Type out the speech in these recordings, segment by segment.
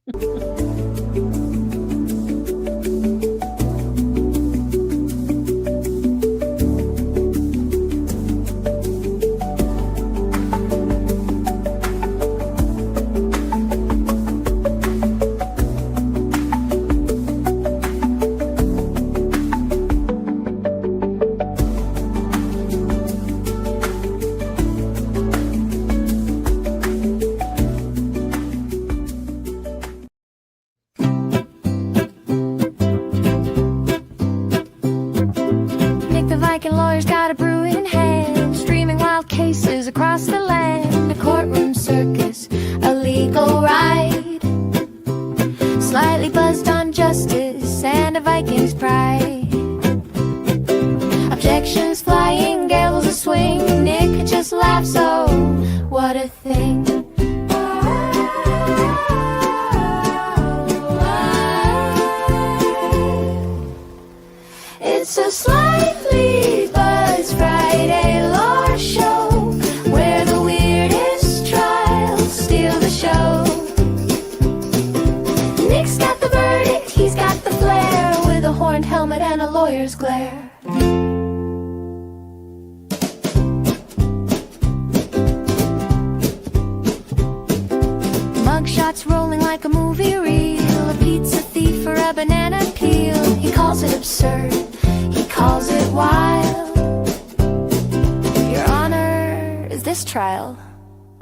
Nick the Viking lawyer's got a brew in hand, streaming wild cases across the land. A courtroom circus, a legal ride, slightly buzzed on justice and a Viking's pride. Objections flying, gables a swing. Nick just laughs, oh, what a thing. It's a slightly buzzed Friday lore show, where the weirdest trials steal the show. Nick's got the verdict, he's got the flair, with a horned helmet and a lawyer's glare. Mugshots rolling like a movie reel, a pizza thief or a banana peel. He calls it absurd, he calls it wild. Your Honor, is this trial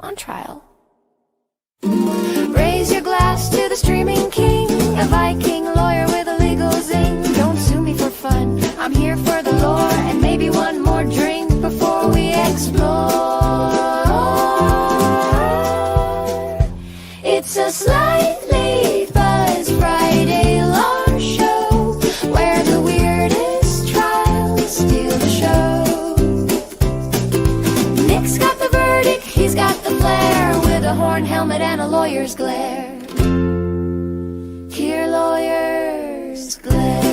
on trial? Raise your glass to the streaming king, a Viking lawyer with a legal zing. Don't sue me for fun, I'm here for the lore, and maybe one more drink before we explore. It's a slightly buzzed Friday lore show, where the weirdest trials steal the show. Nick's got the verdict, he's got the flair, with a horn helmet and a lawyer's glare. Here lawyers glare.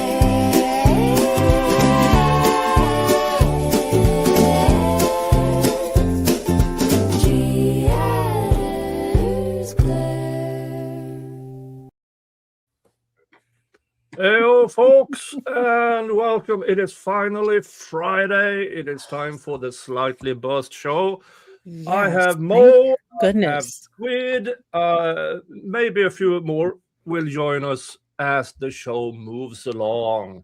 G-S glare. Hello, folks, and welcome. It is finally Friday. It is time for the Slightly Buzzed show. Yes, I have thank Mo, I have goodness. Squid, maybe a few more will join us as the show moves along.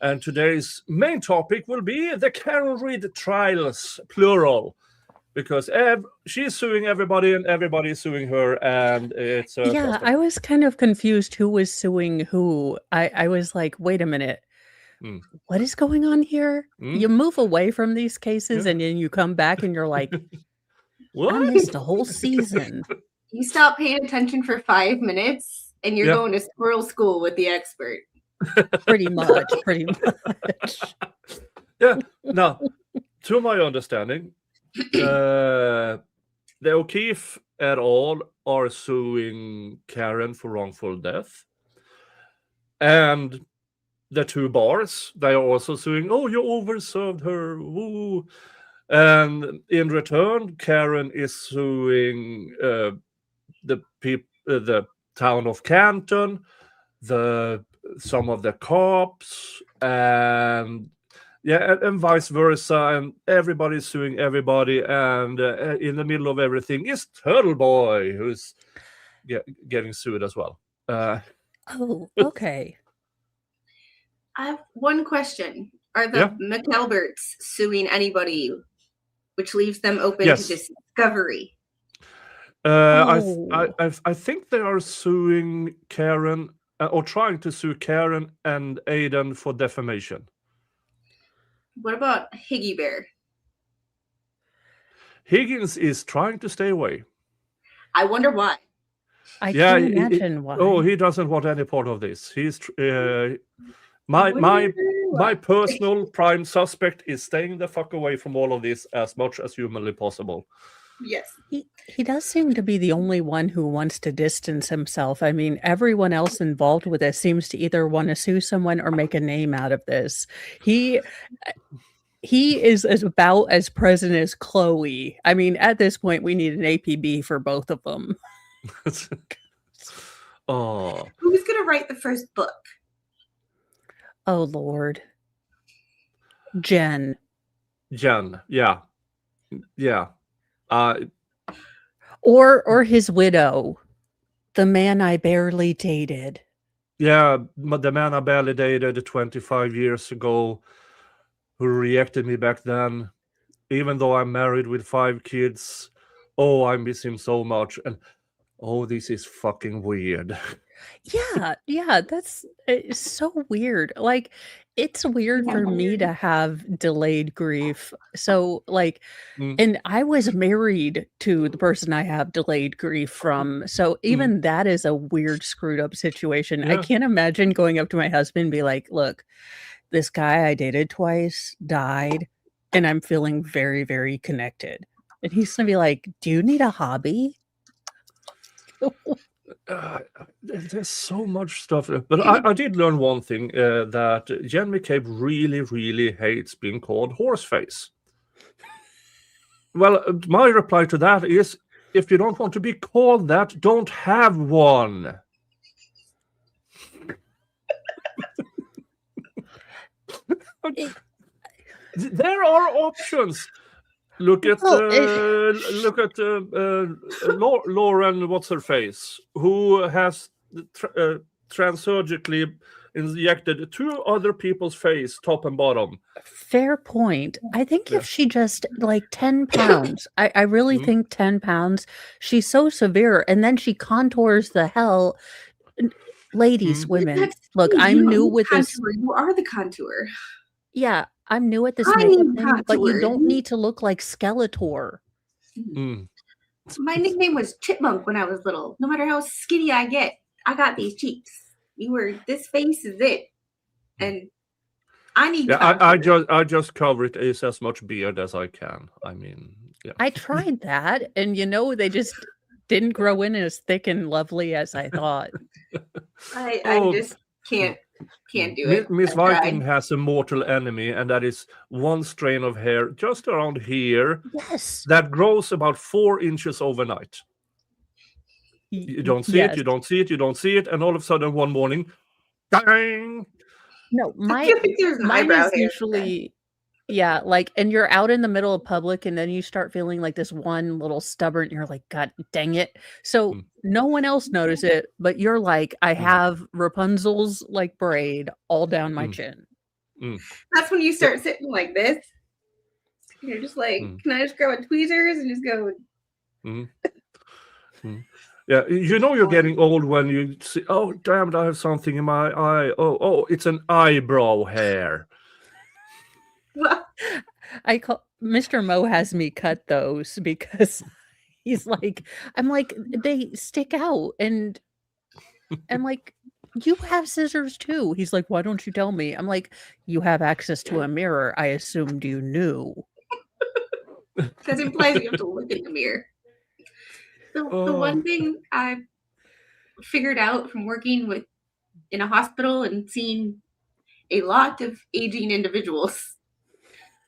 And today's main topic will be the Karen Reed trials, plural, because she's suing everybody and everybody is suing her, and it's a Yeah, cluster. I was kind of confused who was suing who. I was like, wait a minute, Mm. what is going on here? Mm. You move away from these cases Yeah. and then you come back and you're like, I What? missed a whole season. You stop paying attention for 5 minutes and you're Yeah. going to squirrel school with the expert. Pretty much, pretty much. Yeah. Now, to my understanding, the O'Keefe et al. Are suing Karen for wrongful death. And the two bars, they are also suing, oh, you overserved her. Woo. And in return, Karen is suing the town of Canton, some of the cops, and vice versa, and everybody's suing everybody, and in the middle of everything is Turtle Boy, who's getting sued as well. Oh, okay. I have one question. Are the McElberts suing anybody, which leaves them open Yes. to discovery? I think they are suing Karen, or trying to sue Karen and Aiden for defamation. What about Higgy Bear? Higgins is trying to stay away. I wonder why. I can imagine why. Oh, he doesn't want any part of this. He's my personal prime suspect is staying the fuck away from all of this as much as humanly possible. Yes. He does seem to be the only one who wants to distance himself. I mean, everyone else involved with this seems to either want to sue someone or make a name out of this. He is about as present as Chloe. I mean, at this point, we need an APB for both of them. Oh, Who's gonna write the first book? Oh Lord. Jen. Jen. Yeah. Yeah. Or his widow. The man I barely dated. Yeah, the man I barely dated 25 years ago, who rejected me back then, even though I'm married with 5 kids. Oh, I miss him so much. And oh, this is fucking weird. Yeah, it's so weird. Like, it's weird Yeah, for me weird. to have delayed grief. So, like, Mm. and I was married to the person I have delayed grief from. So even that is a weird, screwed up situation. I Yeah. can't imagine going up to my husband and be like, look, this guy I dated twice died, and I'm feeling very, very connected. And he's gonna be like, do you need a hobby? There's so much stuff. But I did learn one thing, that Jen McCabe really, really hates being called horseface. Well, my reply to that is, if you don't want to be called that, don't have one. There are options. Look at Lauren, what's her face, who has transsurgically injected 2 other people's face, top and bottom. Fair point. I think if she just like 10 pounds, I really think 10 pounds, she's so severe, and then she contours the hell. Ladies, women, look, I'm new with this. You are the contour. Yeah, I'm new at this I makeup need thing, but you contour. don't need to look like Skeletor. My nickname was Chipmunk when I was little. No matter how skinny I get, I got these cheeks. This face is it. And I need contour. I just cover it as much beard as I can. I mean, yeah. I tried that, and they just didn't grow in as thick and lovely as I thought. I just can't do it. Miss Viking has a mortal enemy, and that is one strain of hair just around here. Yes. That grows about 4 inches overnight. You don't see it, you don't see it, you don't see it, and all of a sudden one morning, dang! No, mine is usually, and you're out in the middle of public, and then you start feeling like this one little stubborn, you're like, God dang it. So no one else notices it, but you're like, I have Rapunzel's like braid all down my chin. That's when you start sitting like this. You're just like, can I just grab a tweezers and just go? Yeah, you're getting old when you see, oh, damn it, I have something in my eye. Oh, it's an eyebrow hair. Well, Mr. Mo has me cut those because he's like, I'm like, they stick out, and I'm like, you have scissors too. He's like, why don't you tell me? I'm like, you have access to a mirror. I assumed you knew. Because it implies you have to look in the mirror. The one thing I figured out from working in a hospital and seeing a lot of aging individuals,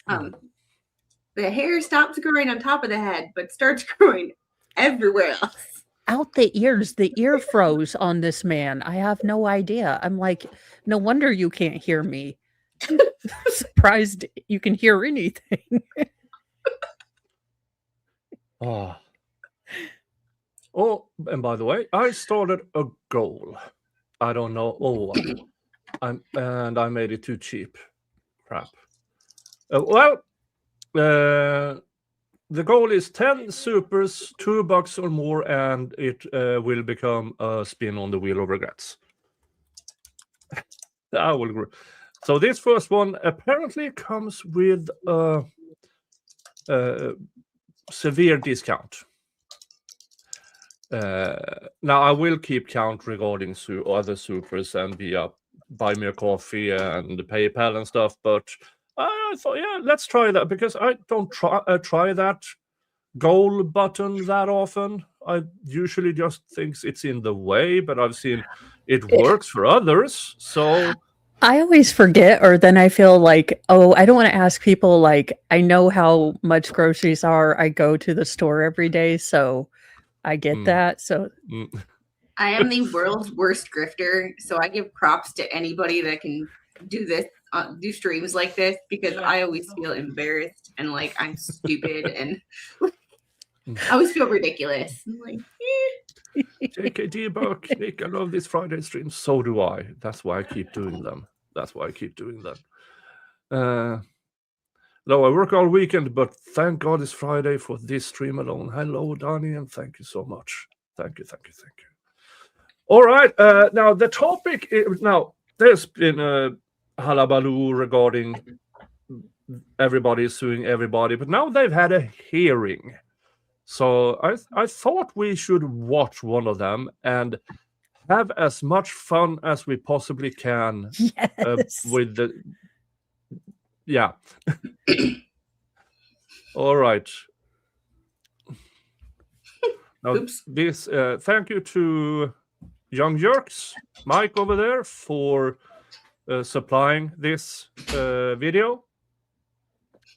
the hair stops growing on top of the head, but starts growing everywhere else. Out the ears. The ear froze on this man. I have no idea. I'm like, no wonder you can't hear me. I'm surprised you can hear anything. Oh, and by the way, I started a goal. I don't know. And I made it too cheap. Crap. The goal is 10 supers, $2 or more, and it will become a spin on the wheel of regrets. I will agree. So this first one apparently comes with a severe discount. Now I will keep count regarding other supers and via buy me a coffee and PayPal and stuff, but I thought, yeah, let's try that, because I don't try that goal button that often. I usually just think it's in the way, but I've seen it works for others. So I always forget, or then I feel like, oh, I don't want to ask people, like, I know how much groceries are. I go to the store every day, so I get that. So I am the world's worst grifter, so I give props to anybody that can do this, do streams like this, because I always feel embarrassed and like I'm stupid and I always feel ridiculous. I'm like, JKD Buck, Nick, I love these Friday streams. So do I. That's why I keep doing them. No, I work all weekend, but thank God it's Friday for this stream alone. Hello, Donnie, and thank you so much. Thank you. All right, now the topic is, now there's been a hullabaloo regarding everybody suing everybody, but now they've had a hearing. So I thought we should watch one of them and have as much fun as we possibly can Yes. with the all right. Now, oops. this thank you to Young Jerks, Mike over there, for supplying this video.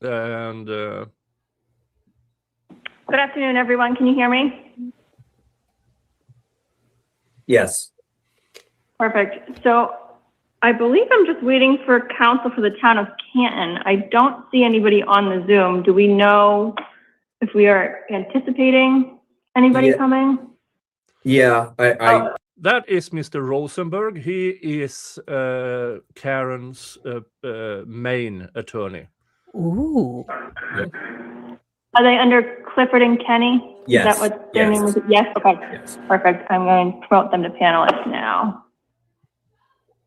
And Good afternoon, everyone. Can you hear me? Yes. Perfect. So I believe I'm just waiting for counsel for the town of Canton. I don't see anybody on the Zoom. Do we know if we are anticipating anybody coming? Yeah, that is Mr. Rosenberg. He is Karen's main attorney. Ooh. Are they under Clifford and Kenny? Yes. Is that what their name is? Yes. Okay. Yes. Perfect. I'm going to promote them to panelists now.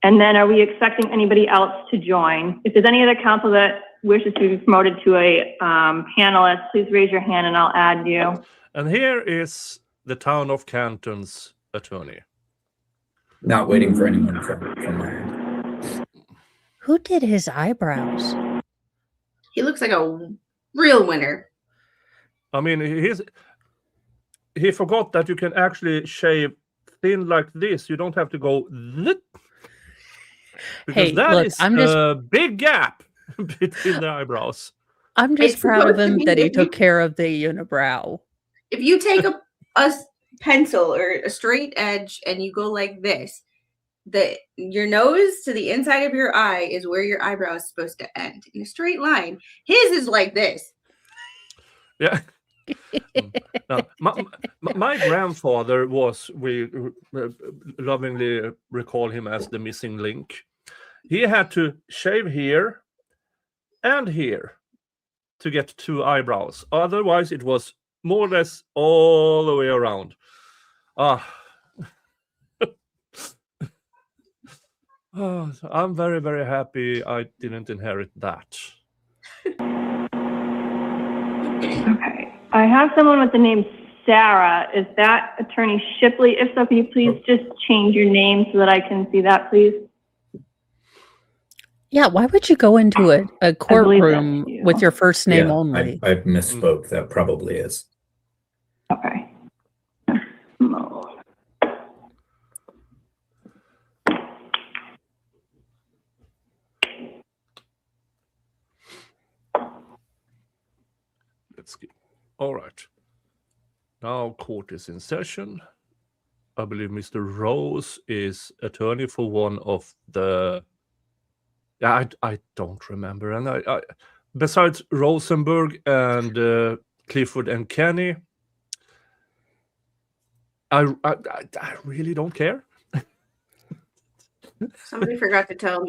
And then are we expecting anybody else to join? If there's any other counsel that wishes to be promoted to a panelist, please raise your hand and I'll add you. And here is the town of Canton's attorney. Not waiting for anyone from my end. Who did his eyebrows? He looks like a real winner. I mean, he forgot that you can actually shave thin like this. You don't have to go zit. Because Hey, that look, is I'm just a big gap between the eyebrows. I'm just It's proud of supposed to him be that he that you- took care of the unibrow. If you take a pencil or a straight edge and you go like this, your nose to the inside of your eye is where your eyebrow is supposed to end in a straight line. His is like this. Yeah. Now, my grandfather was, we lovingly recall him as the missing link. He had to shave here and here to get two eyebrows. Otherwise, it was more or less all the way around. Oh, I'm very, very happy I didn't inherit that. Okay. I have someone with the name Sarah. Is that Attorney Shipley? If so, can you please just change your name so that I can see that, please? Yeah, why would you go into a courtroom you. with your first name Yeah, only? I misspoke. That probably is. Okay. Let's get all right. Now court is in session. I believe Mr. Rose is attorney for one of the. Yeah, I don't remember. And I besides Rosenberg and Clifford and Kenny, I really don't care. Somebody forgot to tell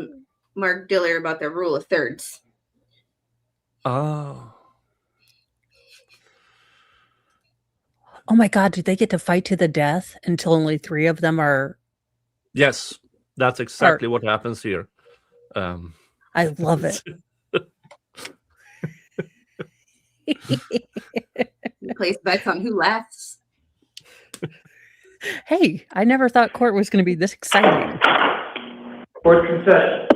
Mark Diller about the rule of thirds. Ah. Oh my God, do they get to fight to the death until only 3 of them are? Yes, that's exactly what happens here. I love it. He plays bets on who laughs. Hey, I never thought court was going to be this exciting. Court in session.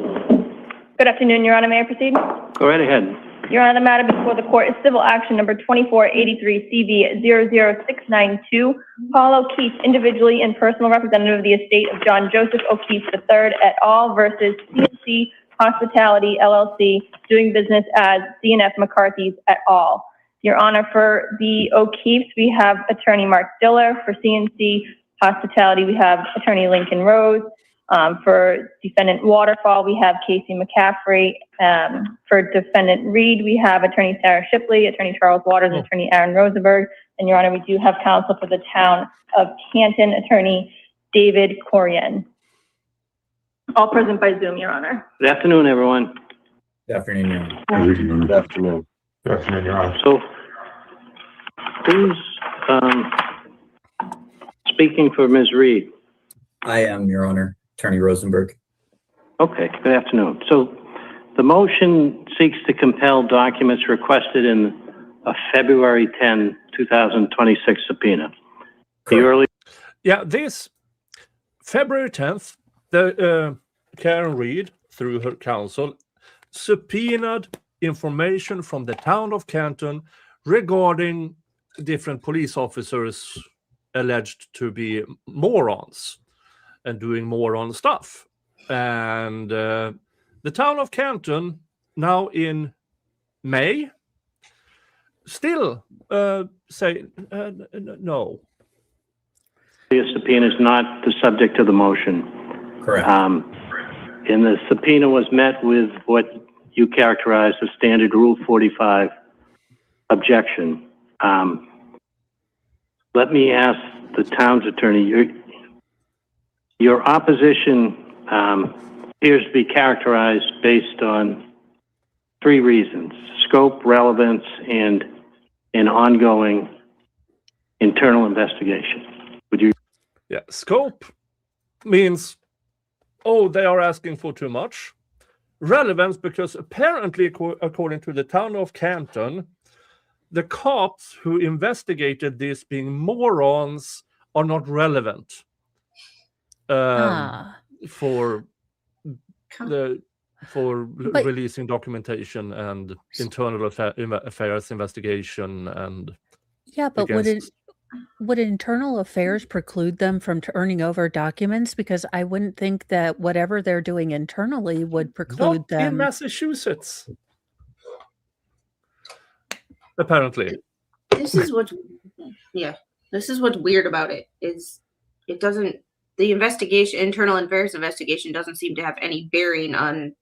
Good afternoon, Your Honor. May I proceed? Go right ahead. Your Honor, the matter before the court is civil action number 2483 CV00692. Paul O'Keefe, individually and personal representative of the estate of John Joseph O'Keefe III et al. Versus CNC Hospitality LLC, doing business as C&F McCarthy's et al. Your Honor, for the O'Keefes, we have attorney Mark Diller. For CNC Hospitality, we have Attorney Lincoln Rose. For defendant Waterfall, we have Casey McCaffrey. For defendant Reed, we have Attorney Sarah Shipley, Attorney Charles Waters, and Attorney Aaron Rosenberg. And Your Honor, we do have counsel for the town of Canton, Attorney David Corian. All present by Zoom, Your Honor. Good afternoon, everyone. Good afternoon, Your Honor. Good afternoon. Good afternoon, Your Honor. So, who's speaking for Ms. Reed? I am, Your Honor, Attorney Rosenberg. Okay, good afternoon. So, the motion seeks to compel documents requested in a February 10, 2026 subpoena. The early Yeah, this February 10th, the Karen Reed, through her counsel, subpoenaed information from the town of Canton regarding different police officers alleged to be morons and doing moron stuff. And the town of Canton, now in May, still say no. The subpoena is not the subject of the motion. Correct. And the subpoena was met with what you characterized as standard Rule 45 objection. Let me ask the town's attorney, your opposition appears to be characterized based on three reasons: scope, relevance, and an ongoing internal investigation. Would you? Yeah, scope means, oh, they are asking for too much. Relevance, because apparently, according to the town of Canton, the cops who investigated this being morons are not relevant for releasing documentation and internal affairs investigation and but would internal affairs preclude them from turning over documents? Because I wouldn't think that whatever they're doing internally would preclude not them. in Massachusetts, apparently. This is what's weird about it, is it doesn't, the investigation, internal affairs investigation, doesn't seem to have any bearing on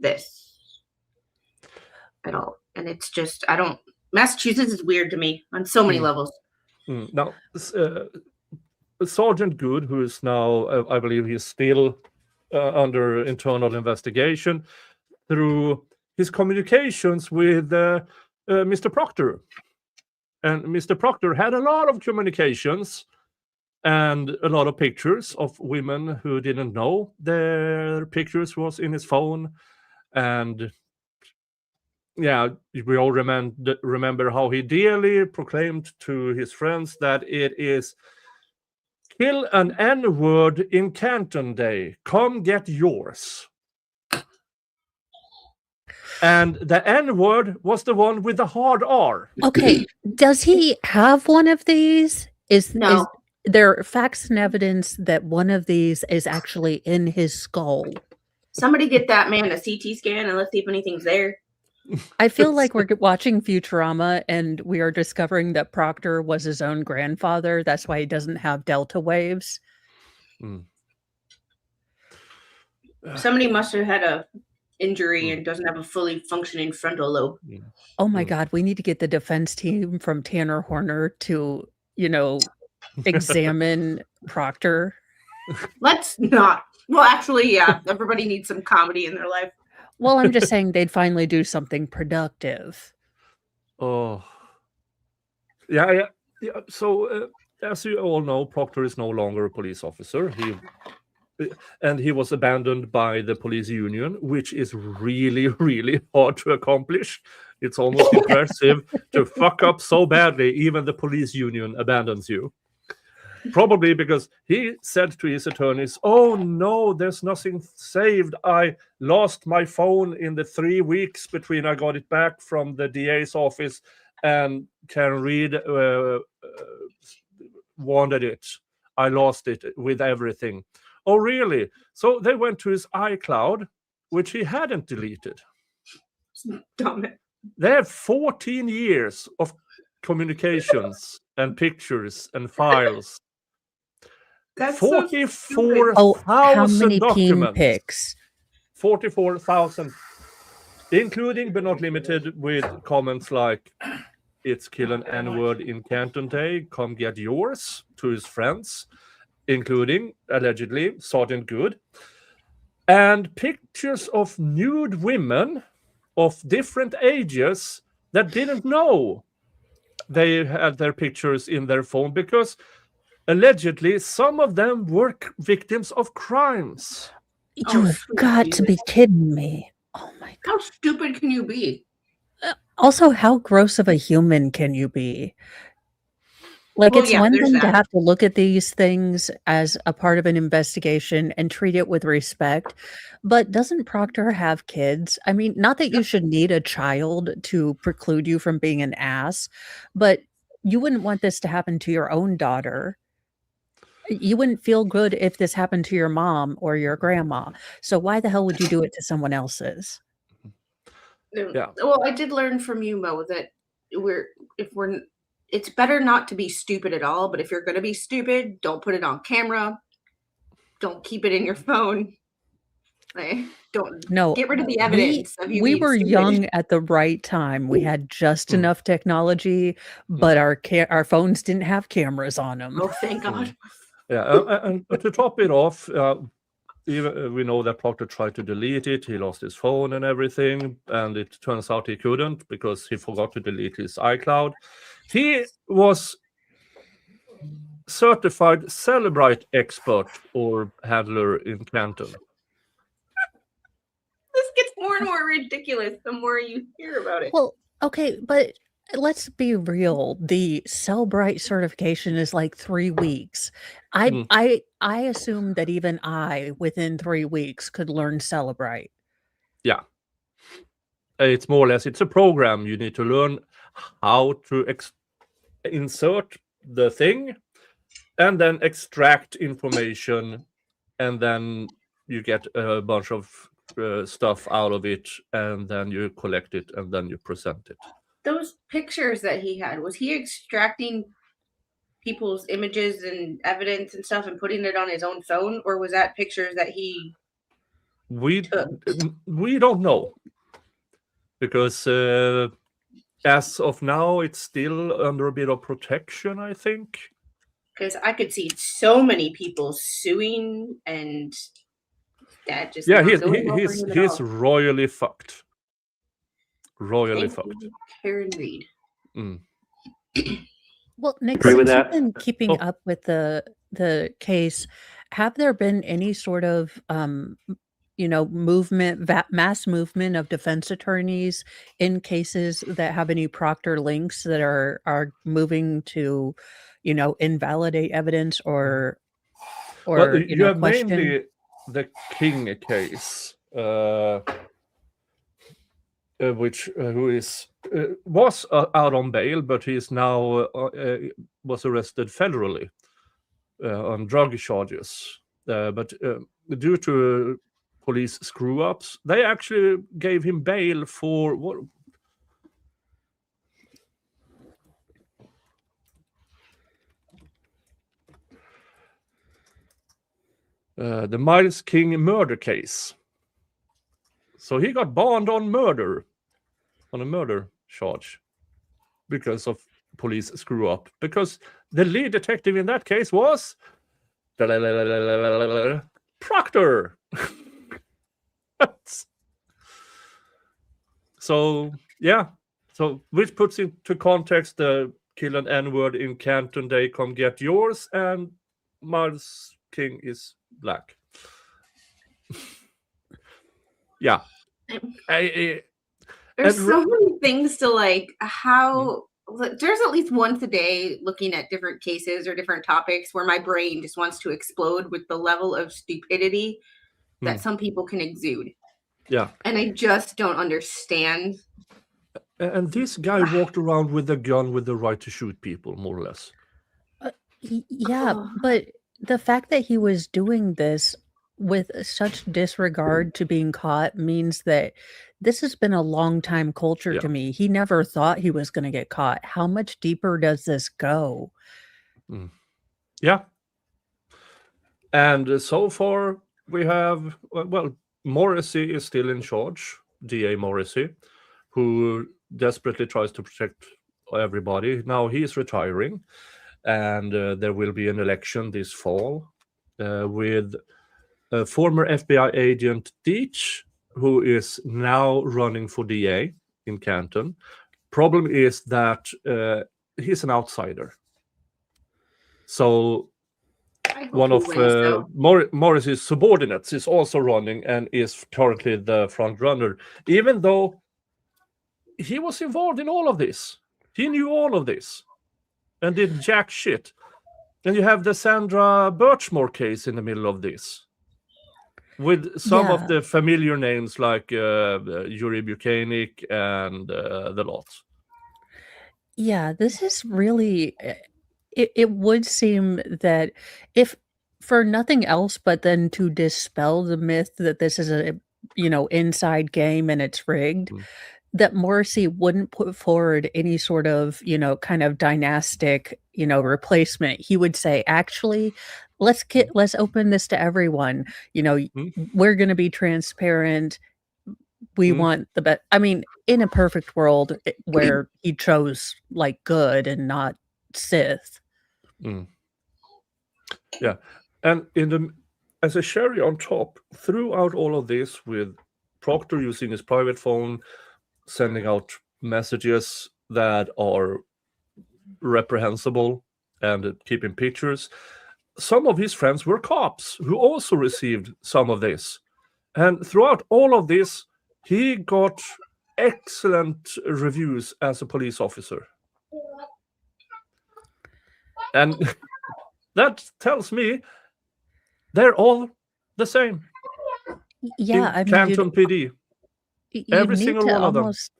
this at all. And it's just, Massachusetts is weird to me on so many levels. Now, Sergeant Good, who is now, I believe he's still under internal investigation, through his communications with Mr. Proctor. And Mr. Proctor had a lot of communications and a lot of pictures of women who didn't know their pictures was in his phone. And yeah, we all remember how he dearly proclaimed to his friends that it is kill an N-word in Canton Day. Come get yours. And the N-word was the one with the hard R. Okay, does he have one of these? Is there facts and evidence that one of these is actually in his skull? Somebody get that man a CT scan and let's see if anything's there. I feel like we're watching Futurama and we are discovering that Proctor was his own grandfather. That's why he doesn't have delta waves. Somebody must have had a injury and doesn't have a fully functioning frontal lobe. Oh my God, we need to get the defense team from Tanner Horner to, examine Proctor. Let's not. Well, actually, yeah, everybody needs some comedy in their life. Well, I'm just saying they'd finally do something productive. Oh. Yeah. So, as you all know, Proctor is no longer a police officer. He was abandoned by the police union, which is really, really hard to accomplish. It's almost impressive to fuck up so badly, even the police union abandons you. Probably because he said to his attorneys, oh no, there's nothing saved. I lost my phone in the 3 weeks between I got it back from the DA's office and Karen Reed wanted it. I lost it with everything. Oh, really? So they went to his iCloud, which he hadn't deleted. Dumb it. They have 14 years of communications and pictures and files. That's so stupid. 44,000 how many teen documents. pics? 44,000, including but not limited with comments like, "It's kill an N-word in Canton Day, come get yours," to his friends, including, allegedly, Sergeant Good. And pictures of nude women of different ages that didn't know they had their pictures in their phone because allegedly some of them were victims of crimes. You have got to be kidding me. Oh my God. How stupid can you be? Also, how gross of a human can you be? Like, Well, it's yeah, one there's thing to that. have to look at these things as a part of an investigation and treat it with respect, but doesn't Proctor have kids? I mean, not that you should need a child to preclude you from being an ass, but you wouldn't want this to happen to your own daughter. You wouldn't feel good if this happened to your mom or your grandma. So why the hell would you do it to someone else's? Yeah. Well, I did learn from you, Mo, that it's better not to be stupid at all, but if you're going to be stupid, don't put it on camera. Don't keep it in your phone. Don't No, get rid of the evidence of you we being were stupid. young at the right time. We had just enough technology, but our phones didn't have cameras on them. Oh, thank God. Yeah, and to top it off, even we know that Proctor tried to delete it. He lost his phone and everything, and it turns out he couldn't because he forgot to delete his iCloud. He was certified Celebrite expert or handler in Canton. This gets more and more ridiculous the more you hear about it. Well, okay, but let's be real. The Cellbrite certification is like 3 weeks. I assume that even I, within 3 weeks, could learn Cellbrite. Yeah. It's more or less, it's a program. You need to learn how to insert the thing and then extract information, and then you get a bunch of stuff out of it, and then you collect it, and then you present it. Those pictures that he had, was he extracting people's images and evidence and stuff and putting it on his own phone, or was that pictures that he took? We don't know, because as of now it's still under a bit of protection, I think. Because I could see so many people suing, and that just he's royally fucked. Royally fucked. Karen Reed. Well, Nick, Agree with since that? you've been keeping up with the case, have there been any sort of movement, mass movement of defense attorneys in cases that have any Proctor links that are moving to, invalidate evidence or you have question? mainly the King case, which was out on bail, but he is now was arrested federally on drug charges. But due to police screw-ups, they actually gave him bail for what? The Miles King murder case. So he got bond on a murder charge, because of police screw up. Because the lead detective in that case was Proctor. So yeah, so which puts into context the kill an N-word in Canton Day, come get yours, and Miles King is black. Yeah. There's so many things to like how there's at least once a day looking at different cases or different topics where my brain just wants to explode with the level of stupidity that some people can exude. Yeah. And I just don't understand. And this guy walked around with a gun with the right to shoot people, more or less. Yeah, but the fact that he was doing this with such disregard to being caught means that this has been a long time culture to me. He never thought he was going to get caught. How much deeper does this go? Yeah. And so far, we have, well, Morrissey is still in charge, DA Morrissey, who desperately tries to protect everybody. Now he's retiring, and there will be an election this fall with former FBI agent Deitch, who is now running for DA in Canton. Problem is that he's an outsider. So one of Morris's subordinates is also running and is currently the front runner, even though he was involved in all of this. He knew all of this and did jack shit. And you have the Sandra Birchmore case in the middle of this, with some of the familiar names like Yuri Buchanan and the lot. Yeah, this is really... It would seem that if for nothing else but then to dispel the myth that this is a inside game and it's rigged, that Morrissey wouldn't put forward any sort of kind of dynastic replacement. He would say, actually, let's open this to everyone. We're going to be transparent. We want the best. I mean, in a perfect world where he chose like good and not Sith. Yeah, and as a cherry on top, throughout all of this, with Proctor using his private phone, sending out messages that are reprehensible and keeping pictures, some of his friends were cops who also received some of this. And throughout all of this, he got excellent reviews as a police officer. And that tells me they're all the same. Yeah, I mean, Canton PD. Every single one of them. Almost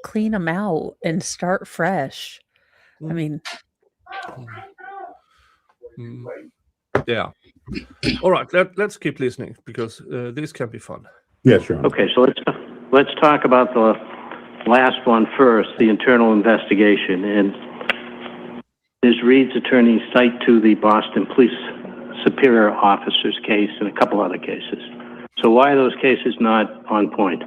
clean them out and start fresh. I mean, yeah. All right, let's keep listening because this can be fun. Yes, sure. Okay, so let's talk about the last one first, the internal investigation. And Ms. Reed's attorney cite to the Boston Police Superior Officer's case and a couple other cases. So why are those cases not on point?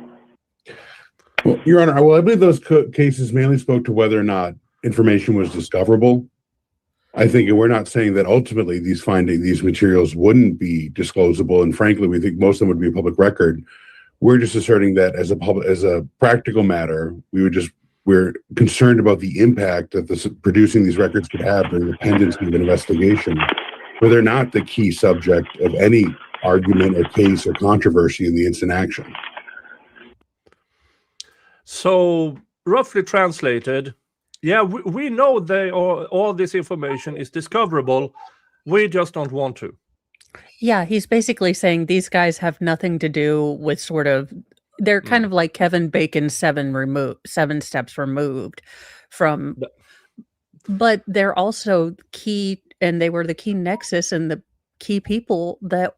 Well, Your Honor, I believe those cases mainly spoke to whether or not information was discoverable. I think we're not saying that ultimately these materials wouldn't be disclosable, and frankly, we think most of them would be public record. We're just asserting that as a practical matter, we're concerned about the impact that producing these records could have during the pendency of an investigation, where they're not the key subject of any argument or case or controversy in the instant action. So, roughly translated, yeah, we know all this information is discoverable. We just don't want to. Yeah, he's basically saying these guys have nothing to do with sort of... They're kind of like Kevin Bacon's 7 steps removed from... But they're also key, and they were the key nexus and the key people that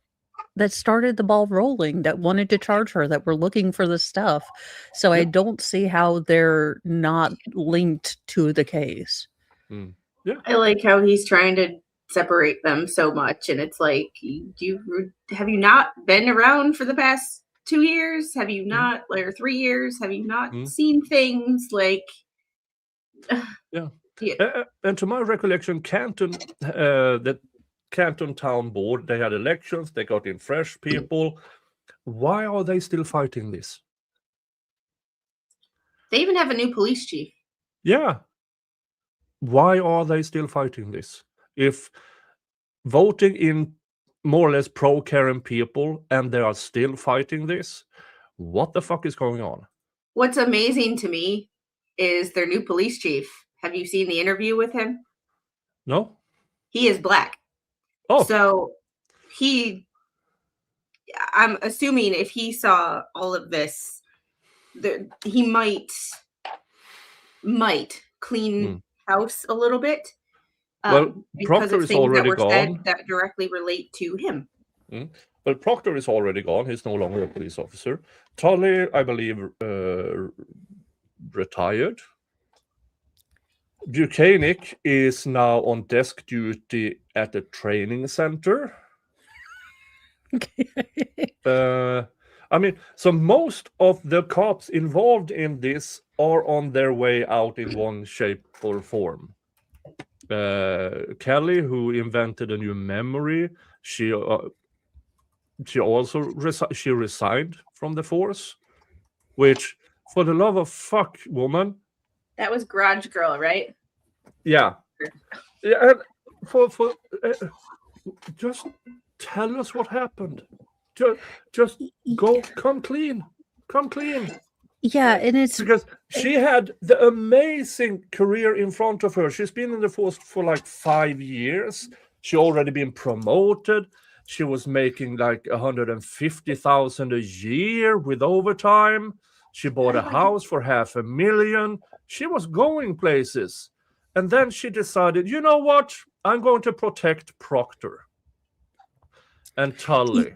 started the ball rolling, that wanted to charge her, that were looking for the stuff. So I don't see how they're not linked to the case. Yeah, I like how he's trying to separate them so much, and it's like, have you not been around for the past 2 years? Have you not, or 3 years? Have you not seen things like? Yeah. And to my recollection, Canton, the Canton Town Board, they had elections, they got in fresh people. Why are they still fighting this? They even have a new police chief. Yeah. Why are they still fighting this? If voting in more or less pro-Karen people and they are still fighting this, what the fuck is going on? What's amazing to me is their new police chief. Have you seen the interview with him? No. He is black. Oh. So I'm assuming if he saw all of this, he might clean house a little bit. Well, Proctor is already gone. That directly relate to him. Well, Proctor is already gone. He's no longer a police officer. Tully, I believe, retired. Buchanan is now on desk duty at the training center. I mean, so most of the cops involved in this are on their way out in one shape or form. Kelly, who invented a new memory, she also resigned from the force, which, for the love of fuck, woman. That was Garage Girl, right? Yeah. And for just tell us what happened. Just come clean. Yeah, and it's because she had the amazing career in front of her. She's been in the force for like 5 years. She already been promoted. She was making like 150,000 a year with overtime. She bought a house for $500,000. She was going places. And then she decided, you know what? I'm going to protect Proctor and Tully.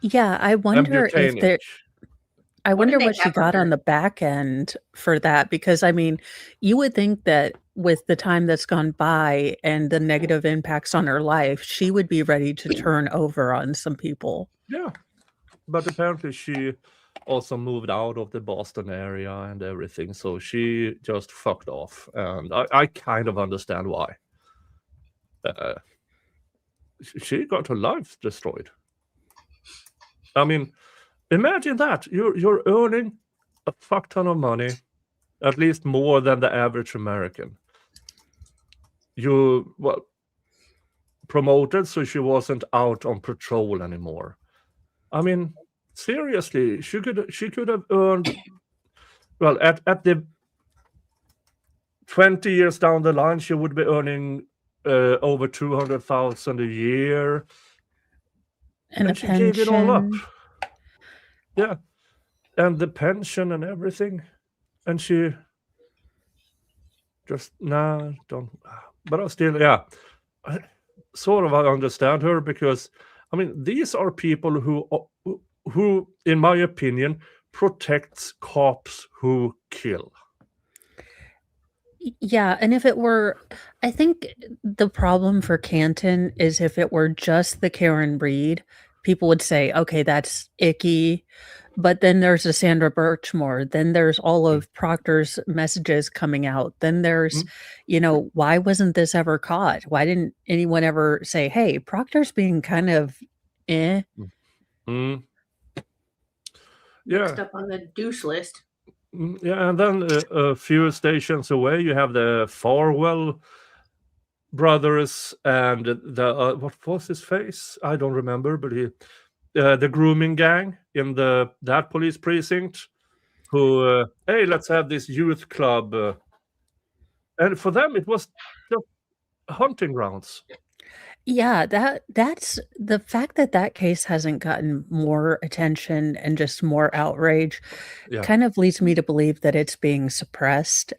Yeah, I wonder if there. I wonder what she got on her? the back end for that, because I mean, you would think that with the time that's gone by and the negative impacts on her life, she would be ready to turn over on some people. Yeah, but apparently she also moved out of the Boston area and everything, so she just fucked off, and I kind of understand why. She got her life destroyed. I mean, imagine that you're earning a fuck ton of money, at least more than the average American. You promoted, so she wasn't out on patrol anymore. I mean, seriously, she could have earned, well, at the 20 years down the line, she would be earning over 200,000 a year, and she gave it all up. Yeah, and the pension and everything, and she just don't. But I still, yeah, I understand her, because I mean, these are people who, in my opinion, protects cops who kill. Yeah, and if it were, I think the problem for Canton is if it were just the Karen Reed, people would say, okay, that's icky. But then there's a Sandra Birchmore. Then there's all of Proctor's messages coming out. Then there's, why wasn't this ever caught? Why didn't anyone ever say, hey, Proctor's being kind of eh? Next up on the douche list. Yeah, and then a few stations away, you have the Farwell brothers and the what was his face? I don't remember, but the grooming gang in that police precinct, who hey, let's have this youth club, and for them it was just hunting grounds. Yeah, that's the fact that case hasn't gotten more attention and just more outrage kind of leads me to believe that it's being suppressed.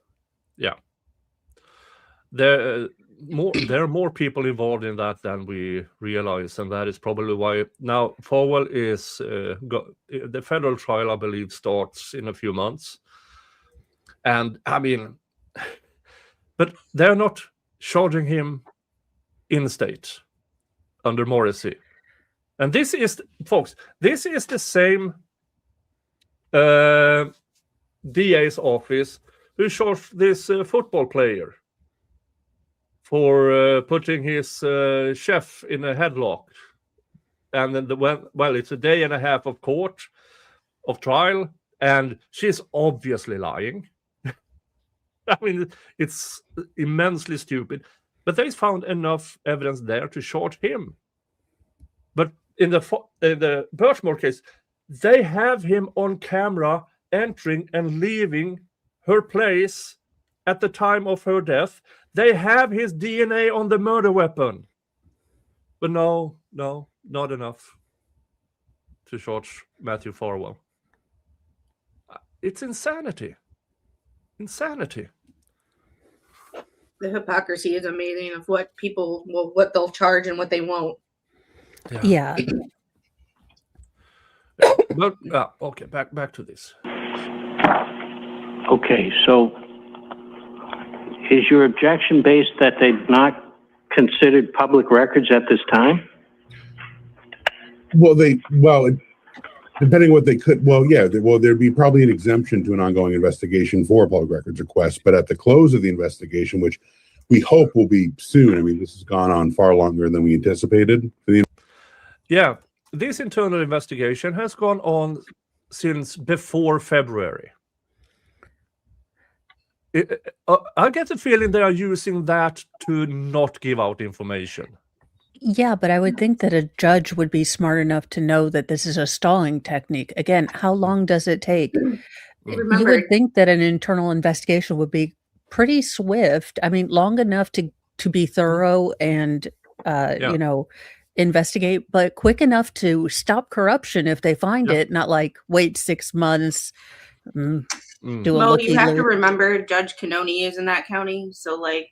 Yeah. There are more people involved in that than we realize, and that is probably why now Farwell is the federal trial, I believe, starts in a few months. And I mean, but they're not charging him in state under Morrissey. And this is, folks, this is the same DA's office who charged this football player for putting his chef in a headlock. And then it's a day and a half of trial, and she's obviously lying. I mean, it's immensely stupid. But they found enough evidence there to charge him. But in the Birchmore case, they have him on camera entering and leaving her place at the time of her death. They have his DNA on the murder weapon. But no, not enough to charge Matthew Farwell. It's insanity. Insanity. The hypocrisy is amazing of what people what they'll charge and what they won't. Yeah. But okay, back to this. Okay, so is your objection based that they've not considered public records at this time? Depending what they could, there'd be probably an exemption to an ongoing investigation for a public records request. But at the close of the investigation, which we hope will be soon, I mean, this has gone on far longer than we anticipated. Yeah, this internal investigation has gone on since before February. I get the feeling they are using that to not give out information. Yeah, but I would think that a judge would be smart enough to know that this is a stalling technique. Again, how long does it take? You Remember, would think that an internal investigation would be pretty swift. I mean, long enough to be thorough and investigate, but quick enough to stop corruption if they find it, not like wait 6 months, do a Mo, you have to looky-loo. remember Judge Cannoni is in that county, so like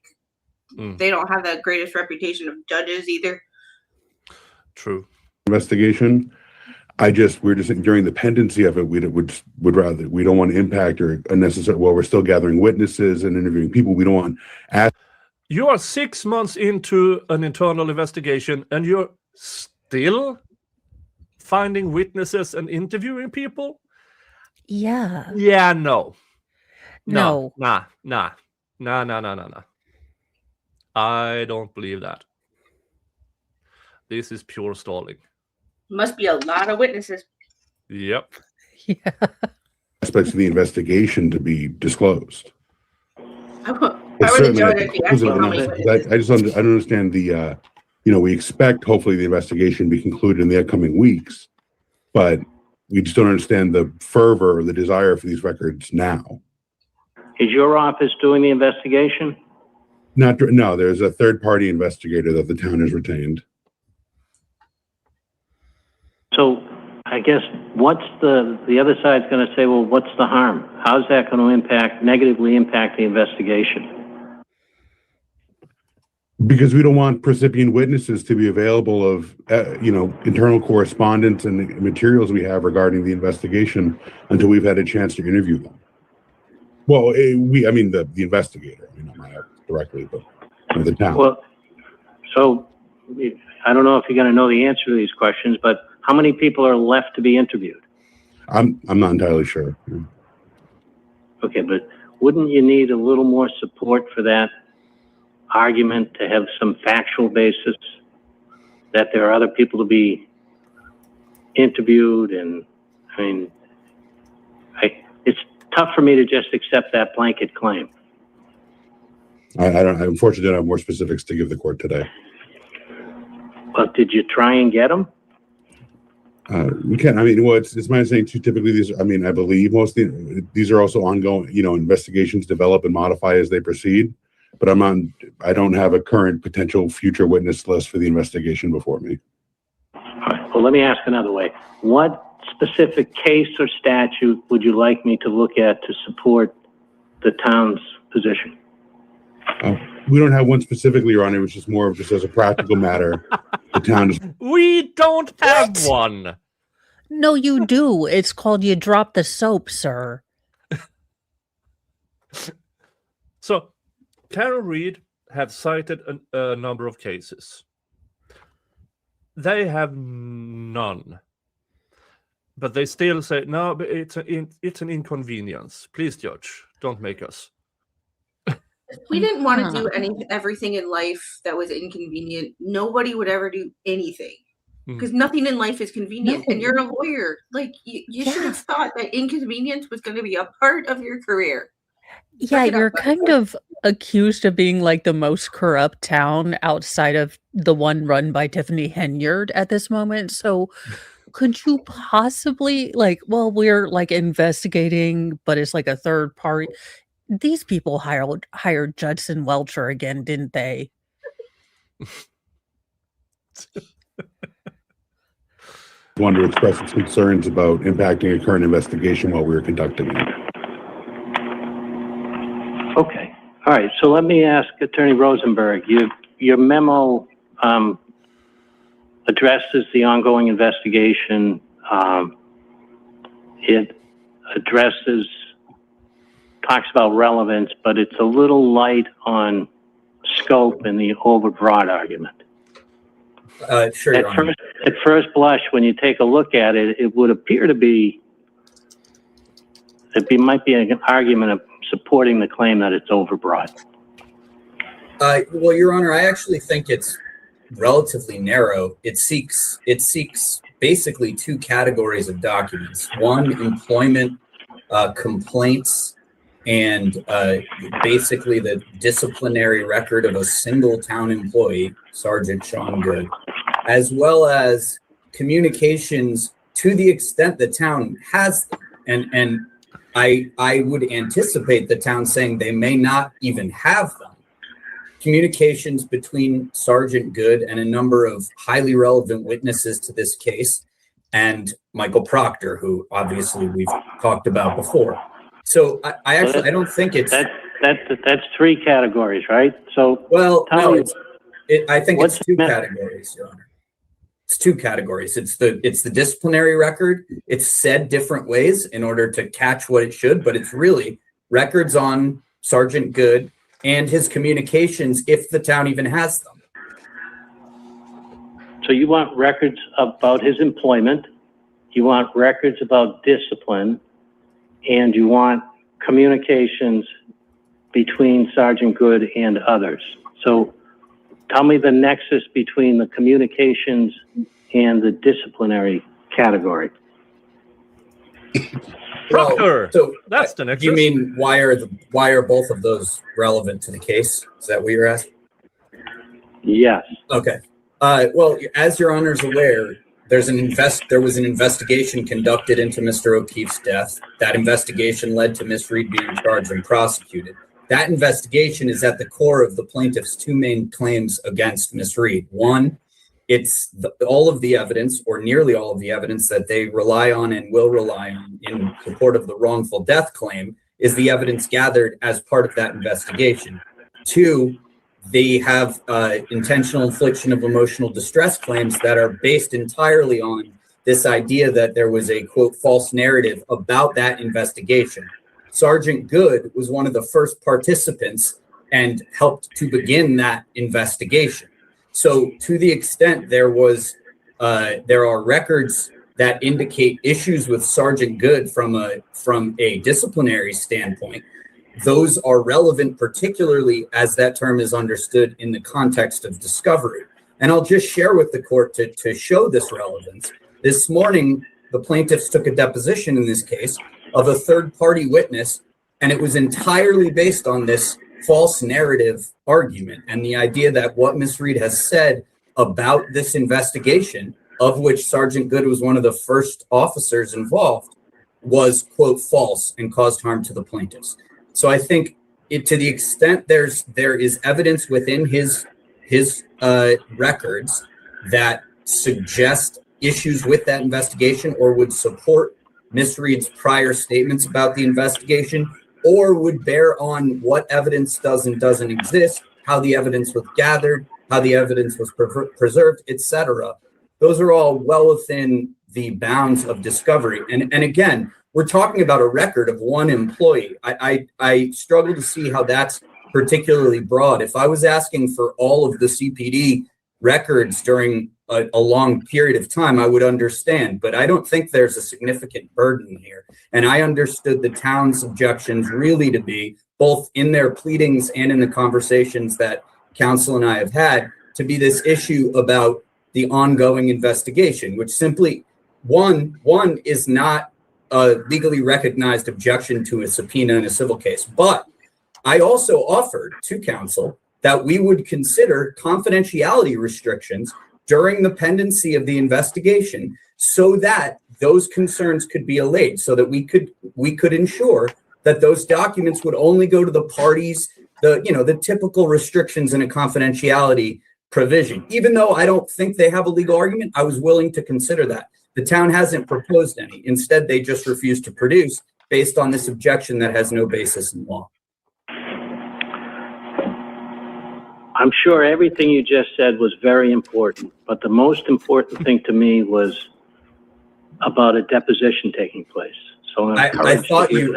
they don't have the greatest reputation of judges either. True. Investigation. We're just during the pendency of it, we don't want to impact or unnecessary. Well, we're still gathering witnesses and interviewing people. We don't want. You are 6 months into an internal investigation, and you're still finding witnesses and interviewing people. Yeah. Yeah. No. No. Nah. I don't believe that. This is pure stalling. Must be a lot of witnesses. Yep. Yeah. Aspects of the investigation to be disclosed. I would enjoy it if you asked me how many witnesses. I don't understand the. We expect hopefully the investigation be concluded in the upcoming weeks, but we just don't understand the fervor or the desire for these records now. Is your office doing the investigation? No, there's a third-party investigator that the town has retained. So I guess what's the other side's going to say, well, what's the harm? How's that going to negatively impact the investigation? Because we don't want precipient witnesses to be available of, internal correspondence and materials we have regarding the investigation until we've had a chance to interview them. Well, the investigator, not directly, but the town. Well, so I don't know if you're going to know the answer to these questions, but how many people are left to be interviewed? I'm not entirely sure. Okay, but wouldn't you need a little more support for that argument to have some factual basis that there are other people to be interviewed? And I mean, it's tough for me to just accept that blanket claim. I unfortunately don't have more specifics to give the court today. But did you try and get them? We can. It's my understanding too. Typically, I believe these are also ongoing. Investigations develop and modify as they proceed. But I don't have a current potential future witness list for the investigation before me. All right. Well, let me ask another way. What specific case or statute would you like me to look at to support the town's position? We don't have one specifically, Your Honor. It was just more of just as a practical matter. The town is. We don't have one. No, you do. It's called you drop the soap, sir. So, Carol Reed have cited a number of cases. They have none. But they still say, no, but it's an inconvenience. Please, Judge, don't make us. If we didn't want to do everything in life that was inconvenient, nobody would ever do anything. Because nothing in life is convenient. No. And you're a lawyer. Like, you should have thought that inconvenience was going to be a part of your career. Yeah, you're kind of accused of being like the most corrupt town outside of the one run by Tiffany Henyard at this moment. So could you possibly we're like investigating, but it's like a third party. These people hired Judson Welcher again, didn't they? Wanted to express its concerns about impacting a current investigation while we were conducting it. Okay. All right. So let me ask Attorney Rosenberg. Your memo addresses the ongoing investigation. It talks about relevance, but it's a little light on scope in the overbroad argument. Sure, Your Honor. At first blush, when you take a look at it, it would appear to be, might be an argument of supporting the claim that it's overbroad. Well, Your Honor, I actually think it's relatively narrow. It seeks basically two categories of documents. One, employment complaints and basically the disciplinary record of a single town employee, Sergeant Sean Good, as well as communications to the extent the town has them. And I would anticipate the town saying they may not even have them. Communications between Sergeant Good and a number of highly relevant witnesses to this case, and Michael Proctor, who obviously we've talked about before. So I don't think it's that's three categories, right? So well, no, I think it's two categories, Your Honor. It's two categories. It's the disciplinary record. It's said different ways in order to catch what it should, but it's really records on Sergeant Good and his communications, if the town even has them. So you want records about his employment, you want records about discipline, and you want communications between Sergeant Good and others. So tell me the nexus between the communications and the disciplinary category. Proctor, so that's the nexus. You mean why are both of those relevant to the case? Is that what you're asking? Yes. Okay. Well, as Your Honor's aware, there was an investigation conducted into Mr. O'Keefe's death. That investigation led to Ms. Reed being charged and prosecuted. That investigation is at the core of the plaintiff's two main claims against Ms. Reed. One, it's all of the evidence, or nearly all of the evidence, that they rely on and will rely on in support of the wrongful death claim is the evidence gathered as part of that investigation. Two, they have intentional infliction of emotional distress claims that are based entirely on this idea that there was a, quote, false narrative about that investigation. Sergeant Good was one of the first participants and helped to begin that investigation. So to the extent there are records that indicate issues with Sergeant Good from a disciplinary standpoint, those are relevant, particularly as that term is understood in the context of discovery. And I'll just share with the court to show this relevance. This morning, the plaintiffs took a deposition in this case of a third-party witness, and it was entirely based on this false narrative argument and the idea that what Ms. Reed has said about this investigation, of which Sergeant Good was one of the first officers involved, was, quote, false and caused harm to the plaintiffs. So I think to the extent there is evidence within his records that suggest issues with that investigation or would support Ms. Reed's prior statements about the investigation, or would bear on what evidence does and doesn't exist, how the evidence was gathered, how the evidence was preserved, etc. Those are all well within the bounds of discovery. And again, we're talking about a record of one employee. I struggle to see how that's particularly broad. If I was asking for all of the CPD records during a long period of time, I would understand, but I don't think there's a significant burden here. And I understood the town's objections really to be, both in their pleadings and in the conversations that counsel and I have had, to be this issue about the ongoing investigation, which simply, one is not a legally recognized objection to a subpoena in a civil case. But I also offered to counsel that we would consider confidentiality restrictions during the pendency of the investigation so that those concerns could be allayed, so that we could ensure that those documents would only go to the parties, the typical restrictions in a confidentiality provision. Even though I don't think they have a legal argument, I was willing to consider that. The town hasn't proposed any. Instead, they just refused to produce based on this objection that has no basis in law. I'm sure everything you just said was very important, but the most important thing to me was about a deposition taking place. So I thought you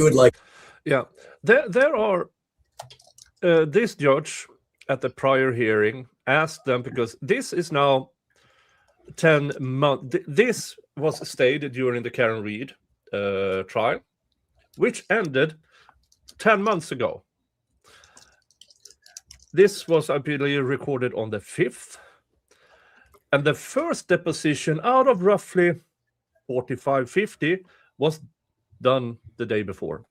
would like. Yeah, there are this judge at the prior hearing asked them, because this is now 10 months. This was stated during the Karen Reed trial, which ended 10 months ago. This was, I believe, recorded on the 5th. And the first deposition out of roughly 45, 50 was done the day before.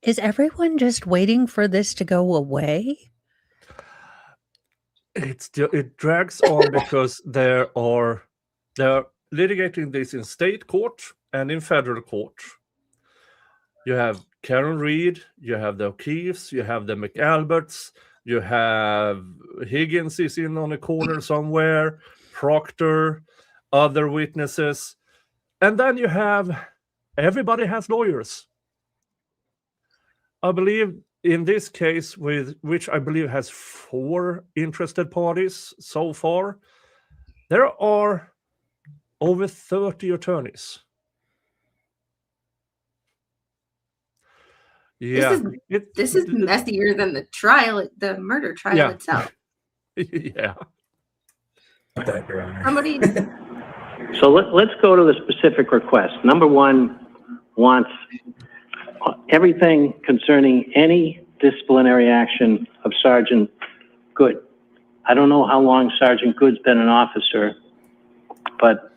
Is everyone just waiting for this to go away? It drags on because they're litigating this in state court and in federal court. You have Karen Reed, you have the O'Keefes, you have the McAlberts, you have Higgins is in on a corner somewhere, Proctor, other witnesses, and then you have everybody has lawyers. I believe in this case, which I believe has 4 interested parties so far, there are over 30 attorneys. Yeah, This is messier than the trial, the murder trial itself. Yeah. Somebody. So let's go to the specific request. Number 1 wants everything concerning any disciplinary action of Sergeant Good. I don't know how long Sergeant Good's been an officer, but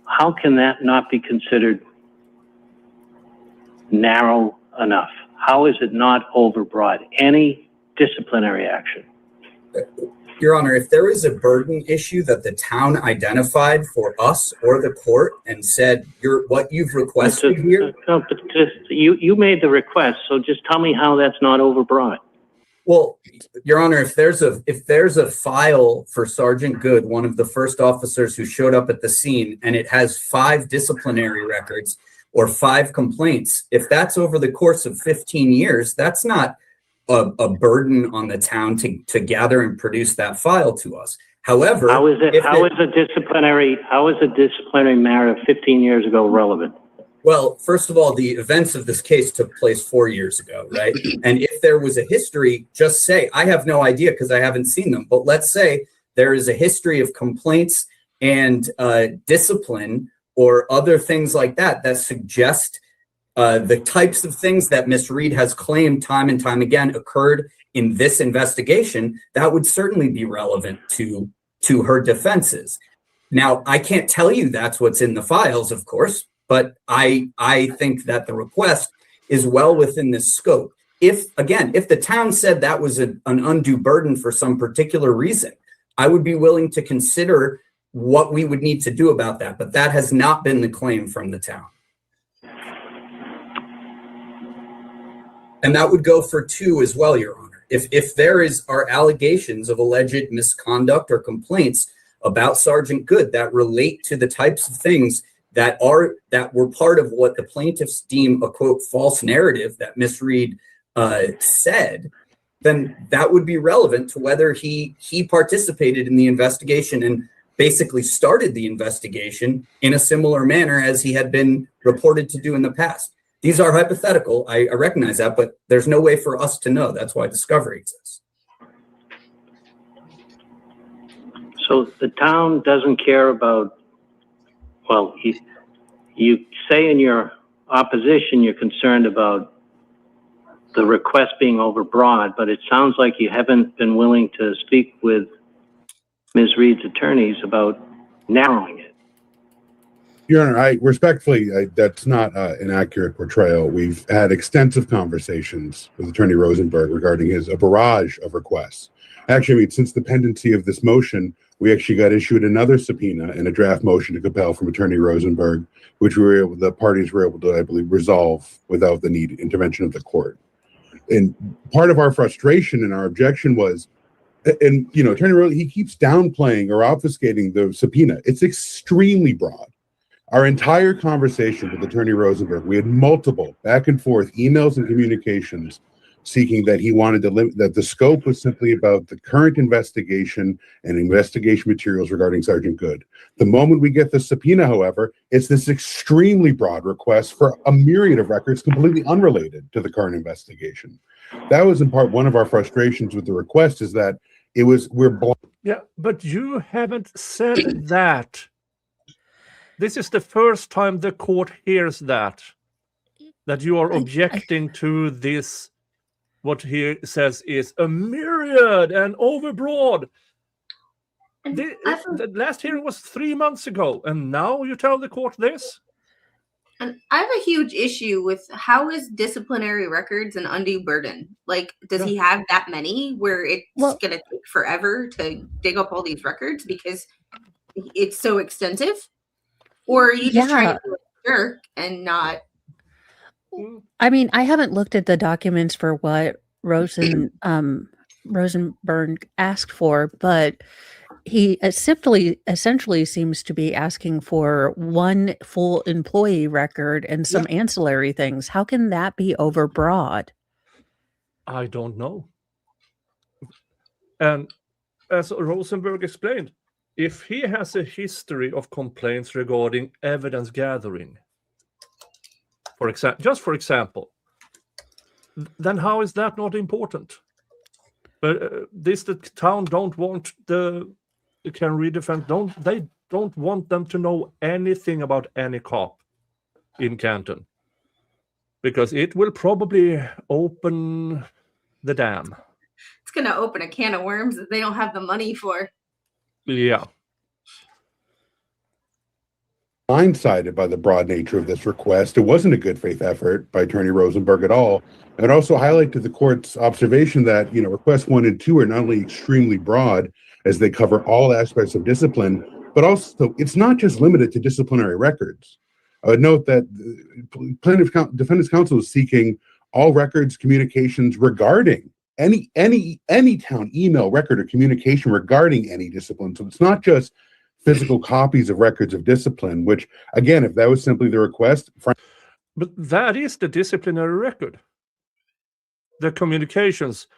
how can that not be considered narrow enough? How is it not overbroad? Any disciplinary action? Your Honor, if there is a burden issue that the town identified for us or the court and said what you've requested here. No, but you made the request, so just tell me how that's not overbroad. Well, Your Honor, if there's a file for Sergeant Good, one of the first officers who showed up at the scene, and it has 5 disciplinary records or 5 complaints, if that's over the course of 15 years, that's not a burden on the town to gather and produce that file to us. However, how is a disciplinary matter 15 years ago relevant? Well, first of all, the events of this case took place 4 years ago, right? And if there was a history, just say, I have no idea because I haven't seen them, but let's say there is a history of complaints and discipline or other things like that that suggest the types of things that Ms. Reed has claimed time and time again occurred in this investigation, that would certainly be relevant to her defenses. Now, I can't tell you that's what's in the files, of course, but I think that the request is well within this scope. If the town said that was an undue burden for some particular reason, I would be willing to consider what we would need to do about that, but that has not been the claim from the town. And that would go for 2 as well, Your Honor. If there are allegations of alleged misconduct or complaints about Sergeant Good that relate to the types of things that were part of what the plaintiffs deem a quote false narrative that Ms. Reed said, then that would be relevant to whether he participated in the investigation and basically started the investigation in a similar manner as he had been reported to do in the past. These are hypothetical. I recognize that, but there's no way for us to know. That's why discovery exists. So the town doesn't care about, well, you say in your opposition you're concerned about the request being overbroad, but it sounds like you haven't been willing to speak with Ms. Reed's attorneys about narrowing it. Your Honor, I respectfully, that's not an accurate portrayal. We've had extensive conversations with Attorney Rosenberg regarding a barrage of requests. Actually, since the pendency of this motion, we actually got issued another subpoena and a draft motion to compel from Attorney Rosenberg, which the parties were able to, I believe, resolve without the intervention of the court. And part of our frustration and our objection was, and Attorney Rosenberg, he keeps downplaying or obfuscating the subpoena. It's extremely broad. Our entire conversation with Attorney Rosenberg, we had multiple back and forth emails and communications seeking that he wanted to limit that the scope was simply about the current investigation and investigation materials regarding Sergeant Good. The moment we get the subpoena, however, it's this extremely broad request for a myriad of records completely unrelated to the current investigation. That was in part one of our frustrations with the request, is that yeah, but you haven't said that. This is the first time the court hears that you are objecting to this. What he says is a myriad and overbroad. The last hearing was 3 months ago, and now you tell the court this? And I have a huge issue with how is disciplinary records an undue burden? Like, does he have that many where it's going to take forever to dig up all these records because it's so extensive? Or are you just trying to be a jerk and not? I mean, I haven't looked at the documents for what Rosenberg asked for, but he essentially seems to be asking for one full employee record and some ancillary things. How can that be overbroad? I don't know. And as Rosenberg explained, if he has a history of complaints regarding evidence gathering, for example, then how is that not important? But the town don't want the Canary Defense, they don't want them to know anything about any cop in Canton, because it will probably open the dam. It's going to open a can of worms that they don't have the money for. Yeah. Blindsided by the broad nature of this request. It wasn't a good faith effort by Attorney Rosenberg at all. And it also highlighted the court's observation that, requests 1 and 2 are not only extremely broad as they cover all aspects of discipline, but also it's not just limited to disciplinary records. I would note that the defendant's counsel is seeking all records, communications regarding any town email record or communication regarding any discipline. So it's not just physical copies of records of discipline, which, again, if that was simply the request. But that is the disciplinary record. The communications.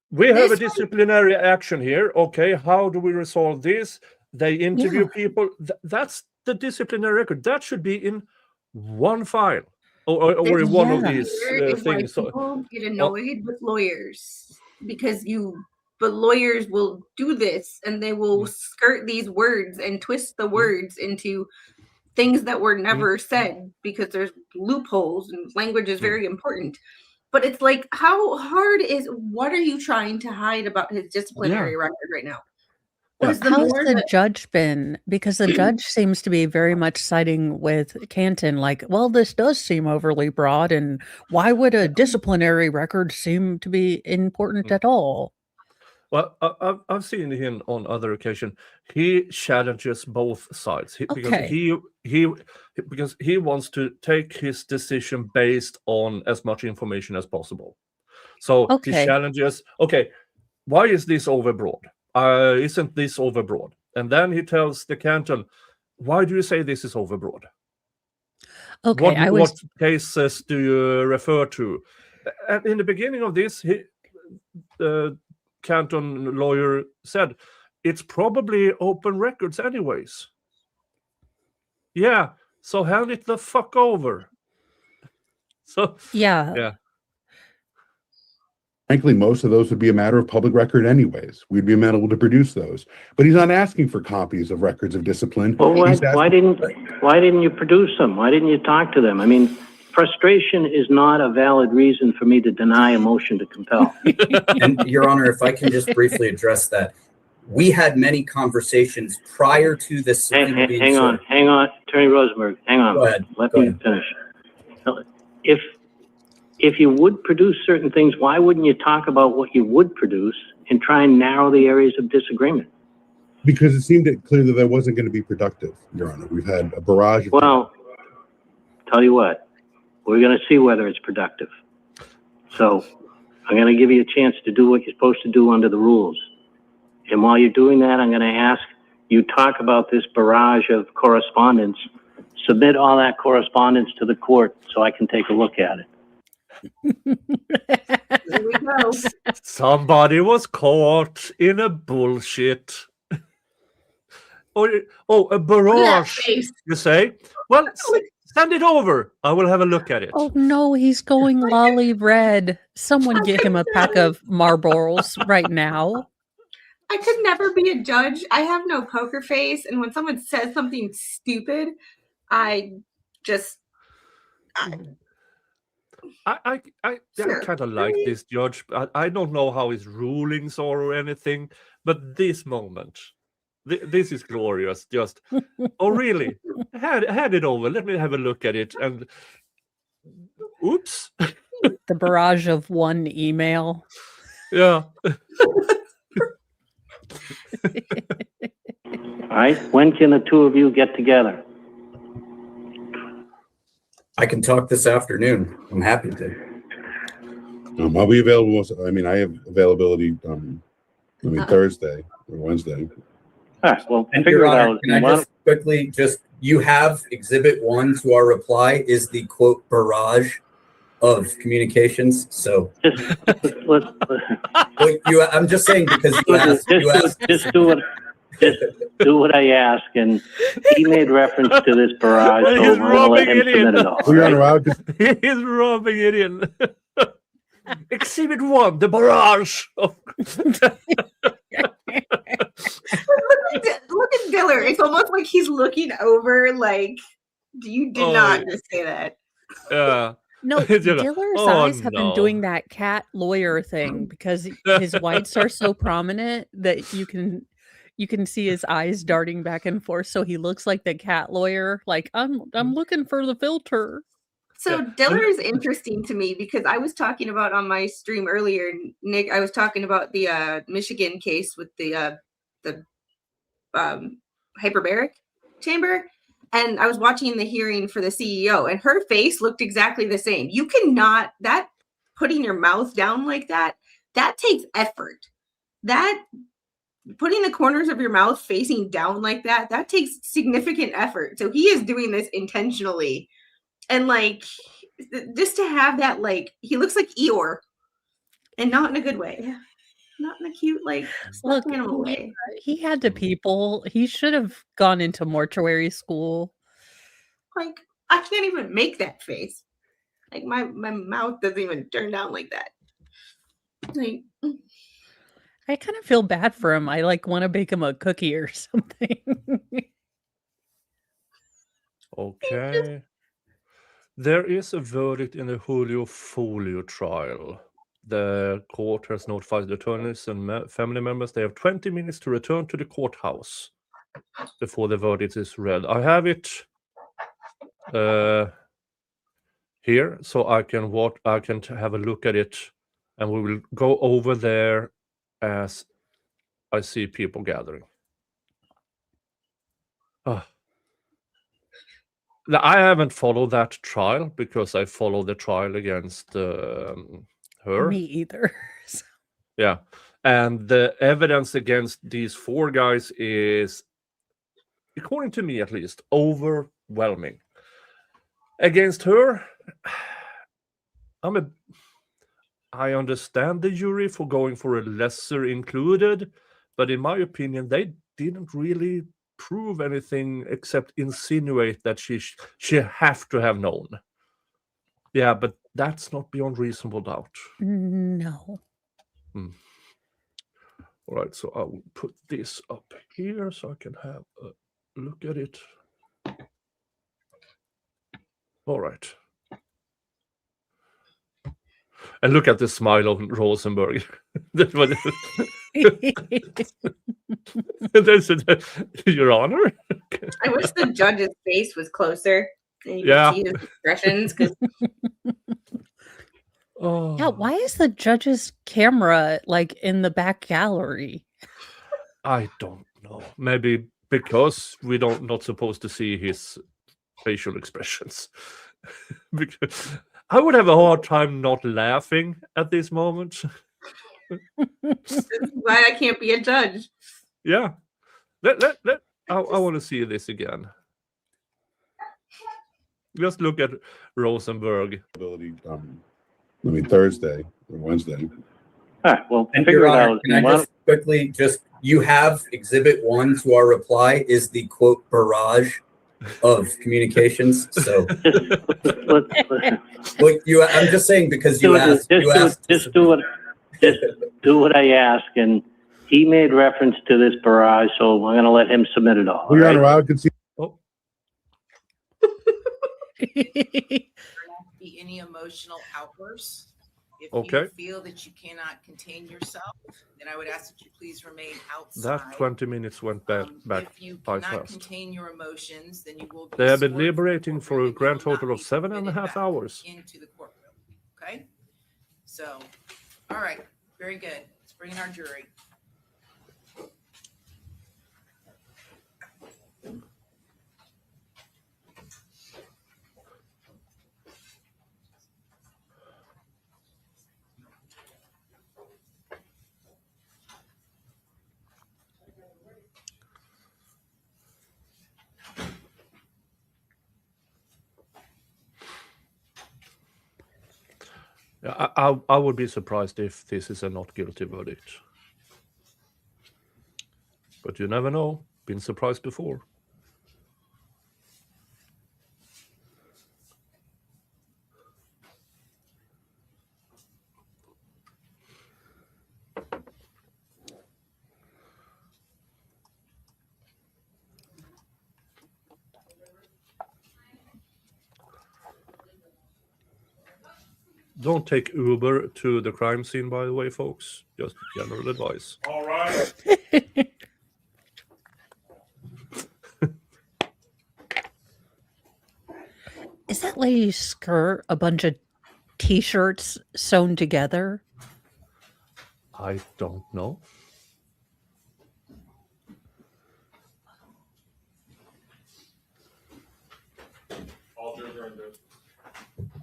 We have a disciplinary action here. Okay, how do we resolve this? They interview people. That's the disciplinary record. That should be in one file or in one of these things. People get annoyed with lawyers but lawyers will do this, and they will skirt these words and twist the words into things that were never said because there's loopholes, and language is very important. But it's like, what are you trying to hide about his disciplinary record right now? How's the judge been? Because the judge seems to be very much siding with Canton, like, well, this does seem overly broad, and why would a disciplinary record seem to be important at all? Well, I've seen him on other occasions. He challenges both sides because he wants to take his decision based on as much information as possible. So he challenges, why is this overbroad? Isn't this overbroad? And then he tells the Canton, why do you say this is overbroad? What cases do you refer to? And in the beginning of this, the Canton lawyer said, it's probably open records anyways. Yeah, so hand it the fuck over. So yeah. Frankly, most of those would be a matter of public record anyways. We'd be amenable to produce those. But he's not asking for copies of records of discipline. Well, why didn't you produce them? Why didn't you talk to them? I mean, frustration is not a valid reason for me to deny a motion to compel. And Your Honor, if I can just briefly address that. We had many conversations prior to this. Hang on, Attorney Rosenberg, hang on. Let me finish. If you would produce certain things, why wouldn't you talk about what you would produce and try and narrow the areas of disagreement? Because it seemed clear that that wasn't going to be productive, Your Honor. We've had a barrage of... Well, tell you what, we're going to see whether it's productive. So I'm going to give you a chance to do what you're supposed to do under the rules. And while you're doing that, I'm going to ask you talk about this barrage of correspondence. Submit all that correspondence to the court so I can take a look at it. Here we go. Somebody was caught in a bullshit. A Look at that barrage, face. you say? Well, send it over. I will have a look at it. Oh no, he's going lolly red. Someone get him a pack of Marlboros right now. I could never be a judge. I have no poker face, and when someone says something stupid, I just I Sure. kind of like this judge. I don't know how his rulings are or anything, but this moment, this is glorious. Just, oh really? Hand it over. Let me have a look at it. And oops. The barrage of one email. Yeah. All right, when can the two of you get together? I can talk this afternoon. I'm happy to. I'll be available. I mean, I have availability. Thursday or Wednesday. All right, well, And figure Your it Honor, out. can I just quickly you have Exhibit 1 to our reply is the quote barrage of communications. So Just let's I'm just saying because you asked. just do what I ask, and he made reference to this barrage, so He's we're gonna let him rubbing it in. submit it all. Well, Your Honor, Right? I'll just, He's rubbing it in. Exhibit 1, the barrage. look at Diller. It's almost like he's looking over. Like, you did not just say that. No, Diller's Oh, eyes have been no. doing that cat lawyer thing because his whites are so prominent that you can see his eyes darting back and forth. So he looks like the cat lawyer. Like I'm looking for the filter. So Diller is interesting to me because I was talking about on my stream earlier, Nick. I was talking about the Michigan case with the hyperbaric chamber, and I was watching the hearing for the CEO, and her face looked exactly the same. You cannot that putting your mouth down like that takes effort. That putting the corners of your mouth facing down like that takes significant effort. So he is doing this intentionally. And like just to have that, like he looks like Eeyore, and not in a good way, not in a cute like stuffed animal way. He had to people. He should have gone into mortuary school. Like I can't even make that face. Like my mouth doesn't even turn down like that. Like I kind of feel bad for him. I like want to bake him a cookie or something. Okay. There is a verdict in the Julio Folio trial. The court has notified the attorneys and family members they have 20 minutes to return to the courthouse before the verdict is read. I have it here, so I can have a look at it, and we will go over there as I see people gathering. Now, I haven't followed that trial because I followed the trial against her. Me either. Yeah. And the evidence against these four guys is, according to me at least, overwhelming. Against her, I understand the jury for going for a lesser included, but in my opinion, they didn't really prove anything except insinuate that she have to have known. Yeah, but that's not beyond reasonable doubt. No. All right, so I will put this up here so I can have a look at it. All right. And look at the smile of Rosenberg. Your Honor? I wish the judge's face was closer and you Yeah. could see his expressions because Yeah, why is the judge's camera like in the back gallery? I don't know. Maybe because we not supposed to see his facial expressions. Because I would have a hard time not laughing at this moment. this is why I can't be a judge. Yeah. I want to see this again. Just look at Rosenberg. ability, I mean, Thursday or Wednesday. All right, well, And figure Your it Honor, out. can I just quickly you have Exhibit 1 to our reply is the quote barrage of communications. So Let's look, I'm just saying because you asked. Just do what I ask, and he made reference to this barrage, so I'm going to let him submit it all. Well, Your right? Honor, I could see. Oh, Be any emotional outbursts. If Okay. you feel that you cannot contain yourself, then I would ask that you please remain outside. that 20 minutes went back If you by cannot fast. contain your emotions, then you will be They have been sworn from the deliberating for a courtroom and you grand will not total of be 7.5 admitted back hours. into the courtroom. Okay? So, all right, very good. Let's bring in our jury. Yeah, I would be surprised if this is a not guilty verdict. But you never know. Been surprised before. Don't take Uber to the crime scene, by the way, folks. Just general advice. All right. Is that lady's skirt a bunch of t-shirts sewn together? I don't know.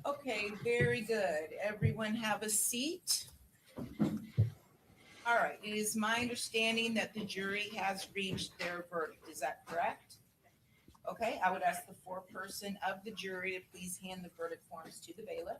Okay, very good. Everyone have a seat. All right, it is my understanding that the jury has reached their verdict. Is that correct? Okay, I would ask the foreperson of the jury to please hand the verdict forms to the bailiff.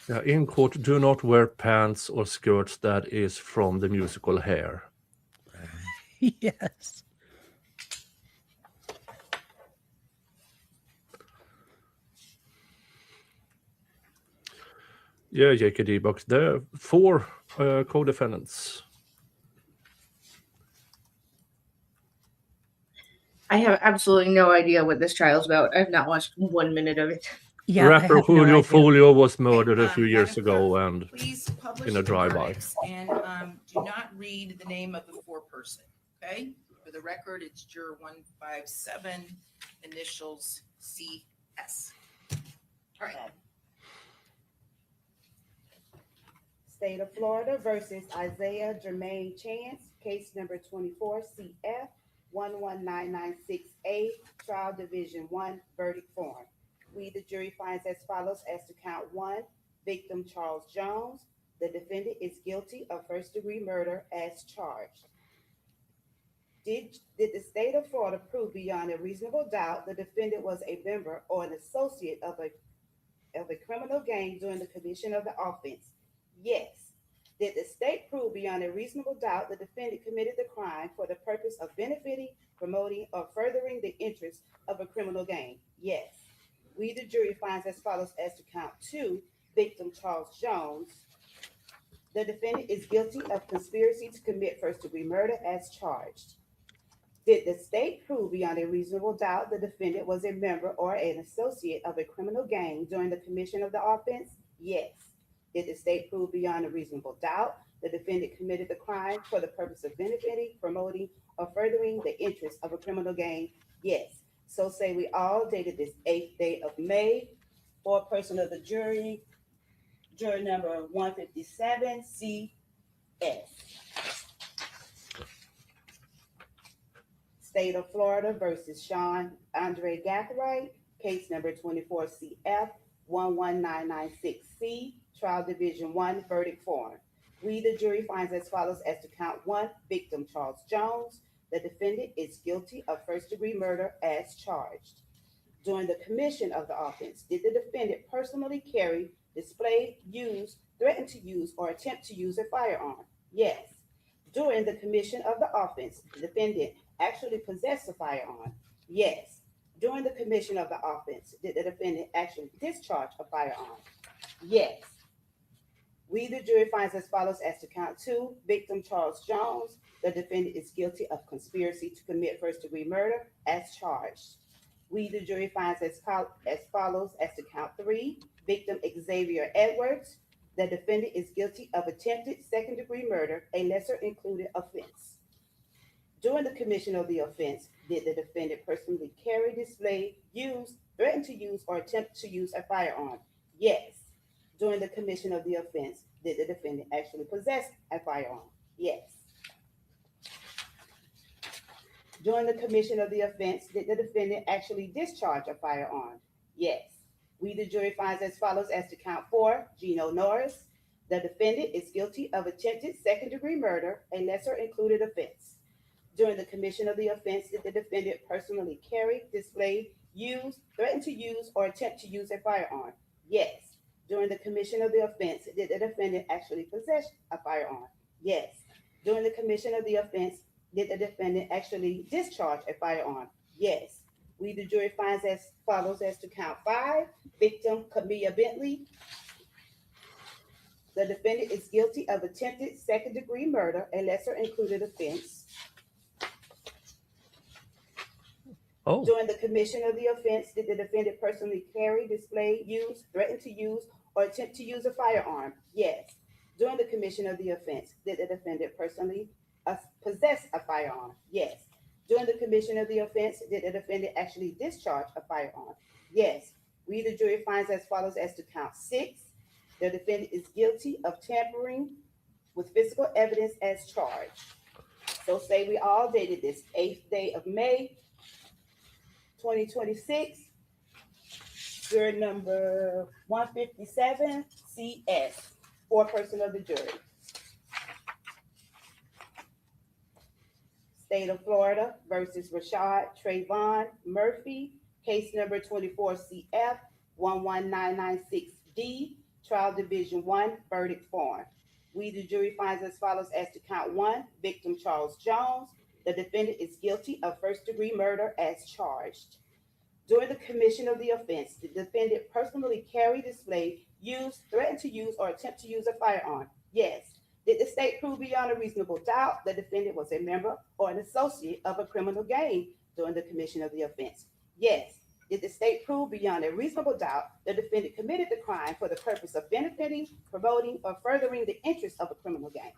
Yeah, in court, do not wear pants or skirts that is from the musical Hair. Yes. Yeah, JKD box. There are 4 co-defendants. I have absolutely no idea what this trial's about. I've not watched 1 minute of it. Yeah, I Rapper have no Julio idea. Folio was murdered a few Madam years Clerk, ago, and please publish in a the drive-by. verdicts and do not read the name of the foreperson, okay? For the record, it's juror 157, initials CS. All right. State of Florida versus Isaiah Jermaine Chance, case number 24 CF 11996A, trial division 1, verdict form. We, the jury, finds as follows as to count 1, victim Charles Jones. The defendant is guilty of first-degree murder as charged. Did the state of Florida prove beyond a reasonable doubt the defendant was a member or an associate of a criminal gang during the commission of the offense? Yes. Did the state prove beyond a reasonable doubt the defendant committed the crime for the purpose of benefiting, promoting, or furthering the interests of a criminal gang? Yes. We, the jury, finds as follows as to count 2, victim Charles Jones. The defendant is guilty of conspiracy to commit first-degree murder as charged. Did the state prove beyond a reasonable doubt the defendant was a member or an associate of a criminal gang during the commission of the offense? Yes. Did the state prove beyond a reasonable doubt the defendant committed the crime for the purpose of benefiting, promoting, or furthering the interest of a criminal gain? Yes. So say we all, dated this 8th day of May, foreperson of the jury, jury number 157, CS. State of Florida versus Sean Andre Gathright, case number 24 CF 11996C, trial division 1, verdict form. We, the jury, finds as follows as to count 1, victim Charles Jones. The defendant is guilty of first-degree murder as charged. During the commission of the offense, did the defendant personally carry, display, use, threaten to use, or attempt to use a firearm? Yes. During the commission of the offense, the defendant actually possessed a firearm? Yes. During the commission of the offense, did the defendant actually discharge a firearm? Yes. We, the jury, finds as follows as to count 2, victim Charles Jones. The defendant is guilty of conspiracy to commit first-degree murder as charged. We, the jury, finds as follows as to count 3, victim Xavier Edwards. The defendant is guilty of attempted second-degree murder, a lesser included offense. During the commission of the offense, did the defendant personally carry, display, use, threaten to use, or attempt to use a firearm? Yes. During the commission of the offense, did the defendant actually possess a firearm? Yes. During the commission of the offense, did the defendant actually discharge a firearm? Yes. We, the jury, finds as follows as to count 4, Gino Norris. The defendant is guilty of attempted second-degree murder, a lesser included offense. During the commission of the offense, did the defendant personally carry, display, use, threaten to use, or attempt to use a firearm? Yes. During the commission of the offense, did the defendant actually possess a firearm? Yes. During the commission of the offense, did the defendant actually discharge a firearm? Yes. We, the jury, finds as follows as to count 5, victim Camilla Bentley. The defendant is guilty of attempted second-degree murder, a lesser included offense. Oh, During the commission of the offense, did the defendant personally carry, display, use, threaten to use, or attempt to use a firearm? Yes. During the commission of the offense, did the defendant personally possess a firearm? Yes. During the commission of the offense, did the defendant actually discharge a firearm? Yes. We, the jury, finds as follows as to count 6. The defendant is guilty of tampering with physical evidence as charged. So say we all dated this 8th day of May, 2026, jury number 157, CS, foreperson of the jury. State of Florida versus Rashad Trayvon Murphy, case number 24 CF 11996D, trial division 1, verdict form. We, the jury, finds as follows as to count 1, victim Charles Jones. The defendant is guilty of first-degree murder as charged. During the commission of the offense, the defendant personally carry, display, use, threaten to use, or attempt to use a firearm? Yes. Did the state prove beyond a reasonable doubt the defendant was a member or an associate of a criminal gang during the commission of the offense? Yes. Did the state prove beyond a reasonable doubt the defendant committed the crime for the purpose of benefiting, promoting, or furthering the interests of a criminal gang?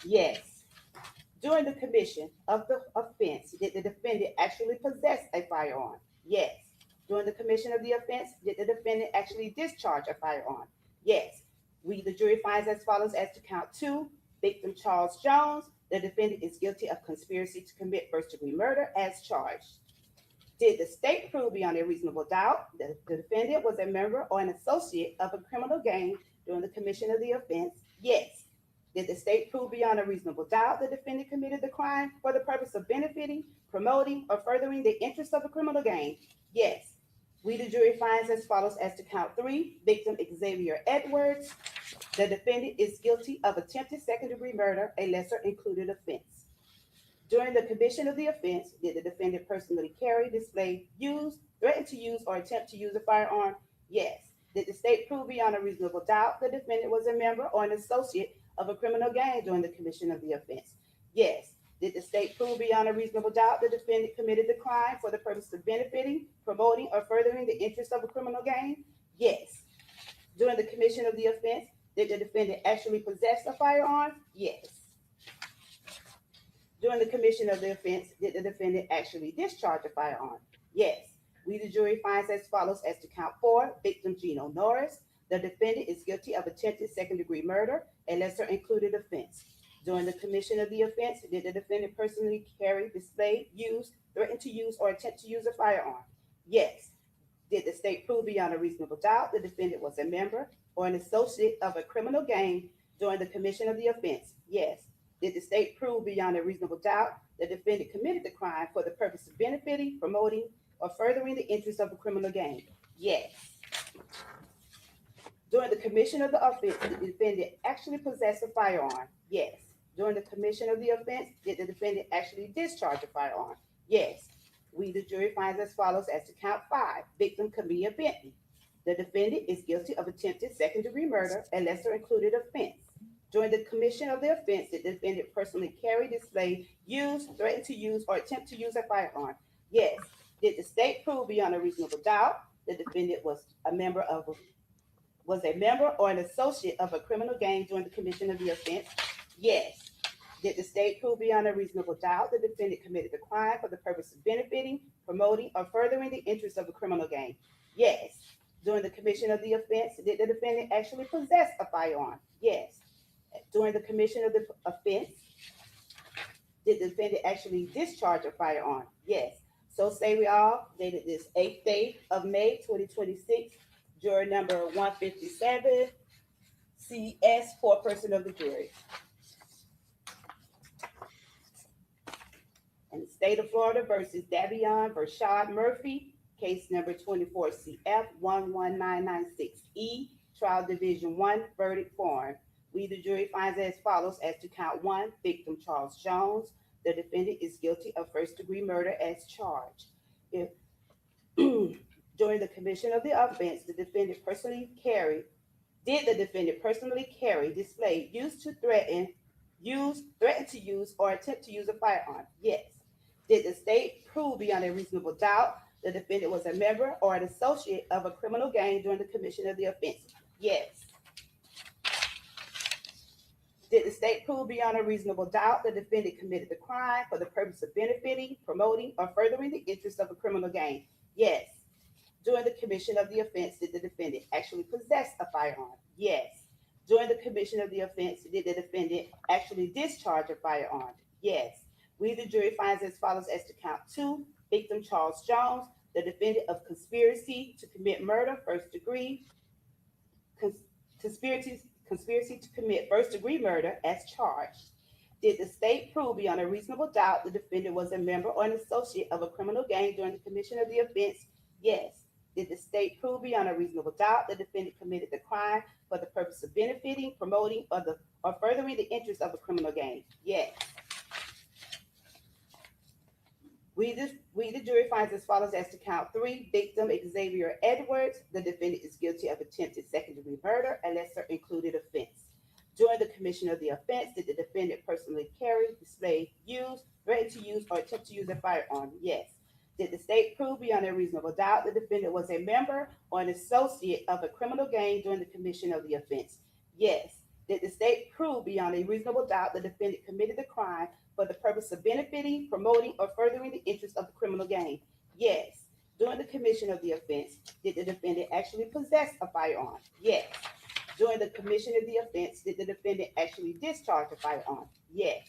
Yes. During the commission of the offense, did the defendant actually possess a firearm? Yes. During the commission of the offense, did the defendant actually discharge a firearm? Yes. We, the jury, finds as follows as to count 2, victim Charles Jones. The defendant is guilty of conspiracy to commit first-degree murder as charged. Did the state prove beyond a reasonable doubt that the defendant was a member or an associate of a criminal gang during the commission of the offense? Yes. Did the state prove beyond a reasonable doubt the defendant committed the crime for the purpose of benefiting, promoting, or furthering the interests of a criminal gang? Yes. We, the jury, finds as follows as to count 3, victim Xavier Edwards. The defendant is guilty of attempted second-degree murder, a lesser included offense. During the commission of the offense, did the defendant personally carry, display, use, threaten to use, or attempt to use a firearm? Yes. Did the state prove beyond a reasonable doubt the defendant was a member or an associate of a criminal gang during the commission of the offense? Yes. Did the state prove beyond a reasonable doubt the defendant committed the crime for the purpose of benefiting, promoting, or furthering the interests of a criminal gang? Yes. During the commission of the offense, did the defendant actually possess a firearm? Yes. During the commission of the offense, did the defendant actually discharge a firearm? Yes. We, the jury, finds as follows as to count 4, victim Gino Norris. The defendant is guilty of attempted second-degree murder, a lesser included offense. During the commission of the offense, did the defendant personally carry, display, use, threaten to use, or attempt to use a firearm? Yes. Did the state prove beyond a reasonable doubt the defendant was a member or an associate of a criminal gang during the commission of the offense? Yes. Did the state prove beyond a reasonable doubt the defendant committed the crime for the purpose of benefiting, promoting, or furthering the interests of a criminal gang? Yes. During the commission of the offense, did the defendant actually possess a firearm? Yes. During the commission of the offense, did the defendant actually discharge a firearm? Yes. We, the jury, finds as follows as to count 5, victim Camilla Bentley. The defendant is guilty of attempted second-degree murder, a lesser included offense. During the commission of the offense, did the defendant personally carry, display, use, threaten to use, or attempt to use a firearm? Yes. Did the state prove beyond a reasonable doubt the defendant was a member or an associate of a criminal gang during the commission of the offense? Yes. Did the state prove beyond a reasonable doubt the defendant committed the crime for the purpose of benefiting, promoting, or furthering the interests of a criminal gang? Yes. During the commission of the offense, did the defendant actually possess a firearm? Yes. During the commission of the offense, did the defendant actually discharge a firearm? Yes. So say we all, dated this 8th day of May 2026, juror number 157, CS, foreperson of the jury. In the state of Florida versus Davion Bershad Murphy, case number 24 CF 11996E, trial division 1, verdict form. We, the jury, finds as follows as to count 1, victim Charles Jones. The defendant is guilty of first-degree murder as charged. If during the commission of the offense, the defendant personally carried, display, use, threaten to use, or attempt to use a firearm? Yes. Did the state prove beyond a reasonable doubt the defendant was a member or an associate of a criminal gang during the commission of the offense? Yes. Did the state prove beyond a reasonable doubt the defendant committed the crime for the purpose of benefiting, promoting, or furthering the interests of a criminal gang? Yes. During the commission of the offense, did the defendant actually possess a firearm? Yes. During the commission of the offense, did the defendant actually discharge a firearm? Yes. We, the jury, finds as follows as to count 2, victim Charles Jones, the defendant of conspiracy to commit murder, first degree, conspiracy to commit first-degree murder as charged. Did the state prove beyond a reasonable doubt the defendant was a member or an associate of a criminal gang during the commission of the offense? Yes. Did the state prove beyond a reasonable doubt the defendant committed the crime for the purpose of benefiting, promoting, or furthering the interests of a criminal gang? Yes. We, the jury, finds as follows as to count 3, victim Xavier Edwards. The defendant is guilty of attempted second-degree murder, a lesser included offense. During the commission of the offense, did the defendant personally carry, display, use, threaten to use, or attempt to use a firearm? Yes. Did the state prove beyond a reasonable doubt the defendant was a member or an associate of a criminal gang during the commission of the offense? Yes. Did the state prove beyond a reasonable doubt the defendant committed the crime for the purpose of benefiting, promoting, or furthering the interests of the criminal gang? Yes. During the commission of the offense, did the defendant actually possess a firearm? Yes. During the commission of the offense, did the defendant actually discharge a firearm? Yes.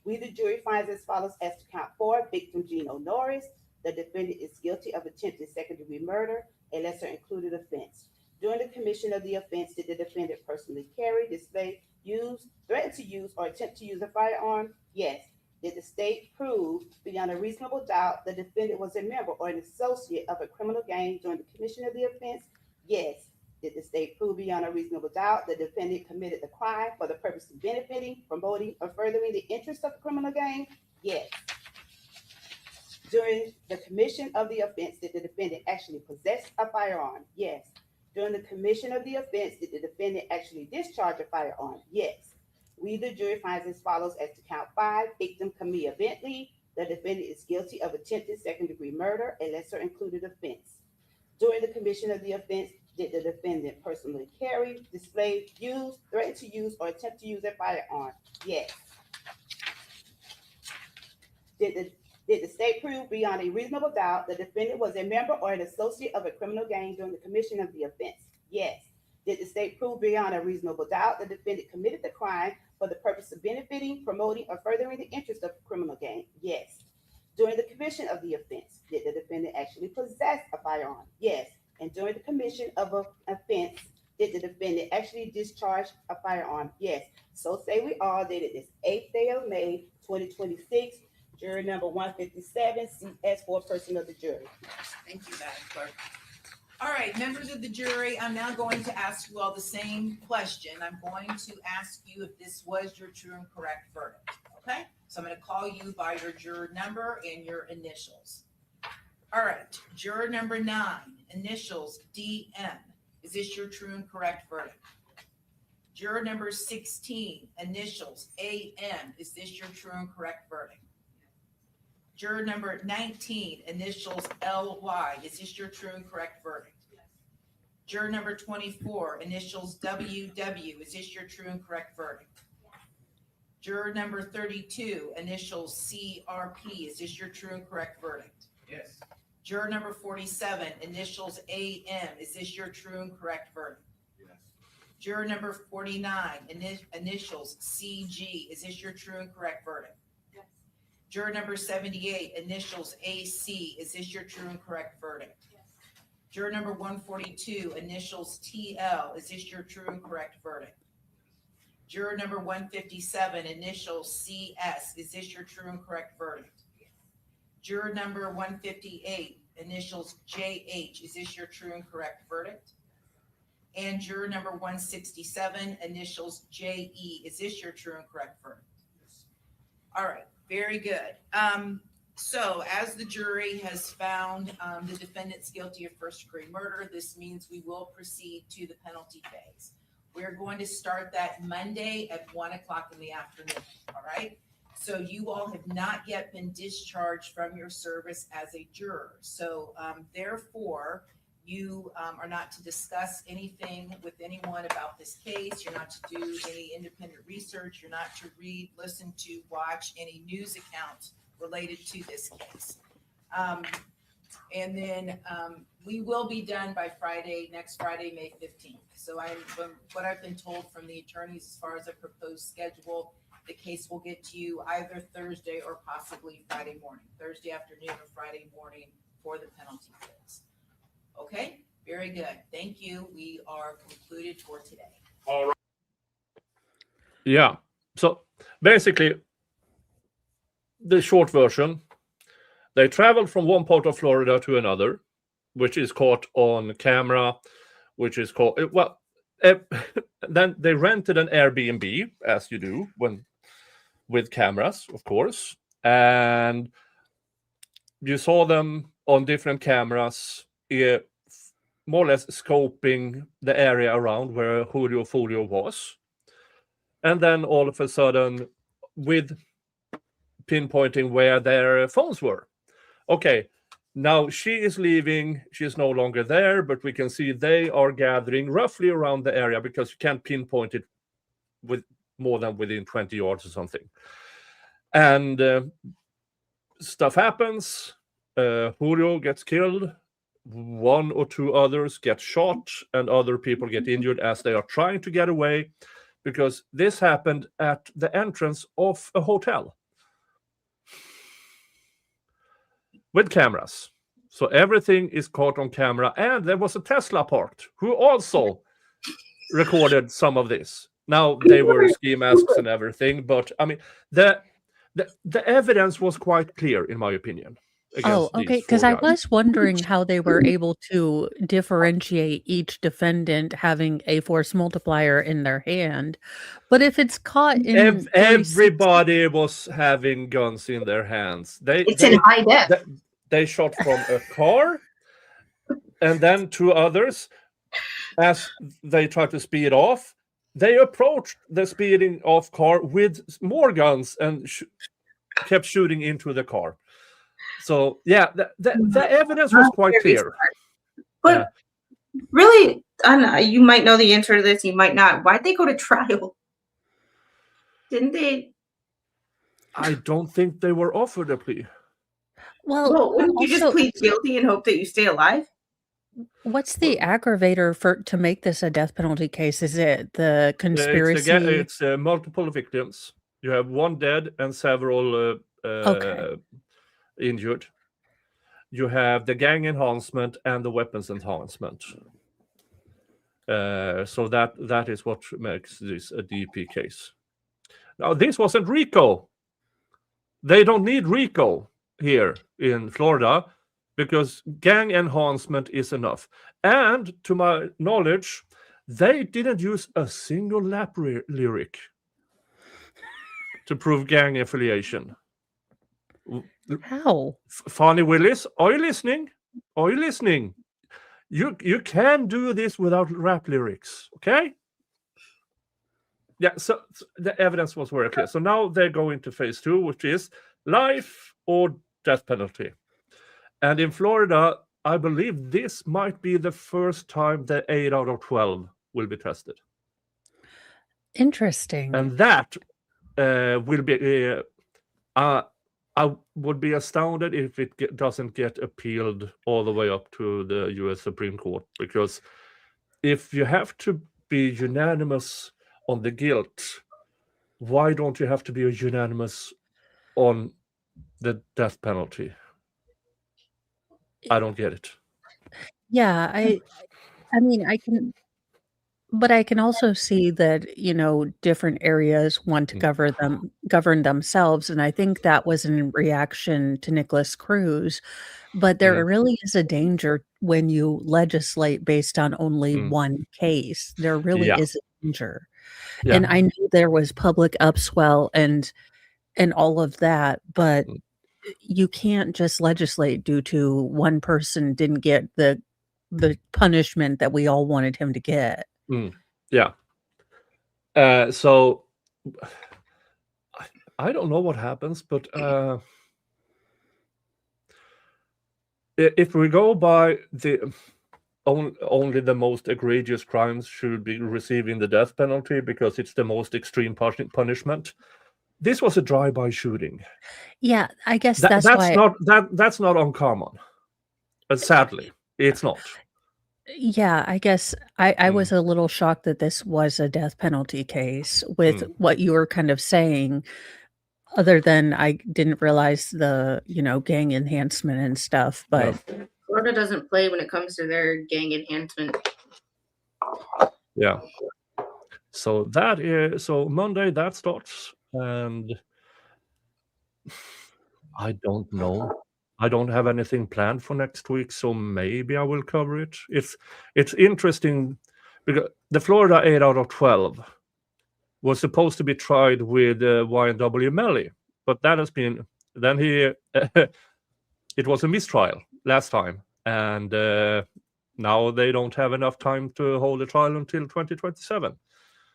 We, the jury, finds as follows as to count 4, victim Gino Norris. The defendant is guilty of attempted second-degree murder, a lesser included offense. During the commission of the offense, did the defendant personally carry, display, use, threaten to use, or attempt to use a firearm? Yes. Did the state prove beyond a reasonable doubt the defendant was a member or an associate of a criminal gang during the commission of the offense? Yes. Did the state prove beyond a reasonable doubt the defendant committed the crime for the purpose of benefiting, promoting, or furthering the interests of a criminal gang? Yes. During the commission of the offense, did the defendant actually possess a firearm? Yes. During the commission of the offense, did the defendant actually discharge a firearm? Yes. We, the jury, finds as follows as to count 5, victim Camilla Bentley. The defendant is guilty of attempted second-degree murder, a lesser included offense. During the commission of the offense, Did the defendant personally carry, display, use, threaten to use, or attempt to use a firearm? Yes. Did the state prove beyond a reasonable doubt the defendant was a member or an associate of a criminal gang during the commission of the offense? Yes. Did the state prove beyond a reasonable doubt the defendant committed the crime for the purpose of benefiting, promoting, or furthering the interest of a criminal gang? Yes. During the commission of the offense, did the defendant actually possess a firearm? Yes. And during the commission of an offense, did the defendant actually discharge a firearm? Yes. So say we all dated this 8th day of May, 2026, jury number 157, CS, foreperson of the jury. Thank you, Madam Clerk. All right, members of the jury, I'm now going to ask you all the same question. I'm going to ask you if this was your true and correct verdict, okay? So I'm going to call you by your juror number and your initials. All right, juror number 9, initials DM. Is this your true and correct verdict? Juror number 16, initials AM. Is this your true and correct verdict? Juror number 19, initials LY. Is this your true and correct verdict? Juror number 24, initials WW. Is this your true and correct verdict? Juror number 32, initials CRP. Is this your true and correct verdict? Yes. Juror number 47, initials AM. Is this your true and correct verdict? Yes. Juror number 49, initials CG. Is this your true and correct verdict? Yes. Juror number 78, initials AC. Is this your true and correct verdict? Yes. Juror number 142, initials TL. Is this your true and correct verdict? Juror number 157, initials CS. Is this your true and correct verdict? Yes. Juror number 158, initials JH. Is this your true and correct verdict? And juror number 167, initials JE. Is this your true and correct verdict? Yes. All right, very good. So as the jury has found the defendants guilty of first-degree murder, this means we will proceed to the penalty phase. We're going to start that Monday at 1 o'clock in the afternoon, all right? So you all have not yet been discharged from your service as a juror. So therefore, you are not to discuss anything with anyone about this case. You're not to do any independent research. You're not to read, listen to, watch any news accounts related to this case. And then we will be done by Friday, next Friday, May 15th. So what I've been told from the attorneys as far as a proposed schedule, the case will get to you either Thursday or possibly Friday morning, Thursday afternoon or Friday morning for the penalty phase. Okay, very good. Thank you. We are concluded for today. All right. Yeah. So basically, the short version, they traveled from one part of Florida to another, which is caught on camera, which is called, then they rented an Airbnb, as you do with cameras, of course. And you saw them on different cameras, more or less scoping the area around where Julio Folio was. And then all of a sudden, with pinpointing where their phones were. Okay, now she is leaving. She is no longer there, but we can see they are gathering roughly around the area because you can't pinpoint it with more than within 20 yards or something. And stuff happens. Julio gets killed. 1 or 2 others get shot, and other people get injured as they are trying to get away, because this happened at the entrance of a hotel with cameras. So everything is caught on camera, and there was a Tesla parked who also recorded some of this. Now they were ski masks and everything, but I mean the evidence was quite clear, in my opinion. Oh, okay. Because I was wondering how they were able to differentiate each defendant having a force multiplier in their hand. But if it's caught in everybody was having guns in their hands. It's in high def. They shot from a car, and then 2 others, as they tried to speed off, they approached the speeding off car with more guns and kept shooting into the car. So yeah, the evidence was quite clear. But really, Anna, you might know the answer to this, you might not. Why'd they go to trial? Didn't they? I don't think they were offered a plea. Well, Wouldn't you just also, plead guilty and hope that you stay alive? what's the aggravator to make this a death penalty case? Is it the conspiracy? It's multiple victims. You have one dead and several Okay. injured. You have the gang enhancement and the weapons enhancement. So that is what makes this a DP case. Now, this wasn't RICO. They don't need RICO here in Florida because gang enhancement is enough. And to my knowledge, they didn't use a single lap lyric to prove gang affiliation. How? Fannie Willis, are you listening? Are you listening? You can do this without rap lyrics, okay? Yeah, so the evidence was very clear. So now they're going to phase 2, which is life or death penalty. And in Florida, I believe this might be the first time that 8 out of 12 will be tested. Interesting. And that will be... I would be astounded if it doesn't get appealed all the way up to the U.S. Supreme Court, because if you have to be unanimous on the guilt, why don't you have to be unanimous on the death penalty? I don't get it. Yeah, I mean, I can, but I can also see that, different areas want to govern themselves. And I think that was in reaction to Nicholas Cruz. But there really is a danger when you legislate based on only one case. There really is a danger. Yeah. And I knew there was public upswell and all of that, but you can't just legislate due to one person didn't get the punishment that we all wanted him to get. Yeah. So I don't know what happens, but if we go by the only the most egregious crimes should be receiving the death penalty because it's the most extreme punishment. This was a drive-by shooting. Yeah, I guess that's why that's not uncommon. But sadly, it's not. Yeah, I guess I was a little shocked that this was a death penalty case with what you were kind of saying, other than I didn't realize the, gang enhancement and stuff, but Florida doesn't play when it comes to their gang enhancement. Yeah. So Monday that starts, and I don't know. I don't have anything planned for next week, so maybe I will cover it. It's interesting because the Florida 8 out of 12 was supposed to be tried with Y.W. Melly, but that has been it was a mistrial last time, and now they don't have enough time to hold a trial until 2027.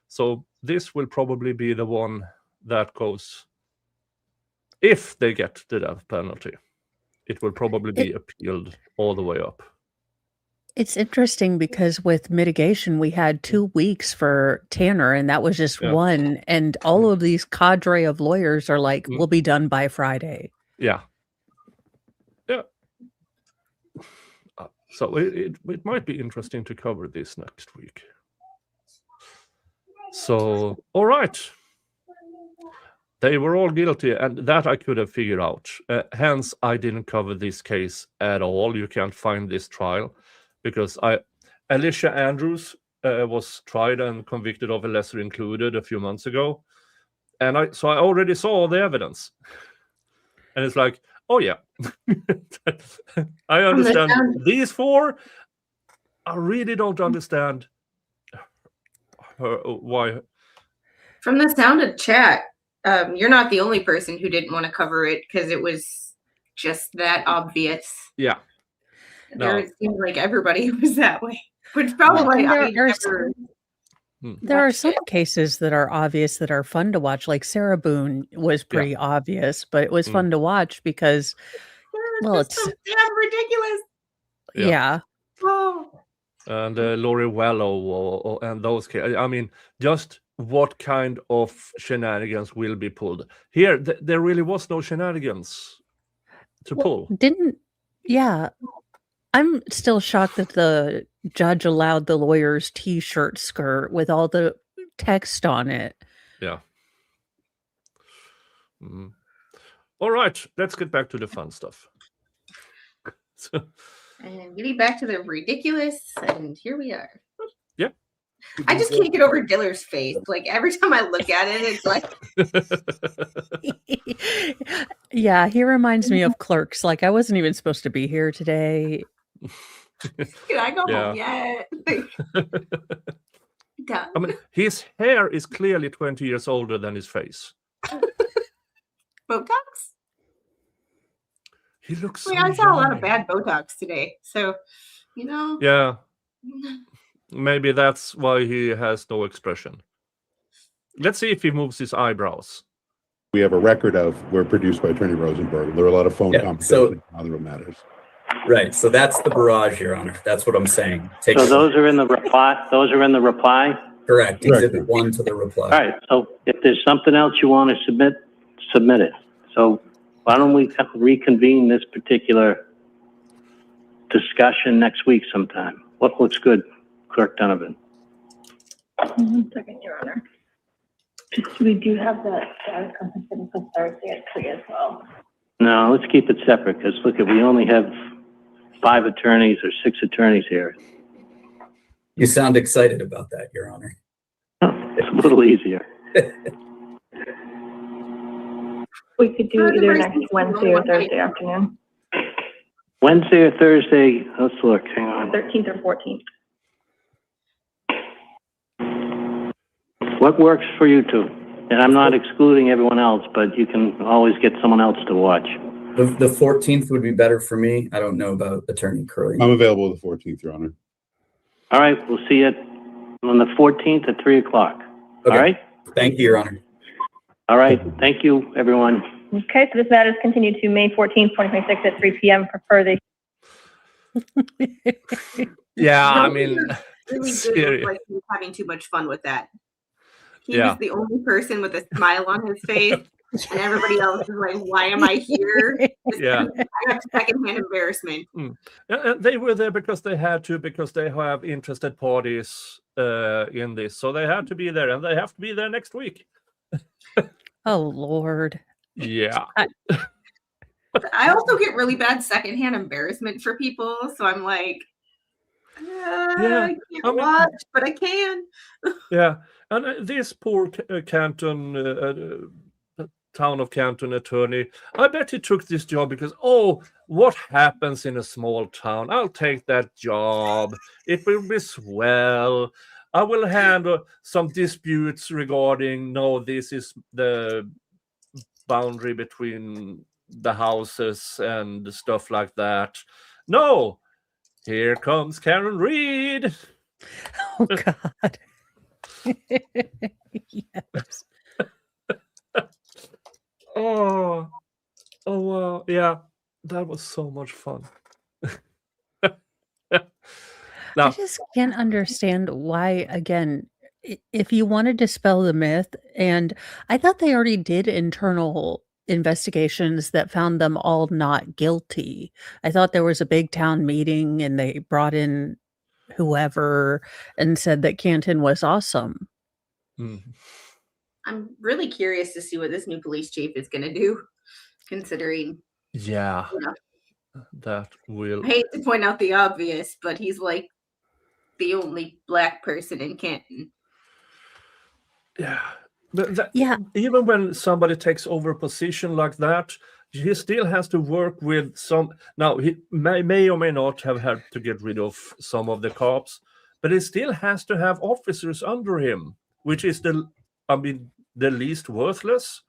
So this will probably be the one that goes, if they get the death penalty. It will probably be appealed all the way up. It's interesting because with mitigation, we had 2 weeks for Tanner, and that was just one. And all of these cadre of lawyers are like, we'll be done by Friday. Yeah. Yeah. So it might be interesting to cover this next week. So, all right. They were all guilty, and that I could have figured out. Hence, I didn't cover this case at all. You can't find this trial because Alicia Andrews was tried and convicted of a lesser included a few months ago, and I already saw the evidence, and it's like, oh yeah, I understand these 4. I really don't understand why. From the sound of chat. You're not the only person who didn't want to cover it because it was just that obvious. Yeah. It seems like everybody was that way. Which probably there are some cases that are obvious that are fun to watch. Like Sarah Boone was pretty obvious, but it was fun to watch because, well, it's so damn ridiculous. Yeah. Oh, and Lori Wellow and those kids. I mean, just what kind of shenanigans will be pulled here? There really was no shenanigans to pull. Yeah, I'm still shocked that the judge allowed the lawyer's t-shirt skirt with all the text on it. Yeah. Mm. All right, let's get back to the fun stuff. And getting back to the ridiculous, and here we are. Yeah. I just can't get over Diller's face. Like every time I look at it, it's like Yeah, he reminds me of Clerks. Like, I wasn't even supposed to be here today. can I go Yeah. home yet? Done. I mean, his hair is clearly 20 years older than his face. Botox? He looks Wait, so I saw a lot young. of bad Botox today. So, you know. Yeah. Maybe that's why he has no expression. Let's see if he moves his eyebrows. We have a record of were produced by Attorney Rosenberg. There were a lot of phone Yeah, conversations and other matters. Right. So that's the barrage, Your Honor. That's what I'm saying. Take So it. those are in the reply, those are in the reply? Correct. Correct. Exhibit 1 to the reply. All right, so if there's something else you want to submit it. So why don't we reconvene this particular discussion next week sometime? What looks good, Clerk Donovan? 1 second, Your Honor. We do have that conference for Thursday at 3 as well. No, let's keep it separate, because look, we only have 5 attorneys or 6 attorneys here. You sound excited about that, Your Honor. It's a little easier. We could do either next Wednesday or Thursday afternoon, Wednesday or Thursday, let's look, hang on. 13th or 14th. What works for you two? And I'm not excluding everyone else, but you can always get someone else to watch. The 14th would be better for me. I don't know about Attorney Curley. I'm available the 14th, Your Honor. All right, we'll see you on the 14th at 3 o'clock. Okay. All right? Thank you, Your Honor. All right, thank you, everyone. Okay, so this matter is continued to May 14th, 2026 at 3 p.m. for further. Yeah, I Really mean, really did serious. look like he was having too much fun with that. He Yeah. was the only person with a smile on his face, and everybody else is like, "Why am I here?" Yeah. I have secondhand embarrassment. They were there because they had to, because they have interested parties in this. So they had to be there, and they have to be there next week. Oh, Lord. Yeah. I also get really bad secondhand embarrassment for people, so I'm like, I can't I mean- watch, but I can. Yeah. And this poor Canton, town of Canton attorney, I bet he took this job because, oh, what happens in a small town? I'll take that job. It will be swell. I will handle some disputes regarding, no, this is the boundary between the houses and stuff like that. No, here comes Karen Reed. Oh, God. Yes. Oh, wow. Yeah, that was so much fun. I Now, just can't understand why, again, if you want to dispel the myth, and I thought they already did internal investigations that found them all not guilty. I thought there was a big town meeting and they brought in whoever and said that Canton was awesome. mm, I'm really curious to see what this new police chief is going to do, considering, yeah, you know, that will. I hate to point out the obvious, but he's like the only black person in Canton. Yeah. But Yeah. even when somebody takes over a position like that, he still has to work with some. Now, he may or may not have had to get rid of some of the cops, but he still has to have officers under him, which is the least worthless,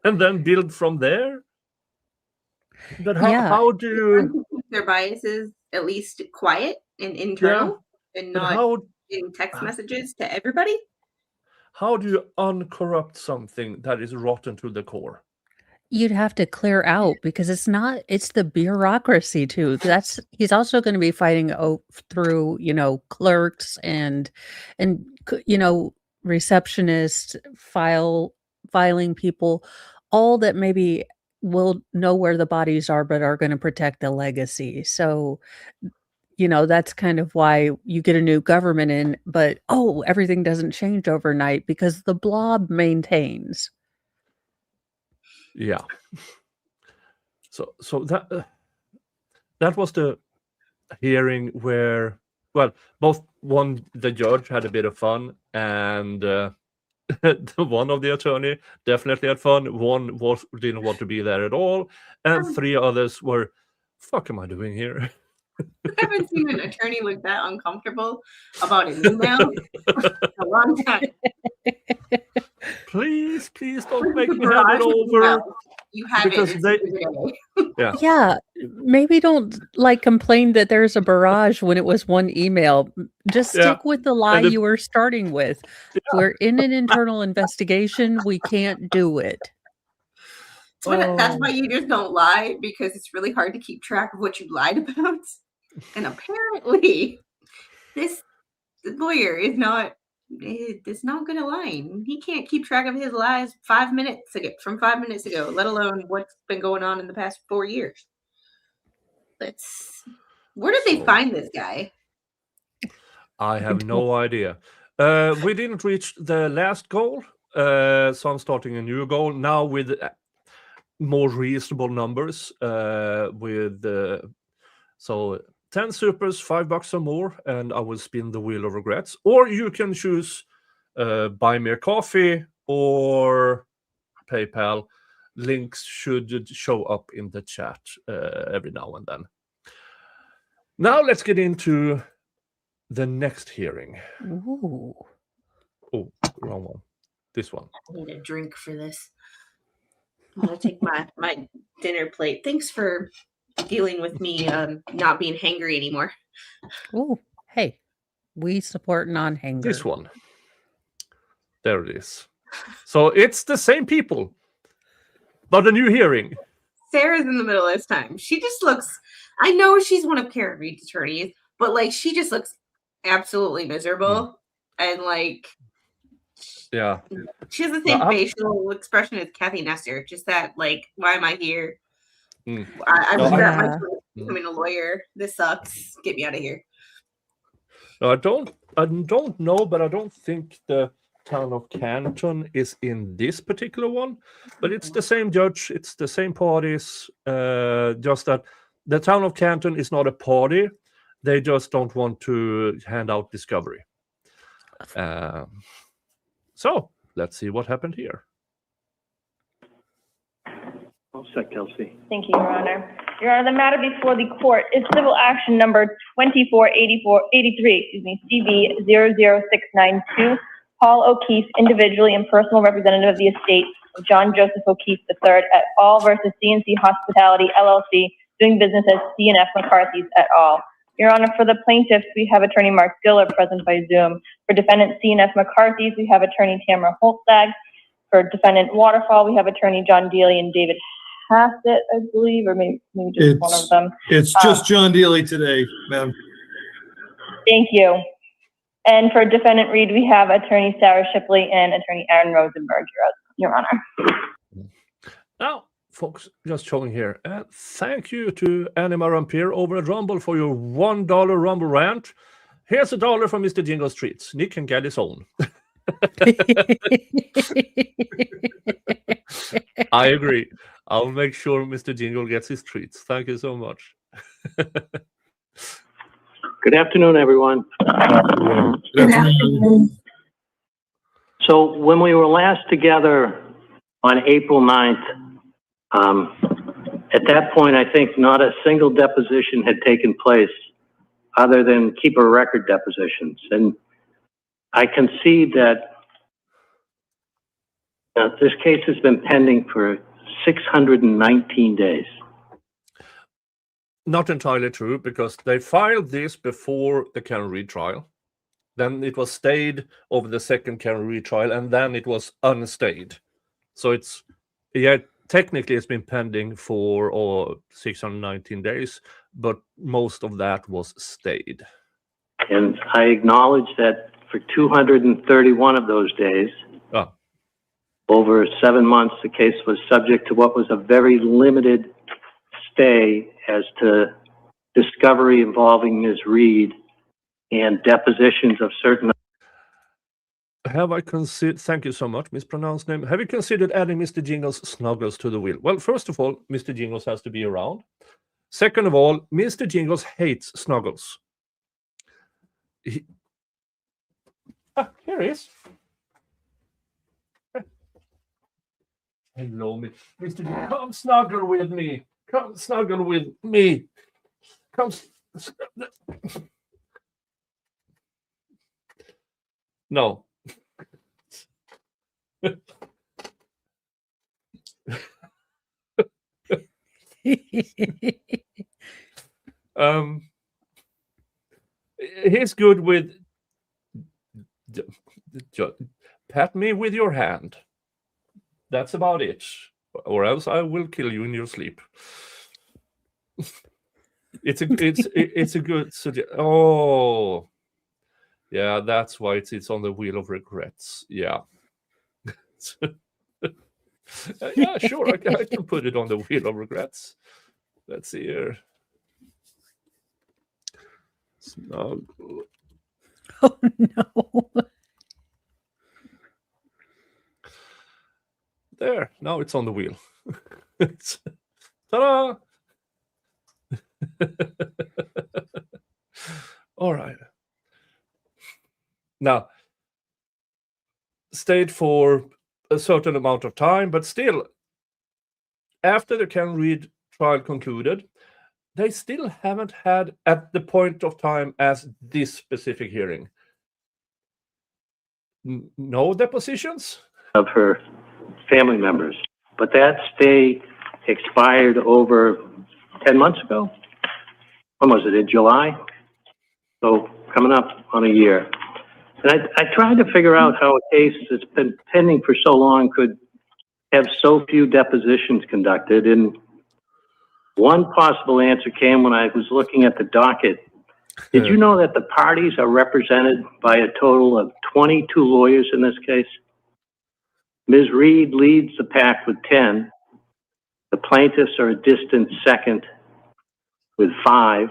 and then build from there. But how do you? Keep their biases at least quiet and internal, and But not in text messages to everybody? how do you uncorrupt something that is rotten to the core? you'd have to clear out because it's the bureaucracy too. He's also going to be fighting through, clerks and receptionists, filing people, all that maybe will know where the bodies are but are going to protect the legacy. So, that's kind of why you get a new government in, but everything doesn't change overnight because the blob maintains. Yeah. So that was the hearing where, well, the judge had a bit of fun, and one of the attorney definitely had fun. One didn't want to be there at all, and 3 others were, "Fuck, am I doing here?" I haven't seen an attorney look that uncomfortable about an email in a long time. Please don't make me hand it over. You have Because it. Yeah, maybe don't complain that there's a barrage when it was one email. Just stick with the lie you were starting with. We're in an internal investigation. We can't do it. That's why you just don't lie, because it's really hard to keep track of what you lied about. And apparently, this lawyer is not going to lie. He can't keep track of his lies 5 minutes ago, let alone what's been going on in the past 4 years. Where did they find this guy? I have no idea. We didn't reach the last goal, so I'm starting a new goal now with more reasonable numbers. So 10 supers, $5 or more, and I will spin the wheel of regrets. Or you can choose buy me a coffee or PayPal. Links should show up in the chat every now and then. Now let's get into the next hearing. Ooh. Oh, wrong one. This one. I need a drink for this. I'm going to take my dinner plate. Thanks for dealing with me not being hangry anymore. Oh, hey, we support non-hanger. This one. There it is. So it's the same people, but a new hearing. Sarah's in the middle this time. She just looks, I know she's one of Karen Reed's attorneys, but she just looks absolutely miserable. And yeah, she has the same facial expression as Kathy Nestor. Just that, why am I here? I regret my choice becoming a lawyer. This sucks. Get me out of here. No, I don't know, but I don't think the town of Canton is in this particular one. But it's the same judge, it's the same parties. Just that the town of Canton is not a party. They just don't want to hand out discovery. So let's see what happened here. All set, Kelsey. Thank you, Your Honor. Your Honor, the matter before the court is civil action number 2483, CV 00692. Paul O'Keefe, individually and personal representative of the estate of John Joseph O'Keefe III et al. Versus CNC Hospitality LLC, doing business as C&F McCarthy's et al. Your Honor, for the plaintiffs, we have attorney Mark Diller present by Zoom. For defendant C&F McCarthy's, we have attorney Tamara Holstag. For defendant Waterfall, we have attorney John Dealey and David Hassett, I believe, or maybe just one of them. It's just John Dealey today, ma'am. Thank you. And for defendant Reed, we have attorney Sarah Shipley and attorney Aaron Rosenberg, Your Honor. Now, folks, just showing here. Thank you to Anima Rampier over at Rumble for your $1 Rumble rant. Here's $1 from Mr. Jingle Streets. Nick can get his own. I agree. I'll make sure Mr. Jingle gets his treats. Thank you so much. Good afternoon, everyone. Good afternoon. So when we were last together on April 9th, at that point, I think not a single deposition had taken place other than keeper record depositions. And I concede that this case has been pending for 619 days. Not entirely true, because they filed this before the Karen Reed trial. Then it was stayed over the second Karen Reed trial, and then it was unstayed. So it's, technically it's been pending for 619 days, but most of that was stayed. And I acknowledge that for 231 of those days, over 7 months, the case was subject to what was a very limited stay as to discovery involving Ms. Reed and depositions of certain. Have I considered, thank you so much, mispronounced name. Have you considered adding Mr. Jingles Snuggles to the will? Well, first of all, Mr. Jingles has to be around. Second of all, Mr. Jingles hates Snuggles. Here he is. Hello, Mr. Jingles. Come snuggle with me. Come snuggle with me. Come. No. He's good with pat me with your hand. That's about it, or else I will kill you in your sleep. It's a good suggestion. Oh, yeah, that's why it's on the wheel of regrets. Yeah. Yeah, sure, I can put it on the wheel of regrets. Let's see here. Snuggle. Oh no. There, now it's on the wheel. Ta-da! All right. Now, stayed for a certain amount of time, but still, after the Karen Reed trial concluded, they still haven't had, at the point of time as this specific hearing, no depositions Of her family members. But that stay expired over 10 months ago. When was it, in July? So coming up on a year. And I tried to figure out how a case that's been pending for so long could have so few depositions conducted. And one possible answer came when I was looking at the docket. Did you know that the parties are represented by a total of 22 lawyers in this case? Ms. Reed leads the pack with 10. The plaintiffs are a distant second with 5.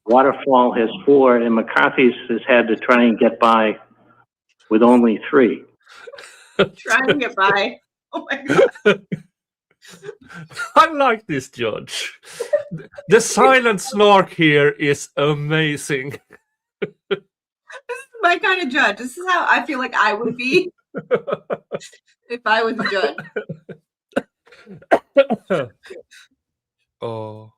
Waterfall has 4, and McCarthy's has had to try and get by with only 3. Trying to get by. Oh my God. I like this judge. The silent snark here is amazing. This is my kind of judge. This is how I feel like I would be if I was a judge. Oh.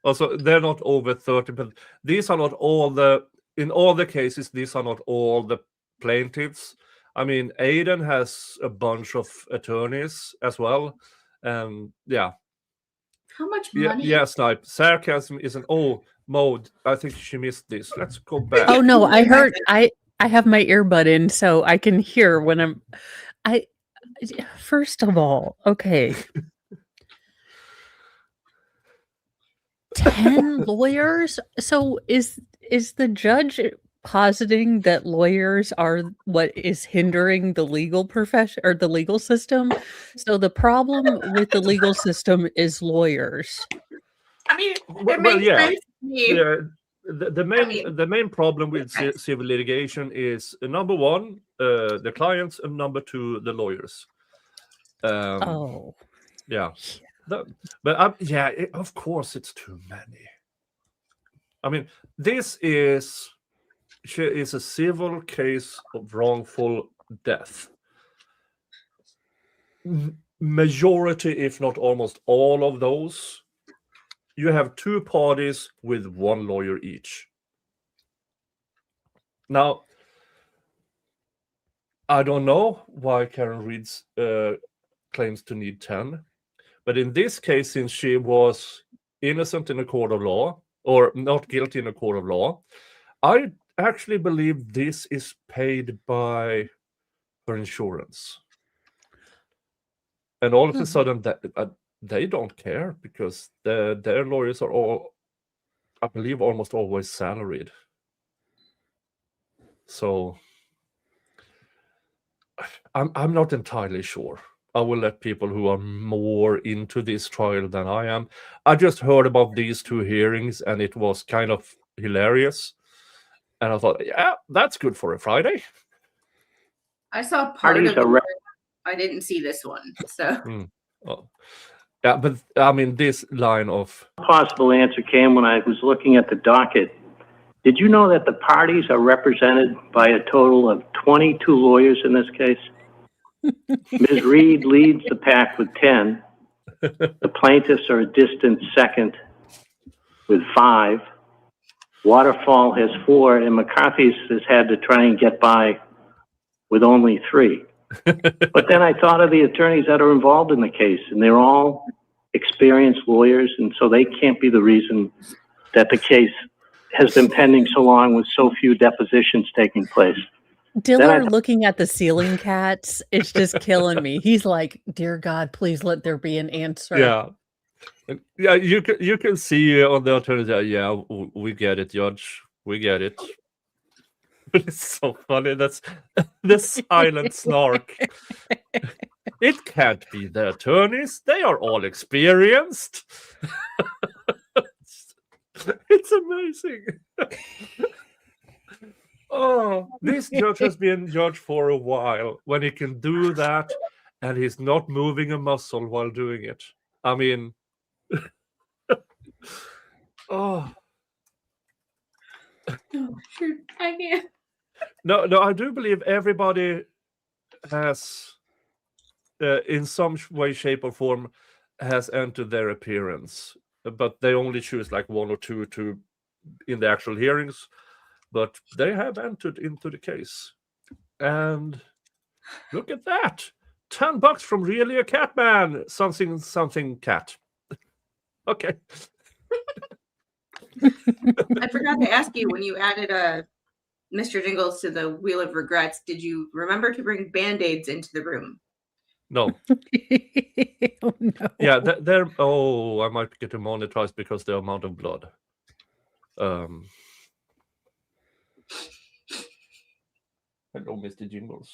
Also, they're not over 30, but these are not all the, in all the cases, these are not all the plaintiffs. I mean, Aiden has a bunch of attorneys as well. Yeah. How much money? Yeah, Snipe. Sarcasm is an mode. I think she missed this. Let's go back. Oh no, I heard. I have my earbud in, so I can hear when I'm. First of all, okay. 10 lawyers. So is the judge positing that lawyers are what is hindering the legal profession or the legal system? So the problem with the legal system is lawyers. I mean, it makes sense to me. Yeah. The main problem with civil litigation is number 1, the clients, and number 2, the lawyers. Yeah. But yeah, of course it's too many. I mean, this is a civil case of wrongful death. Majority, if not almost all of those, you have 2 parties with 1 lawyer each. Now, I don't know why Karen Reed claims to need 10. But in this case, since she was innocent in a court of law, or not guilty in a court of law, I actually believe this is paid by her insurance. and all of a sudden they don't care because their lawyers are all, I believe, almost always salaried. So I'm not entirely sure. I will let people who are more into this trial than I am. I just heard about these 2 hearings and it was kind of hilarious. And I thought, yeah, that's good for a Friday. I saw part Parties of are it. I didn't see this one. So Oh. Yeah, but I mean, this line of Possible answer came when I was looking at the docket. Did you know that the parties are represented by a total of 22 lawyers in this case? Ms. Reed leads the pack with 10. The plaintiffs are a distant second with 5. Waterfall has 4, and McCarthy's has had to try and get by with only 3. But then I thought of the attorneys that are involved in the case, and they're all experienced lawyers, and so they can't be the reason that the case has been pending so long with so few depositions taking place. Diller looking at the ceiling cats, it's just killing me. He's like, dear God, please let there be an answer. yeah. Yeah, you can see on the alternative. Yeah, we get it, Judge. We get it. It's so funny. That's the silent snark. It can't be the attorneys. They are all experienced. It's amazing. Oh, this judge has been judge for a while. When he can do that, and he's not moving a muscle while doing it. I mean, oh. shoot, I can't. No, I do believe everybody has, in some way, shape, or form, has entered their appearance, but they only choose like 1 or 2 to in the actual hearings. But they have entered into the case, and look at that! $10 from Really a Cat Man, something cat. Okay. I forgot to ask you when you added Mr. Jingles to the Wheel of Regrets, did you remember to bring Band-Aids into the room? No. Oh, no. Yeah, they're. Oh, I might get demonetized because the amount of blood. Hello, Mr. Jingles.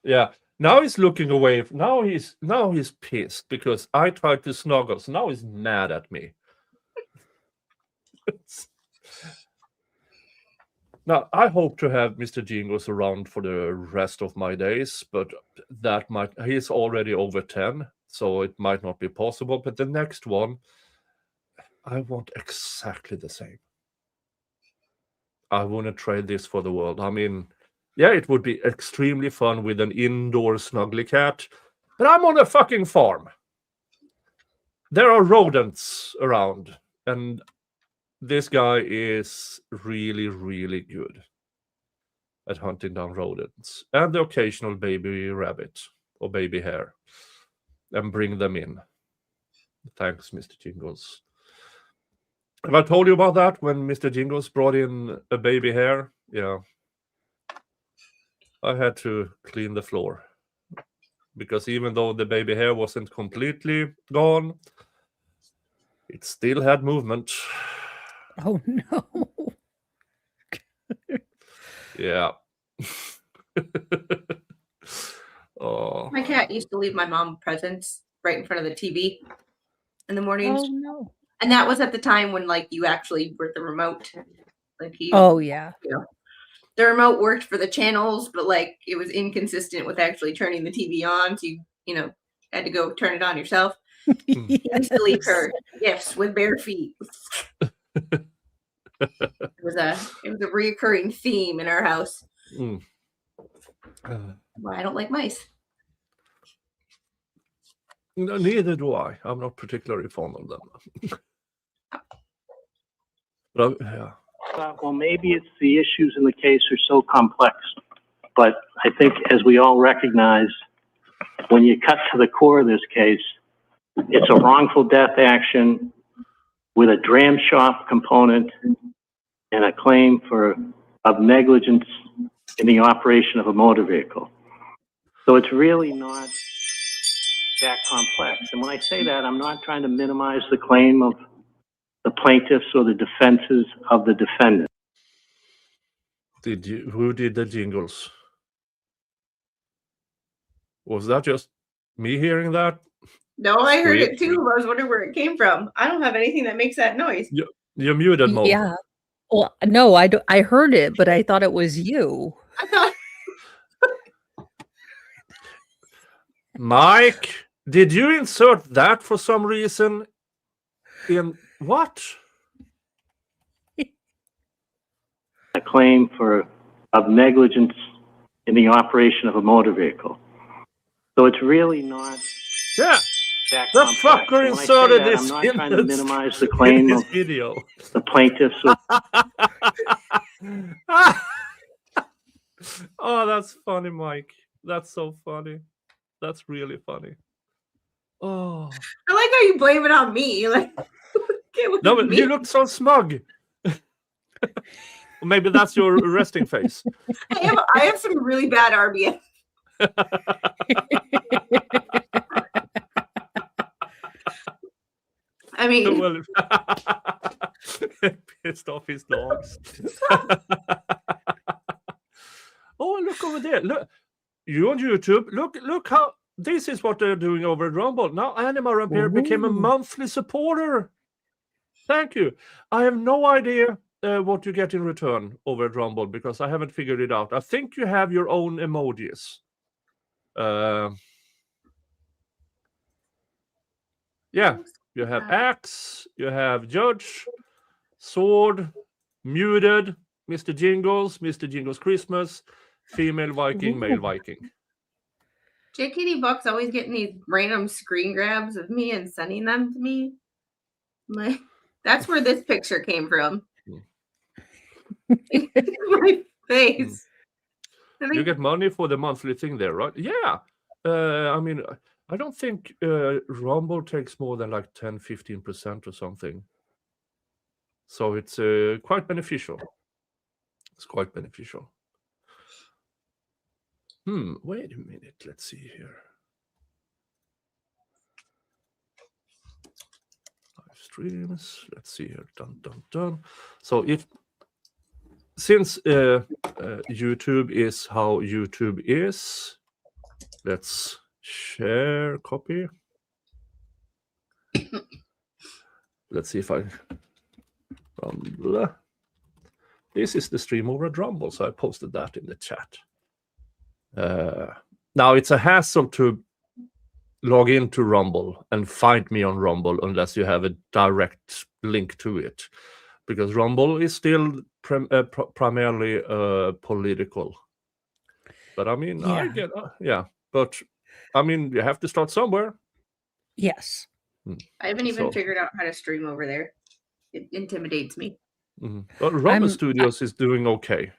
Yeah. Now he's looking away. Now he's pissed because I tried to snuggle. So now he's mad at me. Now I hope to have Mr. Jingles around for the rest of my days, but he's already over 10, so it might not be possible. But the next one, I want exactly the same. I wouldn't trade this for the world. I mean, yeah, it would be extremely fun with an indoor snuggly cat, but I'm on a fucking farm. There are rodents around, and this guy is really, really good at hunting down rodents and the occasional baby rabbit or baby hare and bring them in. Thanks, Mr. Jingles. Have I told you about that when Mr. Jingles brought in a baby hare? Yeah. I had to clean the floor because even though the baby hare wasn't completely gone, it still had movement. Oh, no. Yeah. Oh. My cat used to leave my mom presents right in front of the TV in the mornings. Oh, no. And that was at the time when, like, you actually were the remote. Like, Oh, yeah. You know, the remote worked for the channels, but, like, it was inconsistent with actually turning the TV on. So you know, had to go turn it on yourself. Yes. Used to leave her gifts with bare feet. It was a reoccurring theme in our house. Well, I don't like mice. No, neither do I. I'm not particularly fond of them. But yeah. Well, maybe it's the issues in the case are so complex, but I think as we all recognize, when you cut to the core of this case, it's a wrongful death action with a dram shop component and a claim of negligence in the operation of a motor vehicle. So it's really not that complex. And when I say that, I'm not trying to minimize the claim of the plaintiffs or the defenses of the defendant. Who did the jingles? Was that just me hearing that? No, I heard Sweet. it too. I was wondering where it came from. I don't have anything that makes that noise. You're muted, Mo. Yeah. Well, no, I heard it, but I thought it was you. I thought Mike, did you insert that for some reason? In what? A claim of negligence in the operation of a motor vehicle. So it's really not Yeah. that The complex. fucker And when I say inserted that, this I'm not in trying to this- minimize the claim this of video. the plaintiffs or Oh, that's funny, Mike. That's so funny. That's really funny. Oh. I like how you blame it on me. Like, it No, was but me. you look so smug. Maybe that's your resting face. I have some really bad RBF. I mean, Well, pissed off his dogs. Oh, look over there. Look, you on YouTube. Look how this is what they're doing over at Rumble. Now Anima Rampere became a Ooh. monthly supporter. Thank you. I have no idea what you get in return over at Rumble because I haven't figured it out. I think you have your own emojis. Yeah, you have axe, you have judge, sword, muted, Mr. Jingles Christmas, female Viking, male Viking. JKD Buck's always getting these random screen grabs of me and sending them to me. Like, that's where this picture came from. My face. I You think get money for the monthly thing there, right? Yeah. I mean, I don't think Rumble takes more than like 10-15% or something. So it's quite beneficial. It's quite beneficial. Wait a minute. Let's see here. Live streams. Let's see here. Dun. So since YouTube is how YouTube is, let's share copy. Let's see if I Rumble. This is the stream over at Rumble, so I posted that in the chat. Now it's a hassle to log into Rumble and find me on Rumble unless you have a direct link to it, because Rumble is still primarily political. But I mean, I get but I mean, you have to start somewhere. Yes. I haven't even figured out how to stream over there. It intimidates me. But Rumble Studios is doing okay.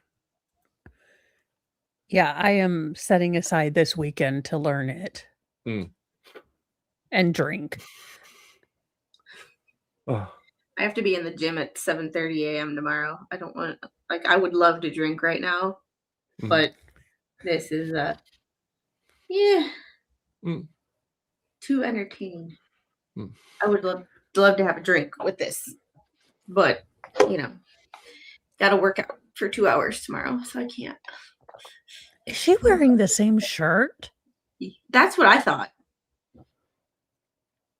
Yeah, I am setting aside this weekend to learn it and drink. I have to be in the gym at 7:30 a.m. tomorrow. I don't want, like, I would love to drink right now, but this is too entertaining. I would love to have a drink with this, but got to work out for 2 hours tomorrow, so I can't. Is she wearing the same shirt? That's what I thought.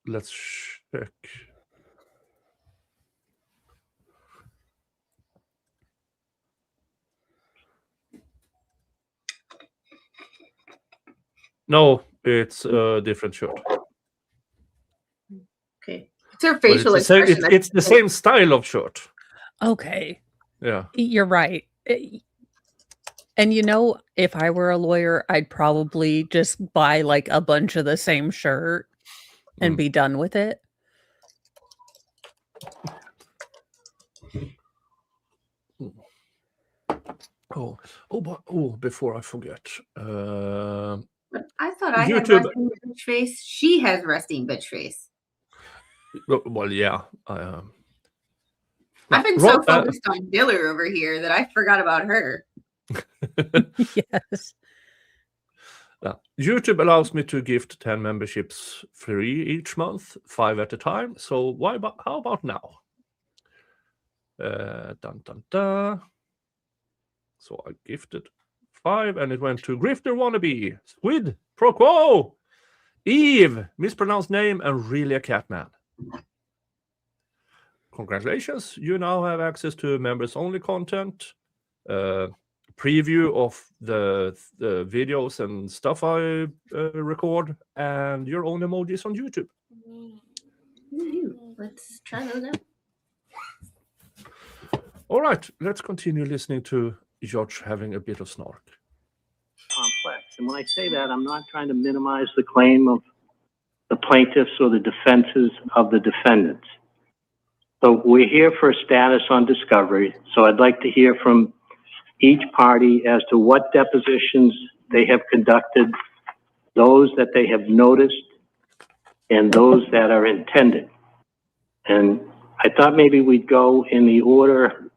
Let's check. No, it's a different shirt. Okay. It's her facial It's the expression. same, it's the same style of shirt. Okay. Yeah. You're right. And if I were a lawyer, I'd probably just buy like a bunch of the same shirt and be done with it. Before I forget. But I thought I had YouTube. resting bitch face. She has resting bitch face. Well, yeah. I've been so focused on Diller over here that I forgot about her. Yes. YouTube allows me to gift 10 memberships free each month, 5 at a time. So how about now? Dun, dun, dun. So I gifted 5 and it went to Grifter Wannabe, Squid, Pro Quo, Eve, mispronounced name, and really a cat man. Congratulations, you now have access to members only content, preview of the videos and stuff I record, and your own emojis on YouTube. Let's try those out. All right, let's continue listening to George having a bit of snark. Complex. And when I say that, I'm not trying to minimize the claim of the plaintiffs or the defenses of the defendants. So we're here for a status on discovery. So I'd like to hear from each party as to what depositions they have conducted, those that they have noticed, and those that are intended. And I thought maybe we'd go in the order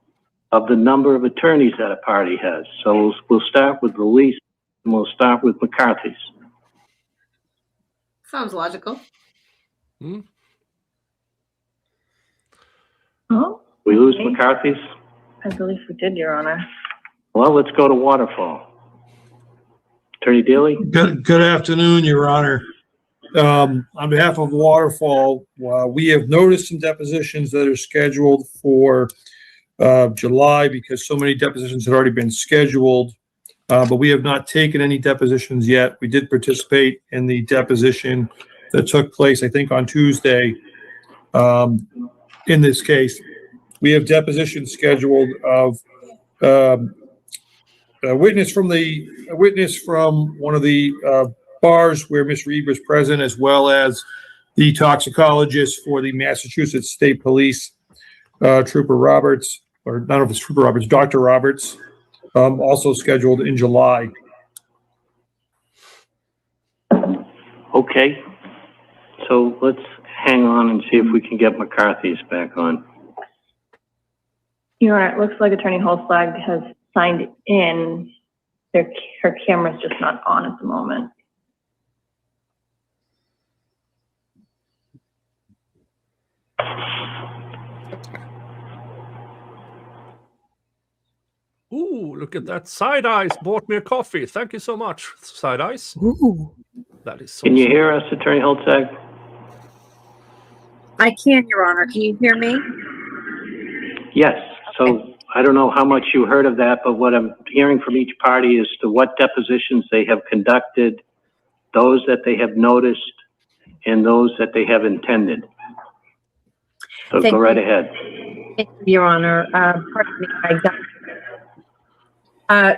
of the number of attorneys that a party has. So we'll start with the least, and we'll start with McCarthy's. Sounds logical. Oh, We lose McCarthy's? I believe we did, Your Honor. Well, let's go to Waterfall. Attorney Daly? Good afternoon, Your Honor. On behalf of Waterfall, we have noticed some depositions that are scheduled for July because so many depositions had already been scheduled, but we have not taken any depositions yet. We did participate in the deposition that took place, I think, on Tuesday. In this case, we have depositions scheduled of a witness from one of the bars where Miss Reed was present, as well as the toxicologist for the Massachusetts State Police, Trooper Roberts, or not know if it's Trooper Roberts, Dr. Roberts, also scheduled in July. Okay. So let's hang on and see if we can get McCarthy's back on. Your Honor, it looks like Attorney Holzflag has signed in. Her camera's just not on at the moment. Ooh, look at that. Side Eyes bought me a coffee. Thank you so much, Side Eyes. Ooh. That is so Can you sweet. hear us, Attorney Holzflag? I can, Your Honor. Can you hear me? Yes. So I don't know how much you heard of that, but what I'm hearing from each party is to what depositions they have conducted, those that they have noticed, and those that they have intended. So Thank go right you. ahead. Thank you, Your Honor. Pardon me.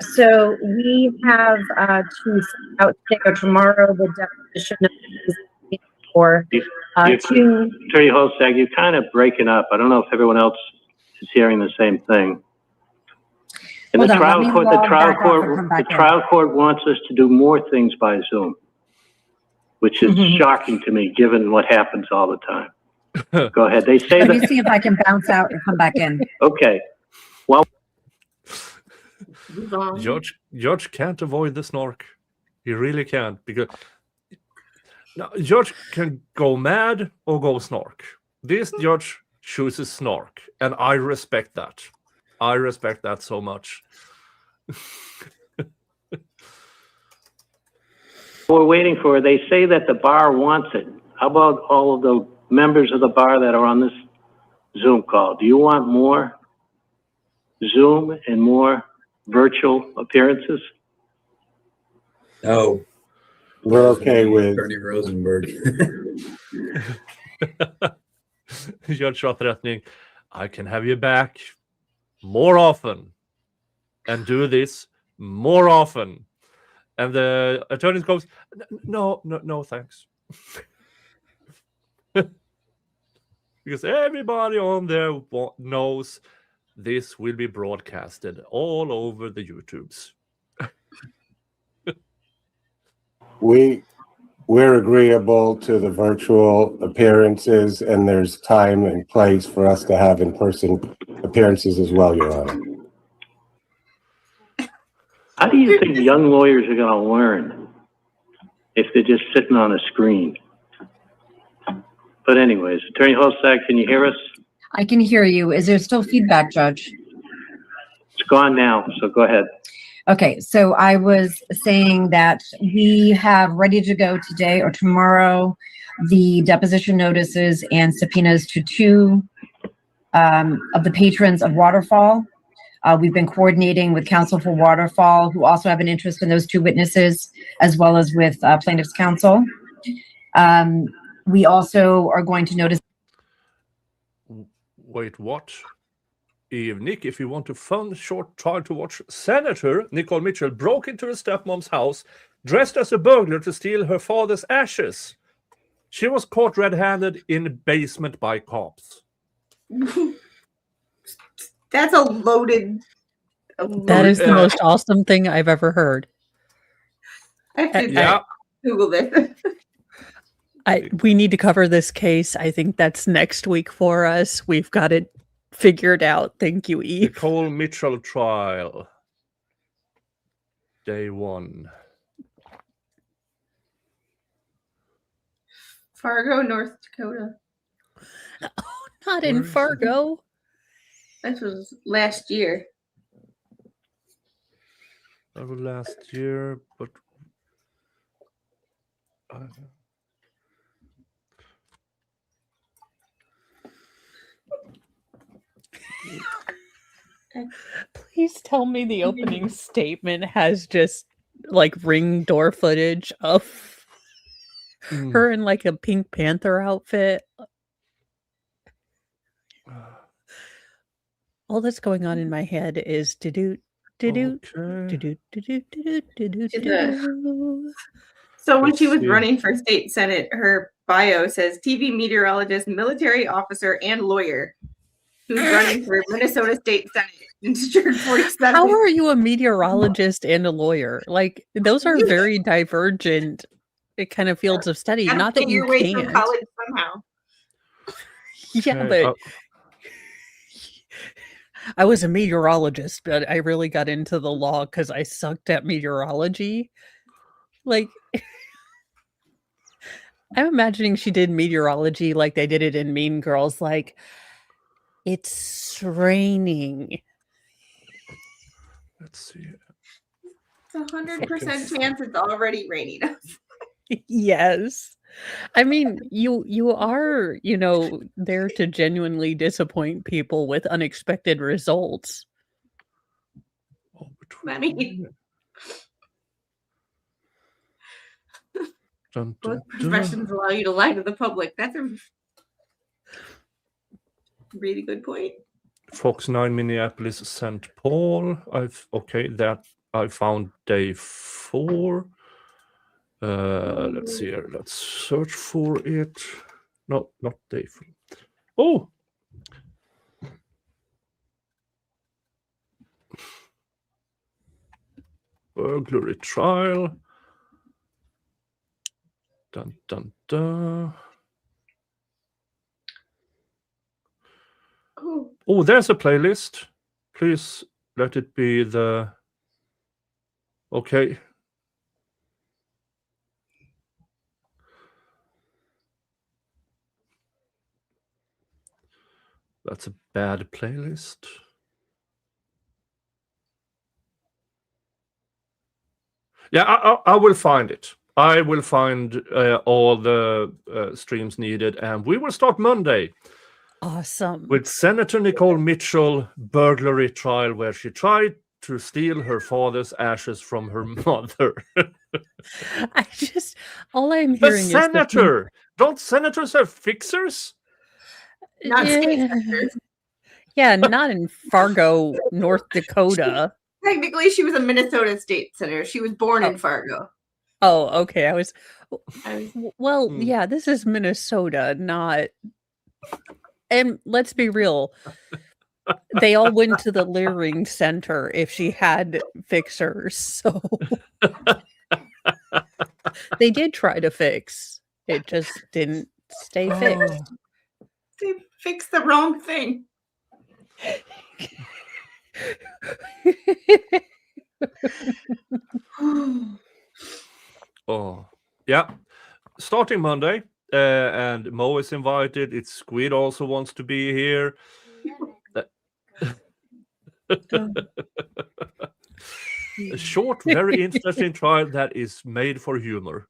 So we have to send out today or tomorrow the deposition of for two. Attorney Holzflag, you're kind of breaking up. I don't know if everyone else is hearing the same thing. And Hold the on, let trial me court, log back off and come back in. trial court wants us to do more things by Zoom, which is shocking to me, given what happens all the time. Go ahead. They say Let me that. see if I can bounce out and come back in. Okay. Well, George can't avoid the snark. He really can't, because now George can go mad or go snark. This George chooses snark, and I respect that. I respect that so much. we're waiting for, they say that the bar wants it. How about all of the members of the bar that are on this Zoom call? Do you want more Zoom and more virtual appearances? No. We're okay with Attorney Rosenberg. George var threatening, I can have you back more often and do this more often. And the attorney goes, no, thanks. Because everybody on there knows this will be broadcasted all over the YouTubes. we're agreeable to the virtual appearances, and there's time and place for us to have in-person appearances as well, Your Honor. How do you think young lawyers are going to learn? if they're just sitting on a screen. But anyways, Attorney Holstag, can you hear us? I can hear you. Is there still feedback, Judge? It's gone now, so go ahead. Okay, so I was saying that we have ready to go today or tomorrow the deposition notices and subpoenas to two of the patrons of Waterfall. We've been coordinating with Counsel for Waterfall, who also have an interest in those two witnesses, as well as with plaintiff's counsel. We also are going to notice. Wait, what? Nick, if you want a fun short trial to watch, Senator Nicole Mitchell broke into her stepmom's house dressed as a burglar to steal her father's ashes. She was caught red-handed in the basement by cops. That's a loaded. That is the most awesome thing I've ever heard. Yeah. Google this. We need to cover this case. I think that's next week for us. We've got it figured out. Thank you, Eve. Nicole Mitchell trial. Day 1. Fargo, North Dakota. Oh, not in Fargo. This was last year. That was last year, but Please tell me the opening statement has just like ring door footage of her in like a Pink Panther outfit. All that's going on in my head is so when she was running for state senate, her bio says TV meteorologist, military officer, and lawyer who's running for Minnesota State Senate in District 47. How are you a meteorologist and a lawyer? Like, those are very divergent kind of fields of study. Not that you way can't. through college somehow. Yeah, but I was a meteorologist, but I really got into the law because I sucked at meteorology. Like, I'm imagining she did meteorology like they did it in Mean Girls. Like, it's raining. Let's see. It's 100% chance it's already raining. Yes. I mean, you are, there to genuinely disappoint people with unexpected results. I mean, both professions allow you to lie to the public. That's a really good point. Fox 9 Minneapolis St. Paul. That I found day 4. Let's see here. Let's search for it. No, not day 4. Oh! Burglary trial. Dun dun dun. Oh, there's a playlist. Please let it be the. Okay. That's a bad playlist. Yeah, I will find it. I will find all the streams needed, and we will start Monday. Awesome. With Senator Nicole Mitchell burglary trial, where she tried to steal her father's ashes from her mother. All I'm hearing is senator. Don't senators have fixers? Not state senators. Yeah, not in Fargo, North Dakota. Technically, she was a Minnesota state senator. She was born in Fargo. Oh, okay. Yeah, this is Minnesota, not. And let's be real. They all went to the Leering Center if she had fixers. So they did try to fix. It just didn't stay fixed. They fixed the wrong thing. Yeah, starting Monday, and Mo is invited. It's Squid also wants to be here. A short, very interesting trial that is made for humor.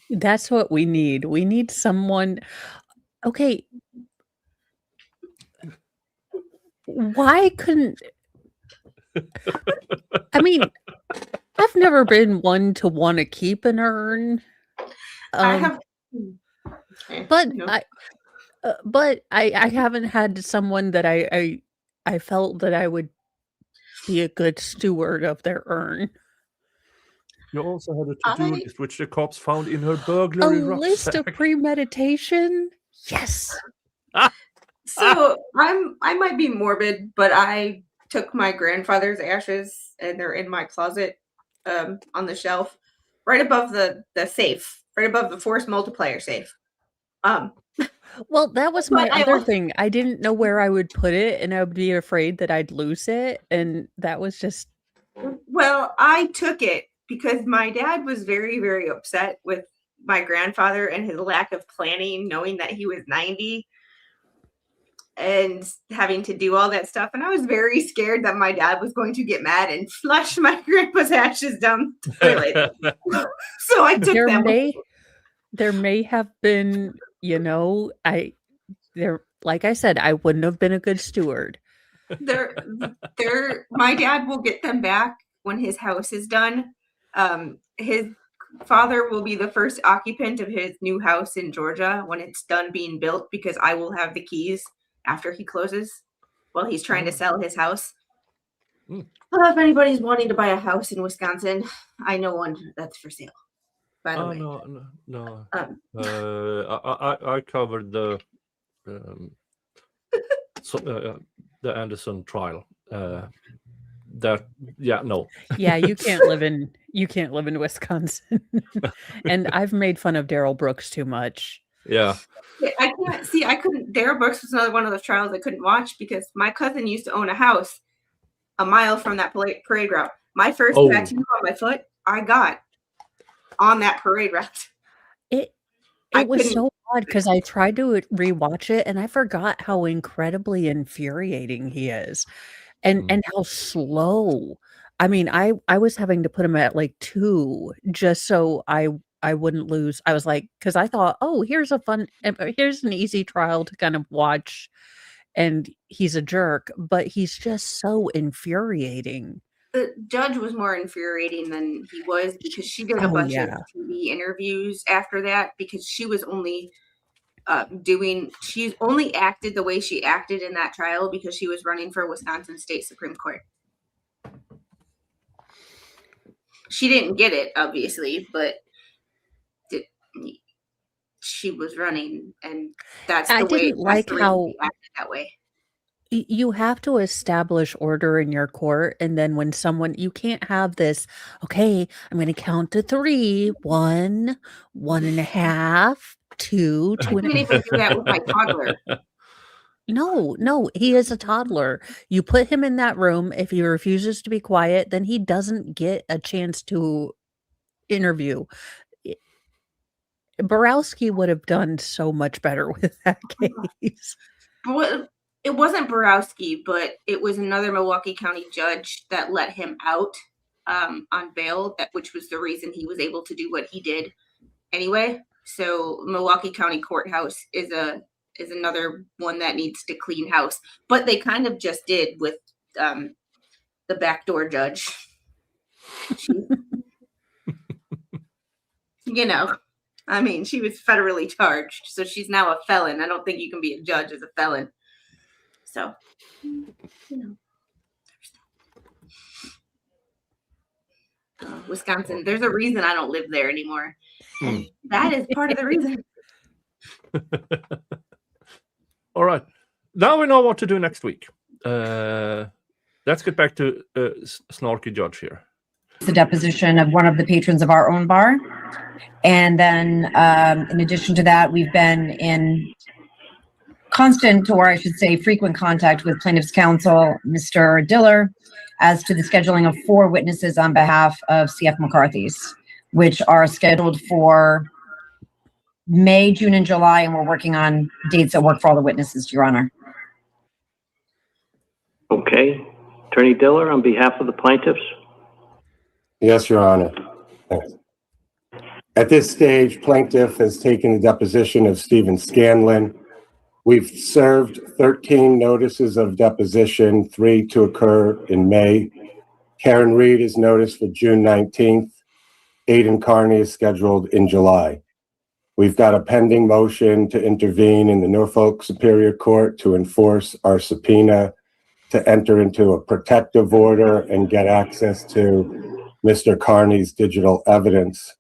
That's what we need. We need someone. Okay. Why couldn't. I mean, I've never been one to want to keep an urn. I have. But No. I haven't had someone that I felt that I would be a good steward of their urn. You also had a to-do list, which the cops found in her A burglary list of rucksack. premeditation? Yes. So I might be morbid, but I took my grandfather's ashes and they're in my closet on the shelf right above the safe, right above the force multiplier safe. Well, that was my But I other al- thing. I didn't know where I would put it, and I would be afraid that I'd lose it, and that was just Well, I took it because my dad was very, very upset with my grandfather and his lack of planning, knowing that he was 90 and having to do all that stuff. And I was very scared that my dad was going to get mad and flush my grandpa's ashes down the toilet. So I took them. There may have been, like I said, I wouldn't have been a good steward. My dad will get them back when his house is done. His father will be the first occupant of his new house in Georgia when it's done being built, because I will have the keys after he closes while he's trying to sell his house. Well, if anybody's wanting to buy a house in Wisconsin, I know one that's for sale, by the way. No. I covered the Anderson trial. No. Yeah, you can't live in Wisconsin. And I've made fun of Daryl Brooks too much. Yeah. I can't see. I couldn't. Darrell Brooks was another one of those trials I couldn't watch because my cousin used to own a house a mile from that parade route. My first tattoo on my foot, I got on that parade route. It was so odd because I tried to rewatch it and I forgot how incredibly infuriating he is, and how slow. I mean, I was having to put him at like 2 just so I wouldn't lose. I was like, because I thought, oh, here's an easy trial to kind of watch, and he's a jerk, but he's just so infuriating. The judge was more infuriating than he was because she did a bunch of TV interviews after that, because she was only she's only acted the way she acted in that trial because she was running for Wisconsin State Supreme Court. She didn't get it, obviously, but she was running, and that's the way. That's the reason she acted that way. You have to establish order in your court, and then when you can't have this, okay, I'm going to count to 3, 1, 1.5, 2, 2. I can't even do that with my toddler. No, he is a toddler. You put him in that room. If he refuses to be quiet, then he doesn't get a chance to interview. Borowski would have done so much better with that case. But it wasn't Borowski, but it was another Milwaukee County judge that let him out on bail, which was the reason he was able to do what he did anyway. So Milwaukee County Courthouse is another one that needs to clean house. But they kind of just did with the backdoor judge. I mean, she was federally charged, so she's now a felon. I don't think you can be a judge as a felon. So, Wisconsin, there's a reason I don't live there anymore. And that is part of the reason. All right. Now we know what to do next week. Let's get back to snarky judge here. The deposition of one of the patrons of our own bar. And then in addition to that, we've been in constant, or I should say frequent contact with plaintiff's counsel, Mr. Diller, as to the scheduling of 4 witnesses on behalf of CF McCarthy's. which are scheduled for May, June, and July, and we're working on dates that work for all the witnesses, Your Honor. Okay. Attorney Diller, on behalf of the plaintiffs? Yes, Your Honor. Thanks. At this stage, plaintiff has taken the deposition of Stephen Scanlon. We've served 13 notices of deposition, 3 to occur in May. Karen Reed is noticed for June 19th. Aidan Carney is scheduled in July. We've got a pending motion to intervene in the Norfolk Superior Court to enforce our subpoena to enter into a protective order and get access to Mr. Carney's digital evidence.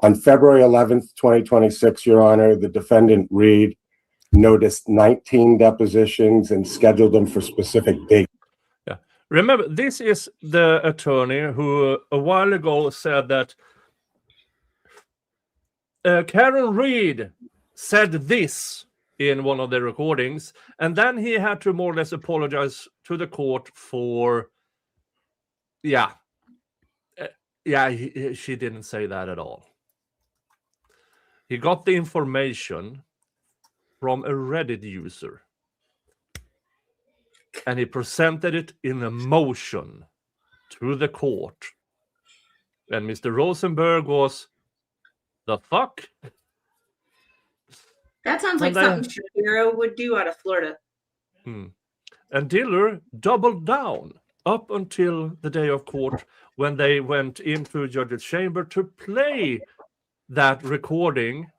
On February 11th, 2026, Your Honor, the defendant Reed noticed 19 depositions and scheduled them for specific dates. Yeah. Remember, this is the attorney who a while ago said that Karen Reed said this in one of the recordings, and then he had to more or less apologize to the court for, she didn't say that at all. He got the information from a Reddit user, and he presented it in a motion to the court. And Mr. Rosenberg was, the fuck? That sounds like something Shapiro would do out of Florida. And Diller doubled down up until the day of court when they went into judge's chamber to play that recording.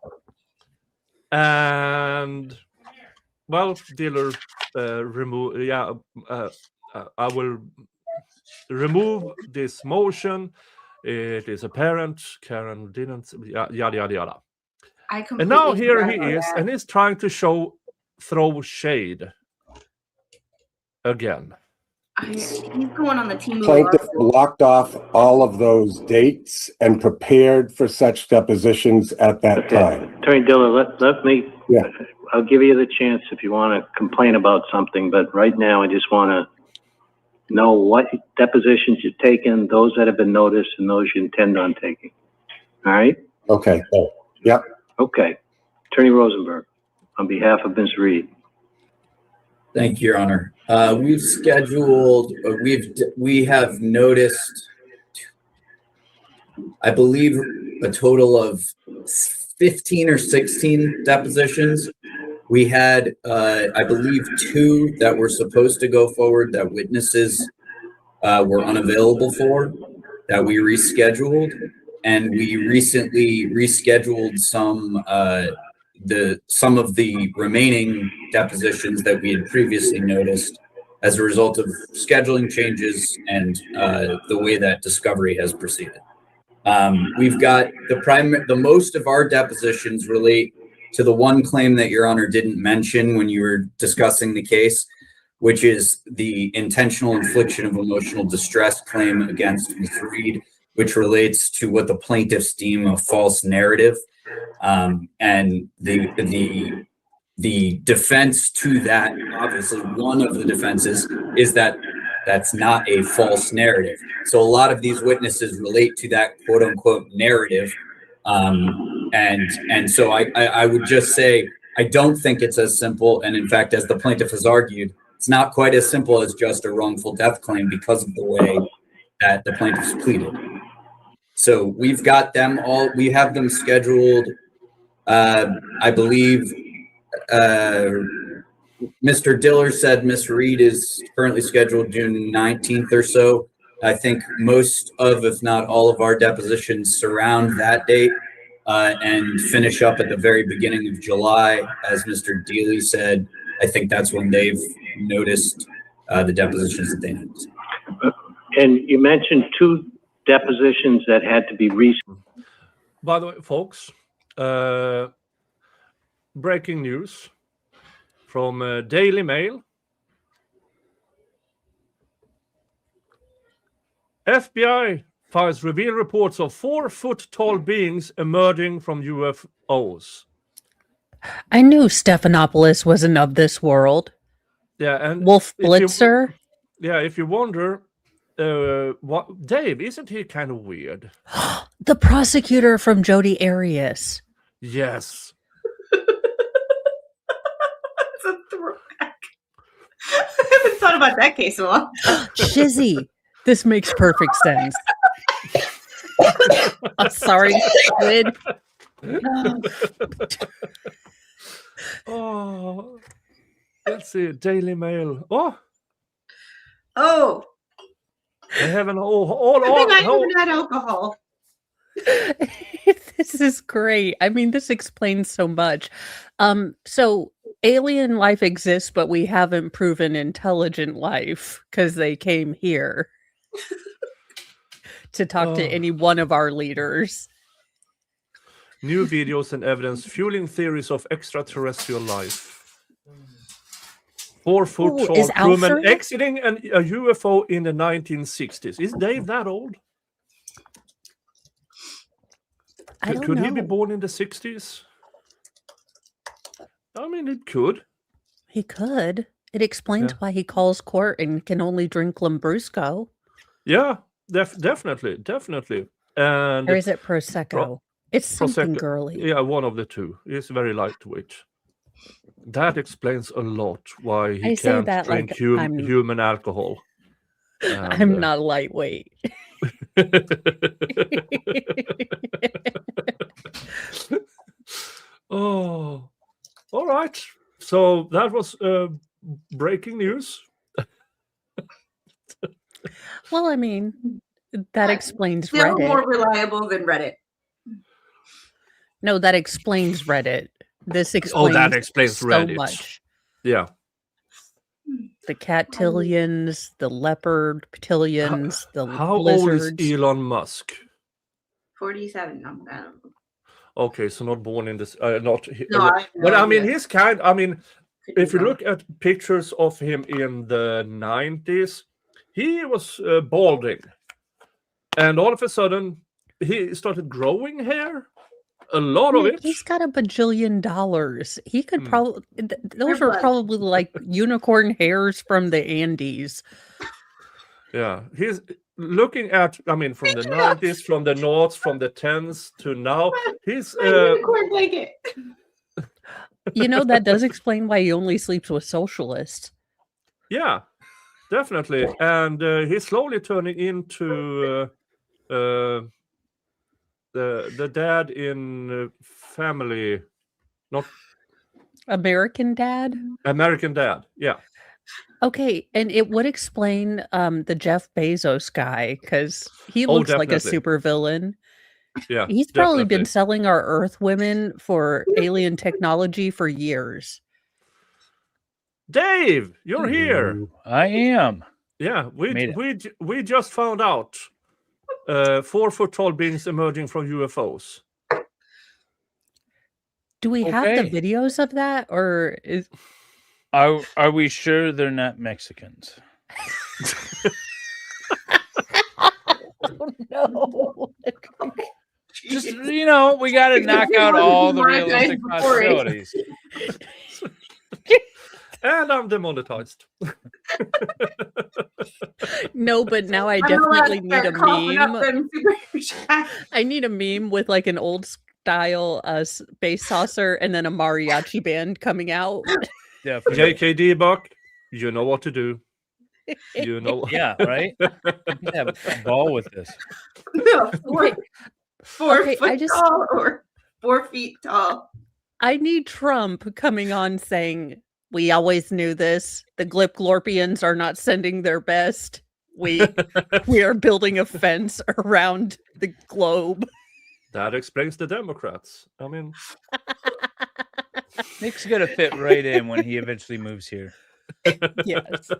And, well, Diller I will remove this motion. It is apparent Karen didn't, yada, yada, yada. And now here he is, and he's trying to throw shade again. He's going on the team. Plaintiff blocked off all of those dates and prepared for such depositions at that time. Attorney Diller, let me, I'll give you the chance if you want to complain about something, but right now I just want to know what depositions you've taken, those that have been noticed, and those you intend on taking. All right? Okay. Yep. Okay. Attorney Rosenberg, on behalf of Ms. Reed. Thank you, Your Honor. We've scheduled, we have noticed, I believe, a total of 15 or 16 depositions. We had, I believe, 2 that were supposed to go forward that witnesses were unavailable for, that we rescheduled. And we recently rescheduled some of the remaining depositions that we had previously noticed as a result of scheduling changes and the way that discovery has proceeded. We've got the most of our depositions relate to the one claim that Your Honor didn't mention when you were discussing the case, which is the intentional infliction of emotional distress claim against Ms. Reed, which relates to what the plaintiffs deem a false narrative. And the defense to that, obviously one of the defenses, is that that's not a false narrative. So a lot of these witnesses relate to that quote unquote narrative. And so I would just say, I don't think it's as simple. And in fact, as the plaintiff has argued, it's not quite as simple as just a wrongful death claim because of the way that the plaintiffs pleaded. So we've got them all, we have them scheduled, I believe, Mr. Diller said Ms. Reed is currently scheduled June 19th or so. I think most of, if not all of our depositions surround that date and finish up at the very beginning of July. As Mr. Dealey said, I think that's when they've noticed the depositions that they noticed. And you mentioned 2 depositions that had to be rescheduled. By the way, folks, breaking news from Daily Mail. FBI finds reveal reports of 4-foot-tall beings emerging from UFOs. I knew Stephanopoulos wasn't of this world. Yeah, and Wolf Blitzer. If you wonder what, Dave, isn't he kind of weird? The prosecutor from Jodi Arias. Yes. It's a throwback. I haven't thought about that case in a long time. Shizzy. This makes perfect sense. I'm sorry, Squid. Oh, let's see. Daily Mail. Oh, I have an I think I whole haven't had alcohol. This is great. I mean, this explains so much. So alien life exists, but we haven't proven intelligent life because they came here to talk to any one of our leaders. new videos and evidence fueling theories of extraterrestrial life. 4-foot Ooh, tall is crewman Alfred? exiting a UFO in the 1960s. Is Dave that old? I don't Could he be know. born in the 60s? I mean, it could. He could. It explains Yeah. why he calls court and can only drink Lambrusco. Yeah, definitely. And Or is it Prosecco? It's something Prosecco. girly. Yeah, one of the two. It's very lightweight. That explains a lot why he I say can't that drink like human alcohol. I'm not lightweight. Oh, all right. So that was breaking news. Well, I mean, that explains Still Reddit. more reliable than Reddit. No, that explains Reddit. This Oh, explains that explains so Reddit. much. Yeah. The catillions, the leopard tillions, the How lizards. old is Elon Musk? 47. I don't know. Okay, so not born in this. Not. No, I have no but I mean, idea. he's kind. I mean, Could if be you wrong. look at pictures of him in the 90s, he was balding, and all of a sudden, he started growing hair. A lot of Nick, it. he's got $1 bajillion. He could probably. Those Fair are play. probably like unicorn hairs from the Andes. Yeah, he's looking at. I mean, from the 90s, from the noughts, from the 10s to now. He's. My unicorn blanket. You know, that does explain why he only sleeps with socialists. Yeah, definitely, and he's slowly turning into the dad in Family, not American Dad? American Dad. Yeah. Okay, and it would explain the Jeff Bezos guy because he Oh, looks like a definitely. supervillain. Yeah, He's probably been definitely. selling our Earth women for alien technology for years. Dave, you're here. I am. Yeah, Made it. we just found out 4-foot tall beings emerging from UFOs. Do we have the Okay. videos of that, or is Are we sure they're not Mexicans? no? Just, we got to knock out all the realistic possibilities. And I'm demonetized. No, but now I I'm allowed definitely to need a start coughing up meme. them super chats. I need a meme with like an old style space saucer and then a mariachi band coming out. Definitely. JKD Buck, you know what to do. You know. Yeah, right? You can have a ball with this. No, four Okay, foot I just- tall or 4 feet tall. I need Trump coming on saying, "We always knew this. The Glorpians are not sending their best. We are building a fence around the globe." That explains the Democrats. I mean, Nick's going to fit right in when he eventually moves here. Yes.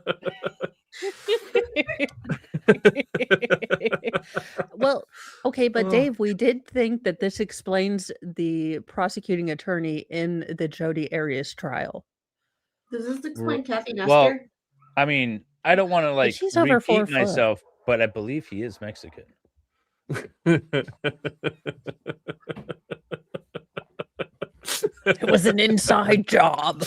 Well, okay, but Oh. Dave, we did think that this explains the prosecuting attorney in the Jodi Arias trial. Does this explain Kathy Nestor? Well, I mean, I don't want to she's over 4 repeat foot. myself, but I believe he is Mexican. It was an inside job.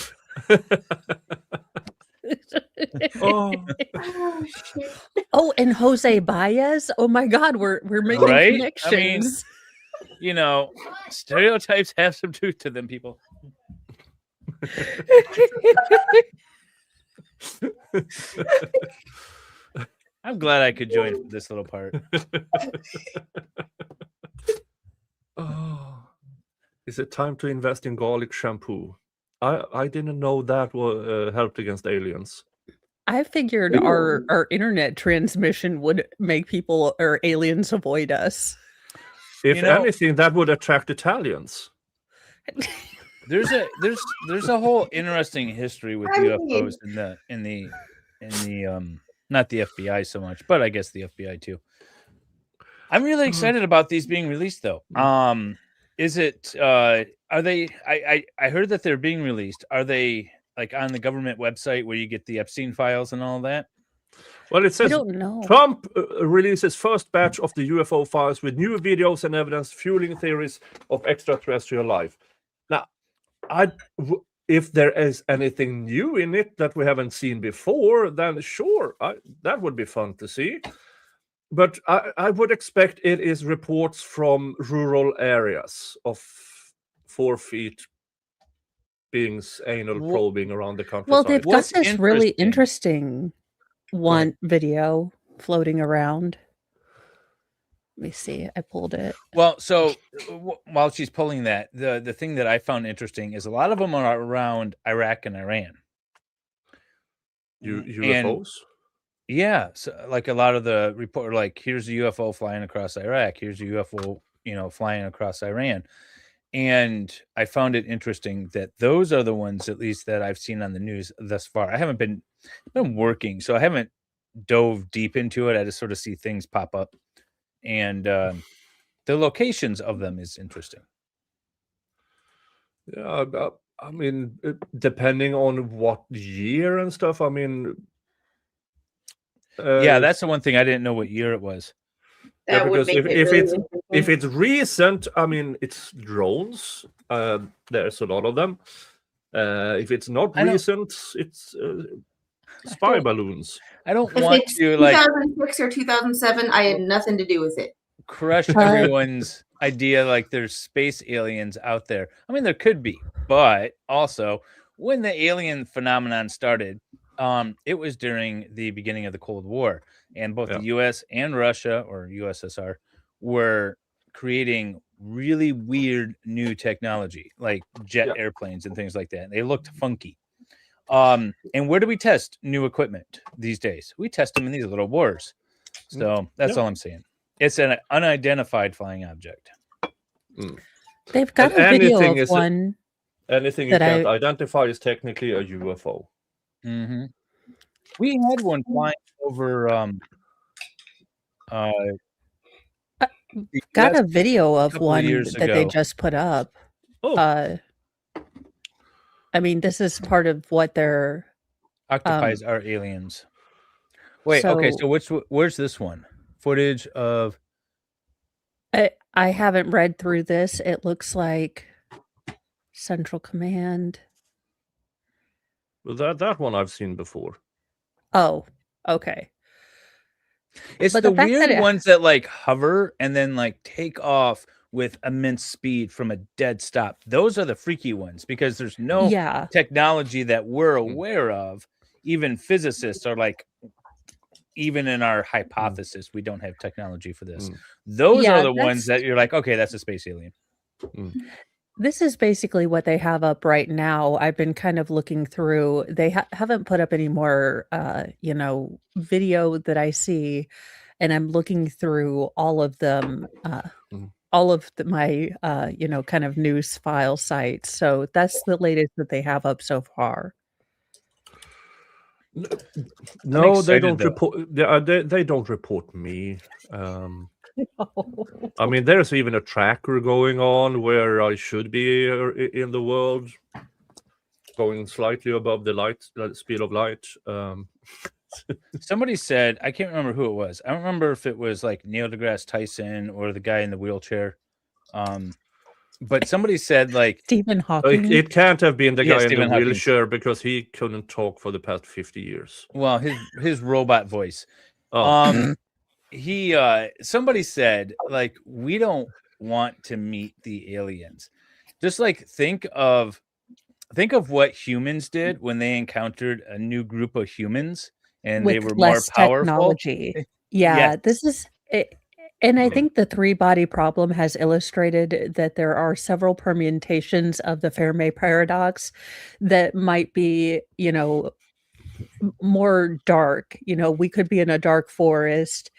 oh, Oh, shit. Oh, and Jose Baez. Oh my God, we're making Right? connections. You know, stereotypes have some truth to them, people. I'm glad I could join for this little part. Oh, is it time to invest in garlic shampoo? I didn't know that helped against aliens. I figured our internet transmission would make people or aliens avoid us. If anything, that would attract Italians. There's a whole interesting history with UFOs in the not the FBI so much, but I guess the FBI too. I'm really excited about these being released though. Is it are they I heard that they're being released. Are they like on the government website where you get the Epstein files and all that? Well, it says don't know. Trump releases first batch of the UFO files with new videos and evidence fueling theories of extraterrestrial life. Now, if there is anything new in it that we haven't seen before, then sure, that would be fun to see. But I would expect it is reports from rural areas of 4 feet beings anal probing around the countryside. Well, they've got this really interesting video floating around. Let me see. I pulled it. Well, so while she's pulling that, the thing that I found interesting is a lot of them are around Iraq and Iran. UFOs? Yeah, so like a lot of the report, like here's a UFO flying across Iraq, here's a UFO, flying across Iran, and I found it interesting that those are the ones, at least that I've seen on the news thus far. I haven't been working, so I haven't dove deep into it. I just sort of see things pop up, and the locations of them is interesting. Yeah, I mean, depending on what year and stuff. I mean. Yeah, that's the one thing I didn't know what year it was. Because if it's recent, I mean, it's drones. There's a lot of them. If it's not recent, it's spy balloons. I don't If want it's to like 2006 or 2007, I had nothing to do with it. crush everyone's idea like there's space aliens out there. I mean, there could be, but also when the alien phenomenon started, it was during the beginning of the Cold War, and both the U.S. and Russia, or USSR, were creating really weird new technology, like jet airplanes and things like that. And they looked funky. And where do we test new equipment these days? We test them in these little wars. So that's all I'm saying. It's an unidentified flying object. They've got a video of one. Anything you can't identify is technically a UFO. Mm-hmm. We had one flying over. Got a video of one years that they ago. just put up. Oh. I mean, this is part of what they're. Octopies are aliens. Wait, okay. So where's this one? Footage of. I haven't read through this. It looks like Central Command. Well, that one I've seen before. Oh, okay. It's But the the fact that weird ones that like hover and then like take off with immense speed from a dead stop. Those are the freaky ones because there's no technology that we're aware of. Even physicists are like, even in our hypothesis, we don't have technology for this. Those are the ones that you're like, okay, that's a space alien. This is basically what they have up right now. I've been kind of looking through. They haven't put up any more, video that I see, and I'm looking through all of them, all of my, kind of news file sites. So that's the latest that they have up so far. No, they don't report. They don't report me. I mean, there's even a tracker going on where I should be in the world, going slightly above the speed of light. Somebody said, I can't remember who it was. I don't remember if it was like Neil deGrasse Tyson or the guy in the wheelchair. But somebody said like Stephen Hawking. It can't have been the guy in Stephen the Hawking. wheelchair because he couldn't talk for the past 50 years. Well, his robot voice. Oh. Somebody said, like, we don't want to meet the aliens. Just like think of what humans did when they encountered a new group of humans and they With were more less powerful. technology. Yeah, Yes. this is it, and I think the three-body problem has illustrated that there are several permutations of the Fermi paradox that might be, more dark. We could be in a dark forest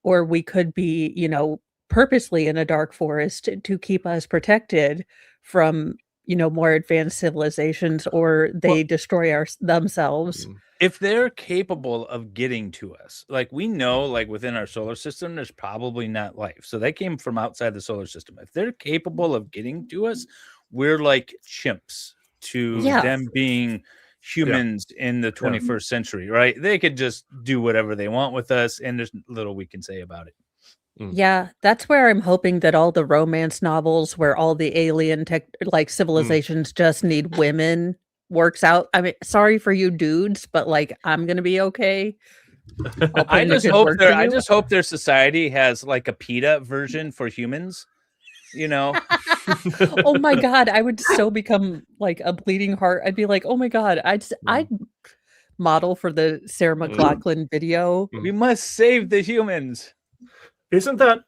or we could be, purposely in a dark forest to keep us protected from, more advanced civilizations, or they destroy themselves. If they're capable of getting to us, like we know, like within our solar system, there's probably not life. So they came from outside the solar system. If they're capable of getting to us, we're like chimps to them being humans in the 21st century, right? They could just do whatever they want with us, and there's little we can say about it. Yeah, that's where I'm hoping that all the romance novels where all the alien civilizations just need women works out. I mean, sorry for you dudes, but like I'm gonna be okay. I just hope their society has like a PETA version for humans. Oh my god, I would so become like a bleeding heart. I'd be like, oh my god, I'd model for the Sarah McLachlan video. We must save the humans. Isn't that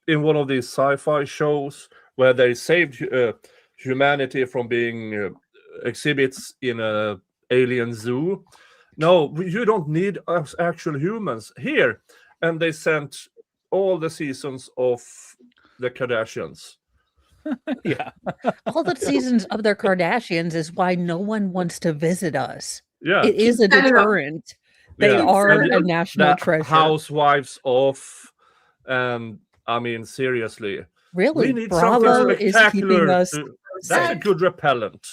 in one of these sci-fi shows where they saved humanity from being exhibits in a alien zoo? No, you don't need us actual humans here. And they sent all the seasons of the Kardashians. Yeah. All the seasons of their Kardashians is why no one wants to visit us. Yeah. It is a deterrent. They are a national treasure. Housewives of, and I mean, seriously. Really? We need Bravo something is spectacular. keeping us That's a good repellent.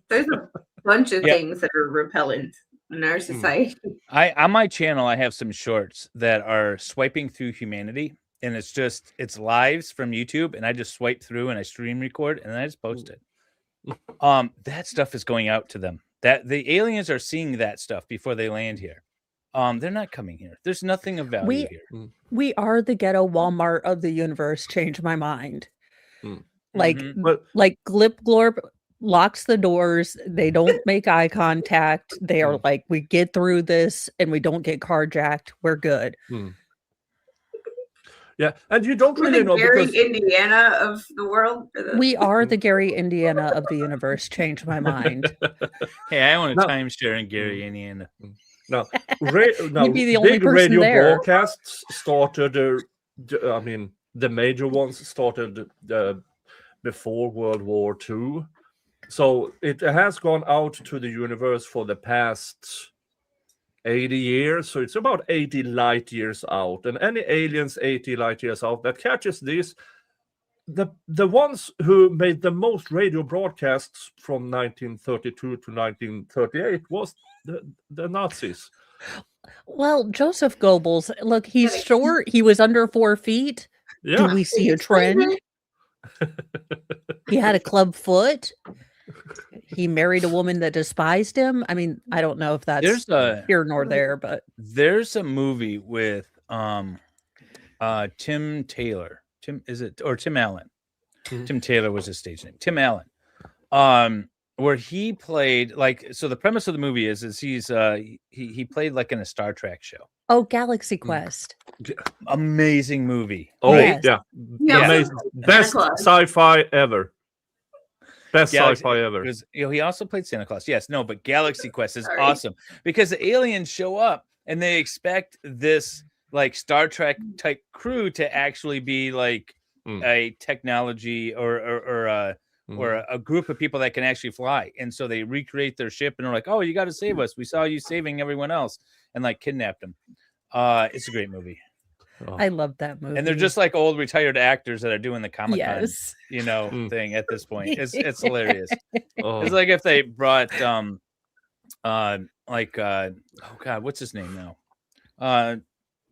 There's a bunch of things that are repellent in our society. On my channel, I have some shorts that are swiping through humanity, and it's lives from YouTube, and I just swipe through and I stream record and then I just post it. That stuff is going out to them. That the aliens are seeing that stuff before they land here. They're not coming here. There's nothing of value here. We are the ghetto Walmart of the universe. Change my mind. Like Glip Glorp locks the doors. They don't make eye contact. They are like, we get through this and we don't get carjacked. We're good. Yeah, and you don't really know Gary, because Indiana of the world. We are the Gary, Indiana of the universe. Change my mind. Hey, I want a timeshare in Gary, Indiana. No, You'd be the only big person radio there. broadcasts started. I mean, the major ones started before World War II, so it has gone out to the universe for the past 80 years. So it's about 80 light years out, and any aliens 80 light years out that catches this. The ones who made the most radio broadcasts from 1932 to 1938 was the Nazis. Well, Joseph Goebbels, look, he's short. He was under 4 feet. Yeah. Do we see a trend? He had a club foot. He married a woman that despised him. I mean, I don't know if that's here nor there, but there's a movie with Tim Taylor. Tim Allen. Tim Taylor was his stage name. Tim Allen. Where he played so the premise of the movie is he played like in a Star Trek show. Oh, Galaxy Quest. Amazing movie. Oh, yes. yeah. Amazing. Best sci-fi ever. Best sci-fi ever. He also played Santa Claus. Yes, no, but Galaxy Quest is awesome because the aliens show up and they expect this like Star Trek type crew to actually be like a technology or a group of people that can actually fly. And so they recreate their ship and they're like, oh, you got to save us. We saw you saving everyone else, and like kidnapped them. It's a great movie. I love that movie. And they're just like old retared actors that are doing the Comic-Con, thing at this point. It's hilarious. It's like if they brought oh God, what's his name now?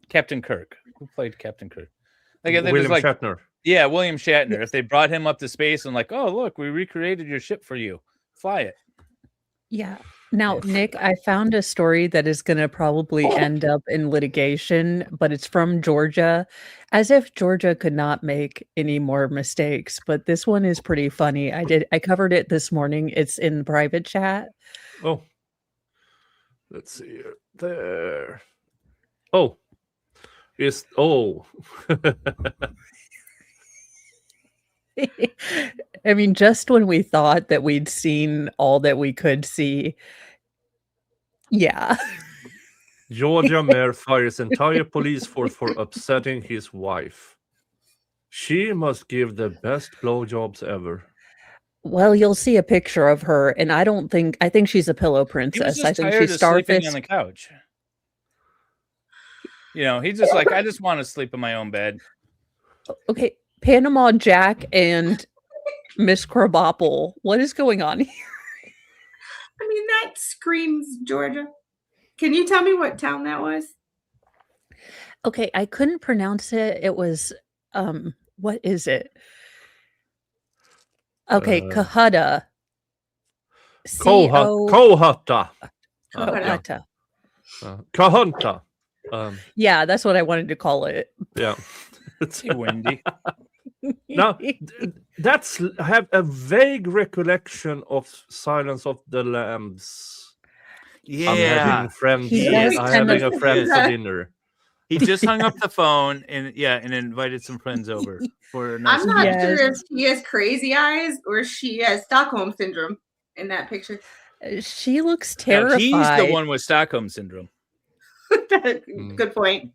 Captain Kirk. Who played Captain Kirk? Like William Shatner. Yeah, William Shatner. If they brought him up to space and like, oh look, we recreated your ship for you. Fly it. Yeah. Now, Nick, I found a story that is going to probably end up in litigation, but it's from Georgia, as if Georgia could not make any more mistakes. But this one is pretty funny. I covered it this morning. It's in private chat. Oh, let's see here. There. Oh, oh. I mean, just when we thought that we'd seen all that we could see. Yeah. Georgia mayor fires entire police force for upsetting his wife. She must give the best blowjobs ever. Well, you'll see a picture of her, and I think she's a pillow He was princess. just I think tired she's of sleeping starfish. on the couch. You know, he's just like, I just want to sleep in my own bed. Okay, Panama Jack and Miss Crabapple. What is going on here? I mean, that screams Georgia. Can you tell me what town that was? Okay, I couldn't pronounce it. It was what is it? Okay, Cohutta. Cohutta. Cohutta. Cohutta. Yeah, that's what I wanted to call it. Yeah. It's windy. Now, that's have a vague recollection of Silence of the Lambs. Yeah. I'm having friends. I'm having a friend for dinner. He just hung up the phone and invited some friends over for a nice I'm not dinner. sure if she has crazy eyes or she has Stockholm syndrome in that picture. She looks No, terrified. he's the one with Stockholm syndrome. Good point.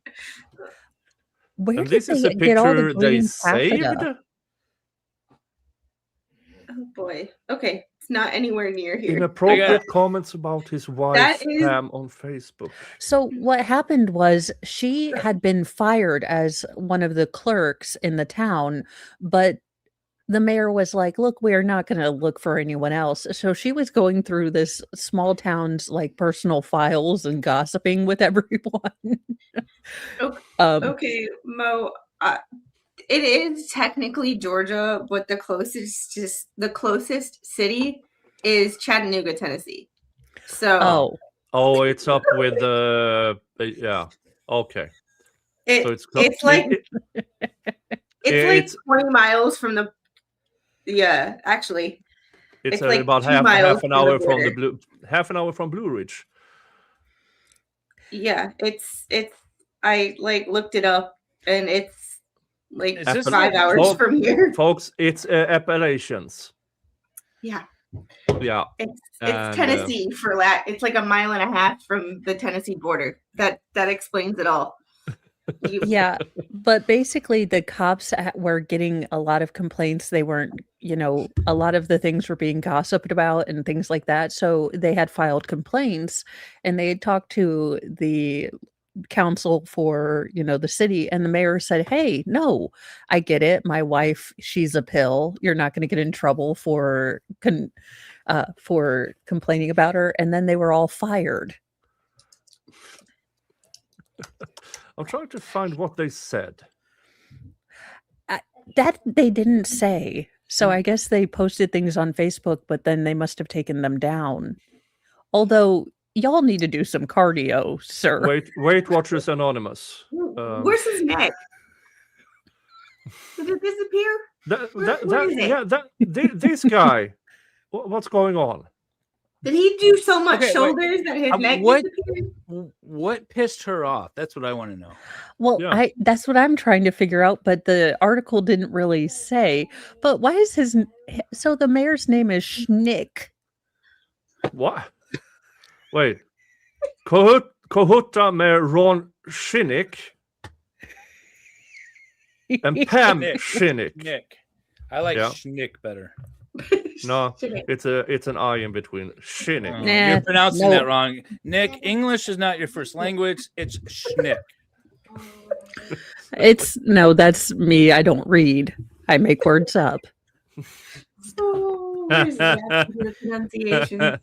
Where And did this is they a get all the picture they green saved. taffeta? Oh boy. Okay. It's not anywhere near here. Inappropriate comments about his wife is- Pam on Facebook. So what happened was she had been fired as one of the clerks in the town, but the mayor was like, look, we're not going to look for anyone else. So she was going through this small town's like personal files and gossiping with everyone. Okay, Mo. It is technically Georgia, but the closest city is Chattanooga, Tennessee. So Oh, it's up with yeah. Okay. So it's like 20 miles from the. Yeah, actually, it's like about 2 half miles an from the hour from the border. half an hour from Blue Ridge. Yeah, it's. I like looked it up, and it's like 5 hours Folks- from here. Folks, it's Appalachians. Yeah, Yeah. it's And, Tennessee for it's like a mile and a half from the Tennessee border. That explains it all. Yeah, but basically the cops were getting a lot of complaints. They weren't, a lot of the things were being gossiped about and things like that. So they had filed complaints and they had talked to the council for, the city, and the mayor said, hey, no, I get it. My wife, she's a pill. You're not going to get in trouble for complaining about her. And then they were all fired. I'm trying to find what they said. That they didn't say. So I guess they posted things on Facebook, but then they must have taken them down. Although y'all need to do some cardio, sir. Weight Watchers Anonymous. Where's his neck? Did it disappear? This guy. What's going on? Did he do so much Okay, wait. shoulders that his neck what disappeared? what pissed her off? That's what I want to know. Well, Yeah. that's what I'm trying to figure out, but the article didn't really say. But why is so the mayor's name is Schnick? What? Wait. Cohutta Mayor Ron Shinnick and Pam Shinnick. Nick. I like Yeah. Schnick better. No, it's an I in between. Shinnick. Nah, You're pronouncing no. that wrong. Nick, English is not your first language. It's Schnick. That's me. I don't read. I make words up. Oh, where's the pronunciation?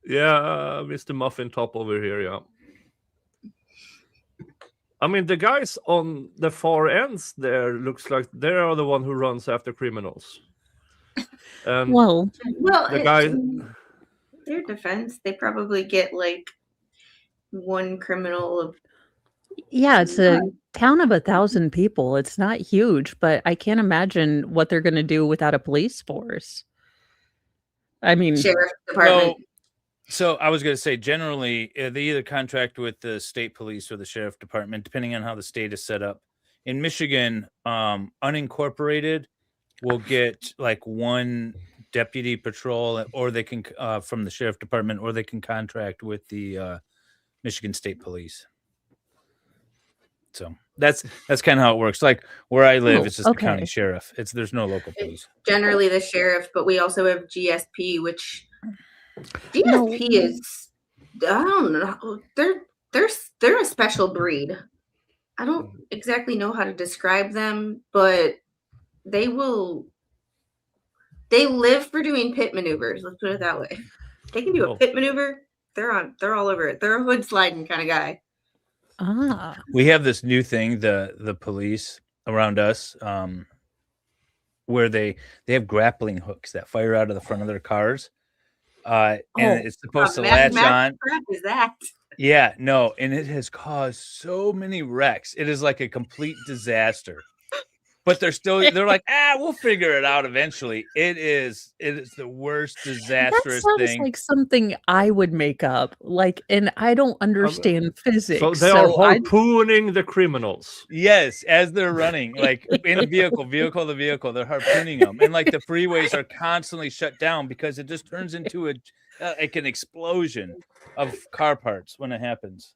Yeah, Mr. Muffin Top over here, yeah. I mean, the guys on the far ends there looks like they are the one who runs after criminals. And Well, the guy, their defense, they probably get like one criminal. Yeah, it's a town of 1,000 people. It's not huge, but I can't imagine what they're going to do without a police force. I mean, Sheriff department. So I was going to say, generally, they either contract with the state police or the sheriff department, depending on how the state is set up. In Michigan, unincorporated will get like one deputy patrol, or they can from the sheriff department, or they can contract with the Michigan State Police. So that's kind of how it works. Like where I live, it's just the county sheriff. There's no local police. Generally the sheriff, but we also have GSP, which GSP is, I don't know. They're a special breed. I don't exactly know how to describe them, but they live for doing pit maneuvers. Let's put it that way. They can do a pit maneuver. They're all over it. They're a hood sliding kind of guy. We have this new thing, the police around us, where they have grappling hooks that fire out of the front of their cars. And it's supposed to latch on. Crap is that? Yeah, no, and it has caused so many wrecks. It is like a complete disaster. But they're like, we'll figure it out eventually. It is the worst disastrous that sounds thing. like something I would make up. Like, and I don't understand physics. So they are harpooning the criminals. Yes, as they're running, like in a vehicle to vehicle, they're harpooning them, and like the freeways are constantly shut down because it just turns into like an explosion of car parts when it happens.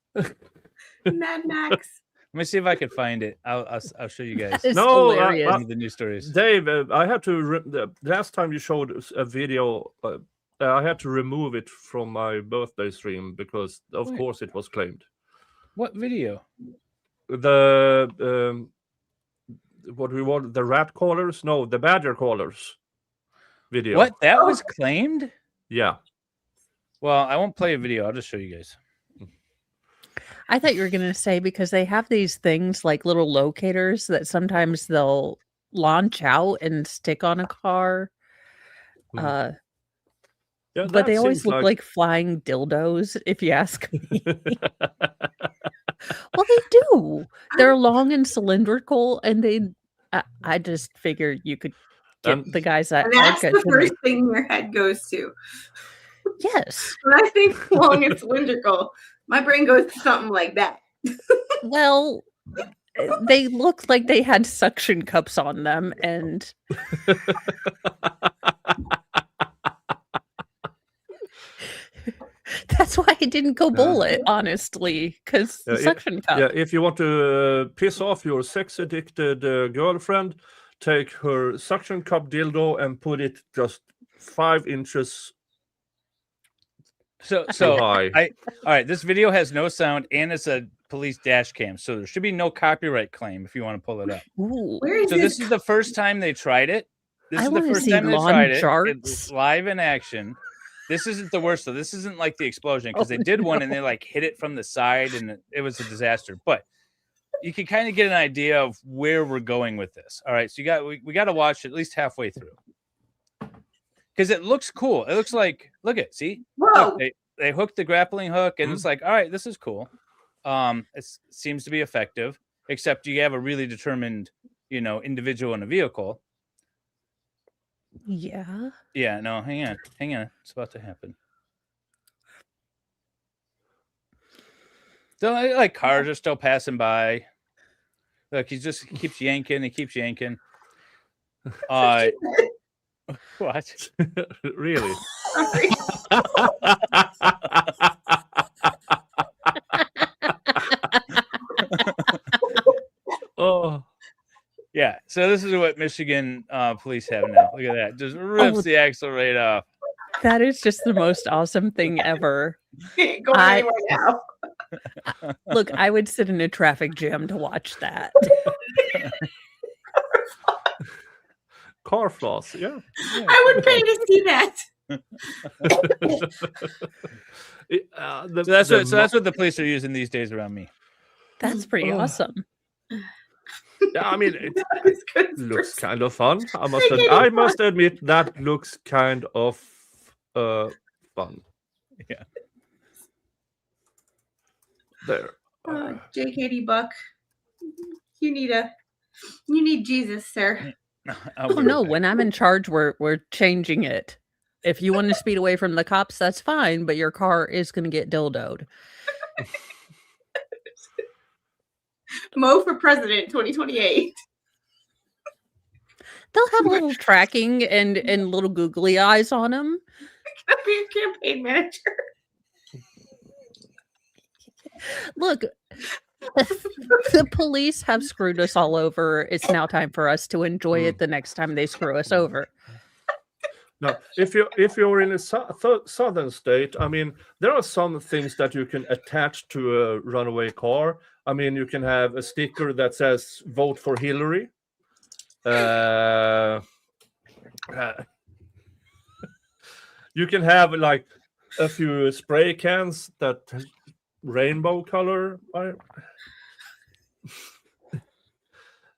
Mad Max. Let me see if I can find it. I'll show you guys. No, the news stories. Dave, I had to. The last time you showed a video, I had to remove it from my birthday stream because, of course, it was claimed. What video? The what we want, the rat callers? No, the badger callers video. What? That was claimed? Yeah. Well, I won't play a video. I'll just show you guys. I thought you were going to say because they have these things like little locators that sometimes they'll launch out and stick on a car. Yeah, but they always look like flying dildos, if you ask me. Well, they do. They're long and cylindrical, and I just figured you could get the guys that. And that's the first thing your head goes to. Yes. When I think long and cylindrical, my brain goes to something like that. Well, they looked like they had suction cups on them, and that's why I didn't go bullet, honestly, because the suction cup. Yeah, if you want to piss off your sex-addicted girlfriend, take her suction cup dildo and put it just 5 inches. So all right, this video has no sound and it's a police dash cam, so there should be no copyright claim if you want to pull it up. Ooh. This is the first time they tried it. This is the first time they tried it. It's live in action. This isn't the worst though. This isn't like the explosion because they did one and they like hit it from the side and it was a disaster. But you can kind of get an idea of where we're going with this. All right, so we got to watch at least halfway through. Because it looks cool. It looks like, look, see? Whoa. Look, they hooked the grappling hook, and it's like, all right, this is cool. It seems to be effective, except you have a really determined, individual in a vehicle. Yeah. Yeah, no, hang on. It's about to happen. So, like, cars are still passing by. Look, he keeps yanking. He keeps yanking. What? Really? Oh, yeah. So this is what Michigan police have now. Look at that. Just rips the axle right off. That is just the most awesome thing ever. Going anywhere now. Look, I would sit in a traffic jam to watch that. Car floss, yeah. I would pay to see that. So that's what the police are using these days around me. That's pretty awesome. Yeah, I mean, it looks kind of fun. I must admit that looks kind of fun. Yeah. There. JKD Buck, you need Jesus, sir. Oh no, when I'm in charge, we're changing it. If you want to speed away from the cops, that's fine, but your car is going to get dildoed. Mo for president 2028. They'll have little tracking and little googly eyes on them. I'll be your campaign manager. Look, the police have screwed us all over. It's now time for us to enjoy it the next time they screw us over. Now, if you're in a southern state, I mean, there are some things that you can attach to a runaway car. I mean, you can have a sticker that says "Vote for Hillary." You can have like a few spray cans that rainbow color.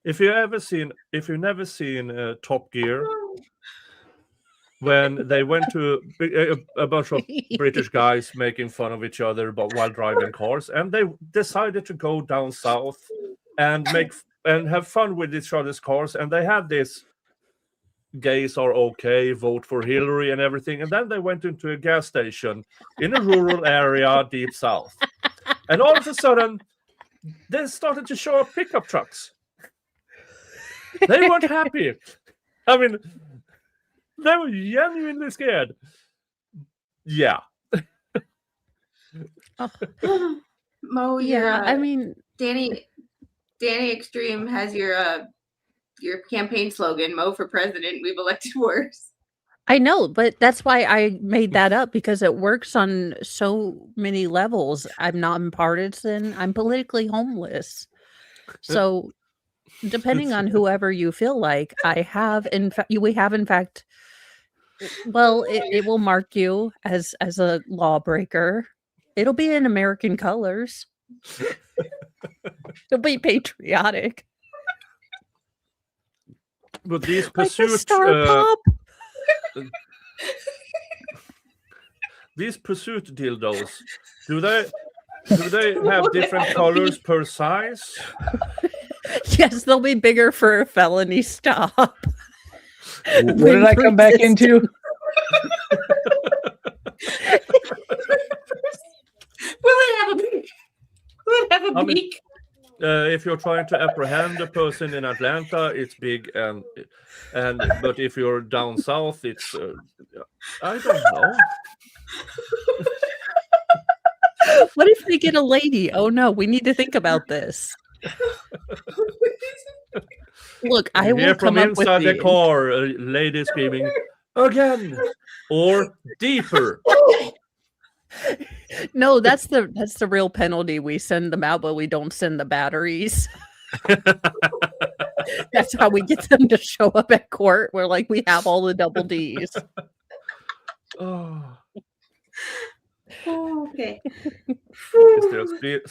If you've never seen Top Gear, when they went to a bunch of British guys making fun of each other while driving cars, and they decided to go down south and have fun with each other's cars, and they had this "gays are okay, vote for Hillary" and everything, and then they went into a gas station in a rural area deep south, and all of a sudden they started to show up pickup trucks. They weren't happy. I mean, they were genuinely scared. Yeah. Mo, Yeah, I mean, Danny Extreme has your campaign slogan, Mo for president, we've elected worse. I know, but that's why I made that up, because it works on so many levels. I'm nonpartisan. I'm politically homeless. So depending on whoever you feel like, we have in fact, well, it will mark you as a lawbreaker. It'll be in American colors. It'll be patriotic. But these Like the pursuit Star Pop. these pursuit dildos, do they have different colors per size? Yes, they'll be bigger for a felony stop. What did I come back into? Will it have a beak? Will it have a beak? If you're trying to apprehend a person in Atlanta, it's big, but if you're down south, it's I don't know. What if they get a lady? Oh no, we need to think about this. Look, I will hear come from up with inside the car, a lady screaming again or deeper. No, that's the real penalty. We send them out, but we don't send the batteries. That's how we get them to show up at court. We're like, we have all the double D's. Oh. Oh, okay. Is there a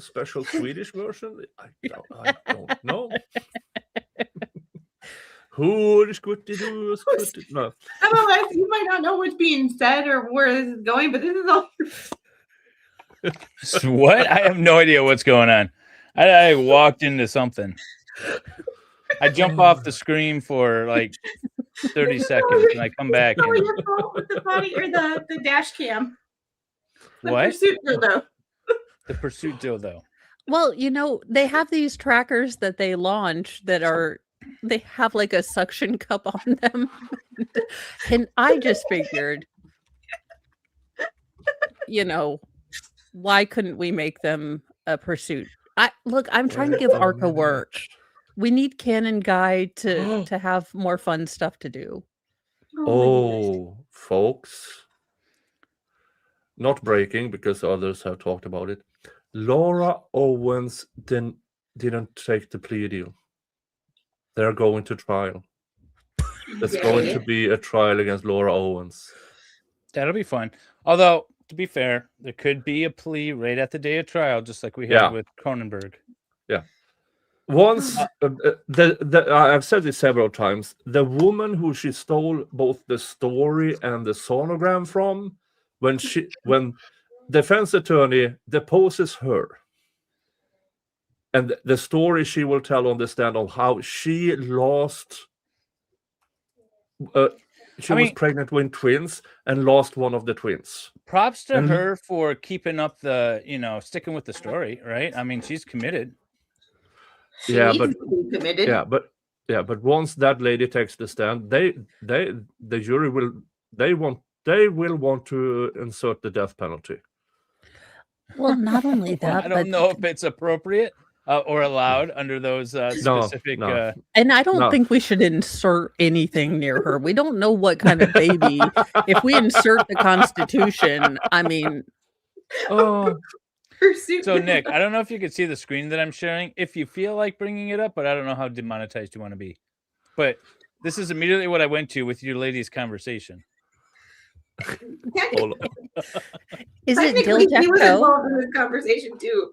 special Swedish version? I don't know. No. MLS, you might not know what's being said or where this is going, but this is all. What? I have no idea what's going on. I walked into something. I jump off the screen for like 30 seconds and I come back. Oh, your fault with the body or the dash cam. The What? pursuit dildo. The pursuit dildo. Well, they have these trackers that they launch that they have like a suction cup on them. And I just figured, why couldn't we make them a pursuit? I'm trying to give ARCA work. We need Canon Guy to have more fun stuff to do. Oh, folks. Not breaking, because others have talked about it. Laura Owens didn't take the plea deal. They're going to trial. There's going to be a trial against Laura Owens. That'll be fun. Although, to be fair, there could be a plea right at the day of trial, just like we had with Cronenberg. Yeah. Once, I've said this several times, the woman who she stole both the story and the sonogram from when defense attorney deposes her, and the story she will tell on the stand of how she lost. She was pregnant with twins and lost one of the twins. Props to And- her for keeping up the, sticking with the story, right? I mean, she's committed. She Yeah, needs but to be committed. but once that lady takes the stand, the jury will want to insert the death penalty. Well, not only Well, that, I but don't know if it's appropriate or allowed under those specific. no. and I don't No. think we should insert anything near her. We don't know what kind of baby. If we insert the Constitution, I mean, Oh, So, Nick, I don't know if you can see the screen that I'm sharing. If you feel like bringing it up, but I don't know how demonetized you want to be. But this is immediately what I went to with your ladies' conversation. hold on. is it Technically, he was Dildo? involved in this conversation too.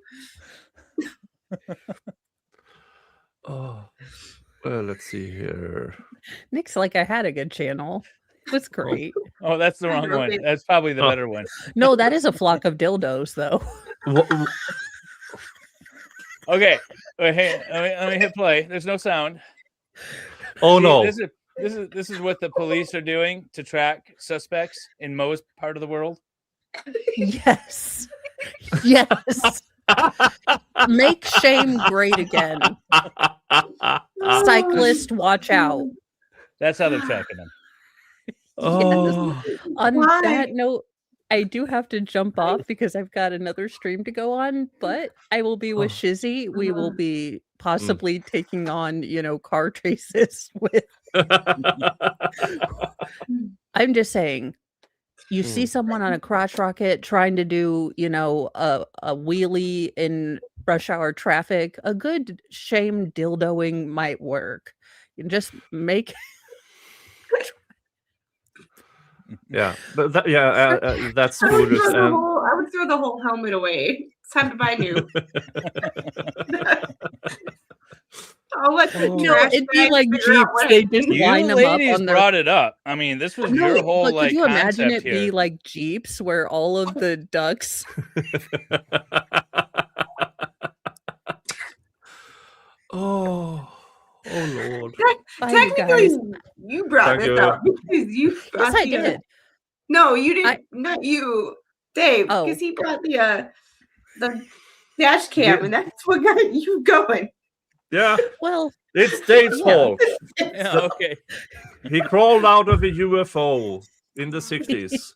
Oh, well, let's see here. Nick's like, I had a good channel. It was great. Oh, that's the wrong one. That's probably the better one. No, that is a flock of dildos, though. Okay, wait, hey, let me hit play. There's no sound. Oh no! This is what the police are doing to track suspects in most part of the world. Yes. Yes. Make shame great again. Cyclist, watch out. That's how they're tracking them. Oh, On Why? that note, I do have to jump off because I've got another stream to go on, but I will be with Shizzy. We will be possibly taking on, car chases with. I'm just saying, you see someone on a crotch rocket trying to do, a wheelie in rush hour traffic, a good shame dildoing might work. You can just make. yeah, but that's foolish. I would throw the whole helmet away. It's time to buy new. I'll let the trash it'd be bag like figure out Jeeps. what They it just is. line You them up ladies on their. brought it up. I mean, this was your whole but like could you imagine it concept here. be like Jeeps where all of the ducks? Oh Lord! Bye, you Technically, guys. you brought Thank this you. up because you brought Yes, I the, did. No, you didn't. Not you, Dave, Oh. because he brought the dash cam, and that's what got you going. Yeah, Well, it's Dave's yeah. fault. Yeah, okay. He crawled out of a UFO in the 60s.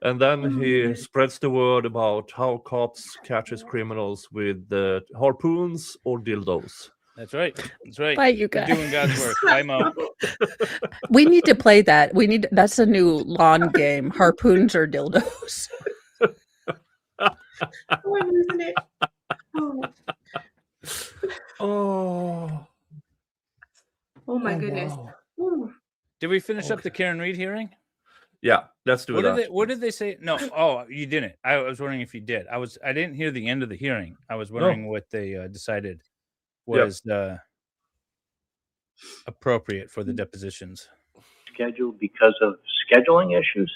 And then he spreads the word about how cops catches criminals with harpoons or dildos. That's right. That's right. Bye, you You're guys. doing God's work. Bye, Mo. We need to play that. That's a new lawn game. Harpoons or dildos. Oh, I'm losing it. Oh, Oh my goodness. wow. Ooh. Did we finish up the Karen Reed hearing? Yeah, let's do that. What did they say? No. Oh, you didn't. I was wondering if you did. I didn't hear the end of the hearing. I was wondering what they decided was appropriate for the depositions. Scheduled because of scheduling issues?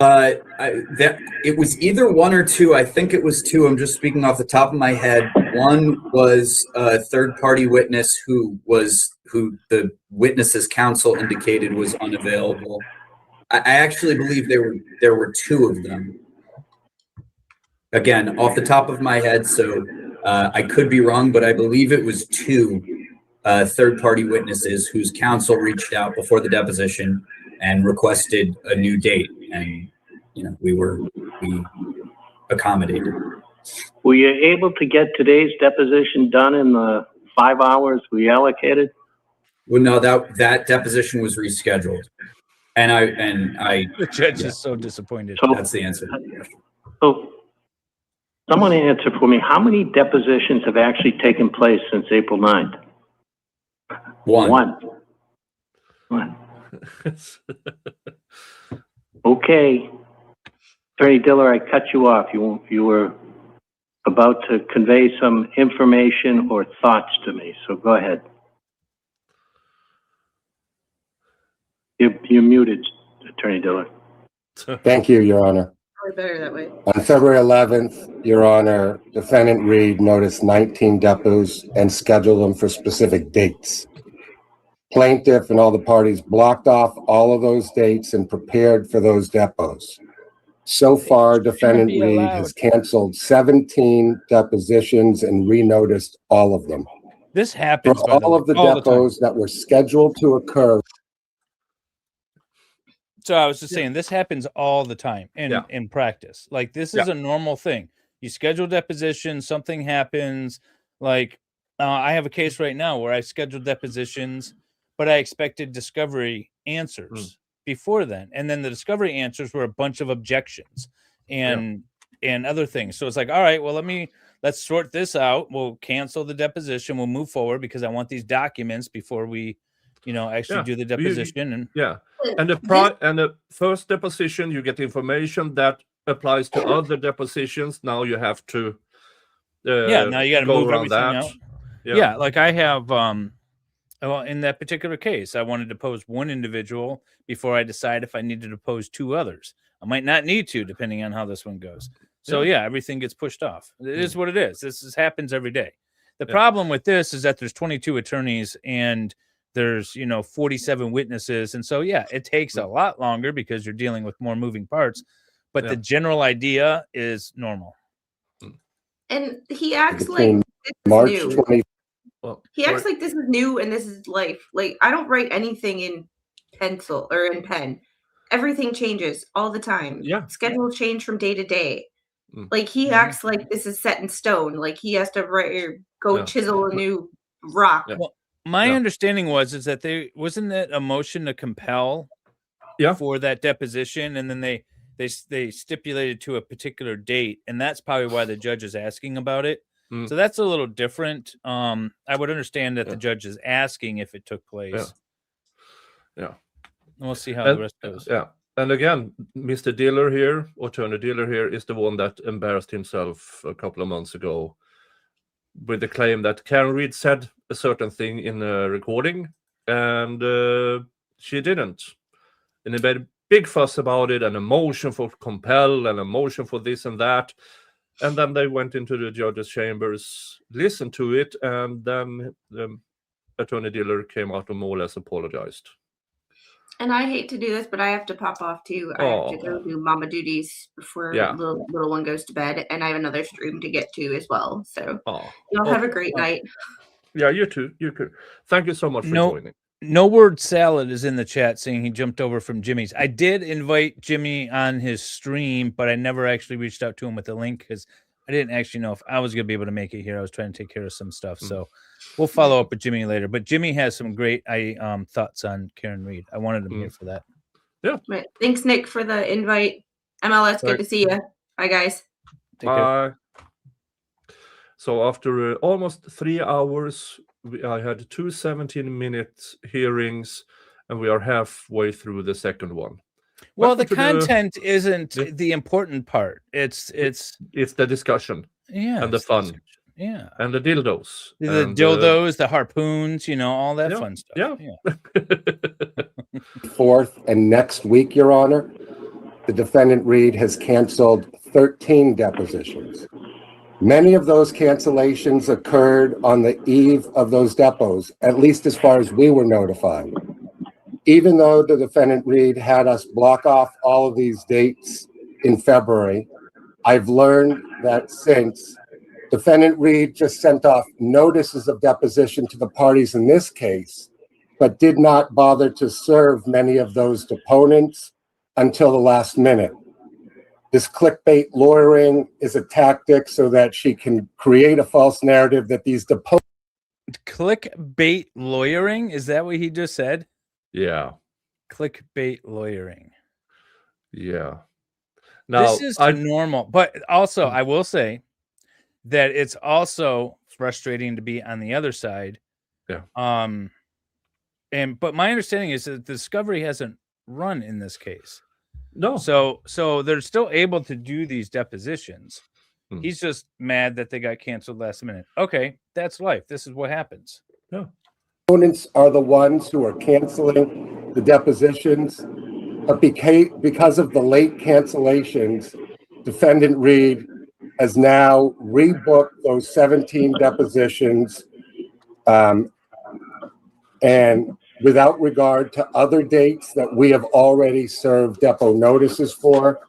It was either one or two. I think it was two. I'm just speaking off the top of my head. One was a third-party witness who the witness's counsel indicated was unavailable. I actually believe there were two of them. Again, off the top of my head, so I could be wrong, but I believe it was two third-party witnesses whose counsel reached out before the deposition and requested a new date, and we accommodated. Were you able to get today's deposition done in the 5 hours we allocated? Well, no, that deposition was rescheduled, and I The judge is so disappointed. that's the answer. So, someone answer for me. How many depositions have actually taken place since April 9th? One. Okay. Attorney Diller, I cut you off. You were about to convey some information or thoughts to me, so go ahead. You're muted, Attorney Diller. Thank you, Your Honor. Probably better that way. On February 11th, Your Honor, Defendant Reed noticed 19 depots and scheduled them for specific dates. Plaintiff and all the parties blocked off all of those dates and prepared for those depots. So far, Defendant be Reed allowed. has canceled 17 depositions and renoticed all of them. This For happens by all of the all the time. depots that were scheduled to occur, So I was just saying, this happens all the time Yeah. in practice. Like, this is a normal thing. You schedule depositions, something happens. Like, I have a case right now where I scheduled depositions, but I expected discovery answers before then. And then the discovery answers were a bunch of objections and other things. So it's like, all right, well, let's sort this out. We'll cancel the deposition. We'll move forward because I want these documents before we, actually do the deposition. And and the first deposition, you get information that applies to other depositions. Now you have to now you got to go move around everything that. out. Yeah, like I have well, in that particular case, I wanted to pose one individual before I decide if I needed to pose two others. I might not need to, depending on how this one goes. So everything gets pushed off. It is what it is. This happens every day. The problem with this is that there's 22 attorneys and there's 47 witnesses, and so it takes a lot longer because you're dealing with more moving parts. But the general idea is normal. And he acts between like this March is new. 20. He acts like this is new and this is life. Like, I don't write anything in pencil or in pen. Everything changes all the time. Yeah. Schedules change from day to day. Like, he acts like this is set in stone. Like, he has to write or go chisel a new rock. Well, my understanding is that wasn't it a motion to compel for that deposition, and then they stipulated to a particular date, and that's probably why the judge is asking about it. So that's a little different. I would understand that the judge is asking if it took place. Yeah. And we'll see how the rest goes. Yeah. And again, Mr. Diller here, Attorney Diller here, is the one that embarrassed himself a couple of months ago with the claim that Karen Reed said a certain thing in a recording, and she didn't. And he made a big fuss about it, and a motion for compel, and a motion for this and that. And then they went into the judge's chambers, listened to it, and then the Attorney Diller came out and more or less apologized. And I hate to do this, but I have to pop off too. I have to go do mama duties before the little one goes to bed, and I have another stream to get to as well. So y'all have a great night. Yeah, you too. You could. Thank you so much for joining. No Word Salad is in the chat saying he jumped over from Jimmy's. I did invite Jimmy on his stream, but I never actually reached out to him with the link because I didn't actually know if I was going to be able to make it here. I was trying to take care of some stuff. So we'll follow up with Jimmy later. But Jimmy has some great thoughts on Karen Reed. I wanted him here for that. Yeah. Right. Thanks, Nick, for the invite. MLS, good to see you. Bye, guys. Bye. So after almost 3 hours, I had 2 17-minute hearings, and we are halfway through the second one. Well, the content isn't the important part. It's the discussion, and the fun, and the dildos, the dildos, the harpoons, all that fun stuff. Yeah. 4th and next week, Your Honor, the defendant Reed has canceled 13 depositions. Many of those cancellations occurred on the eve of those depots, at least as far as we were notified. Even though the defendant Reed had us block off all of these dates in February, I've learned that since defendant Reed just sent off notices of deposition to the parties in this case, but did not bother to serve many of those deponents until the last minute. This clickbait lawyering is a tactic so that she can create a false narrative that these deponents. Clickbait lawyering? Is that what he just said? Yeah. Clickbait lawyering. Yeah. Now, this is normal, but also I will say that it's also frustrating to be on the other side. Yeah. But my understanding is that the discovery hasn't run in this case. No. So they're still able to do these depositions. He's just mad that they got canceled last minute. Okay, that's life. This is what happens. Yeah. Opponents are the ones who are canceling the depositions, but because of the late cancellations, defendant Reed has now rebooked those 17 depositions, and without regard to other dates that we have already served depo notices for,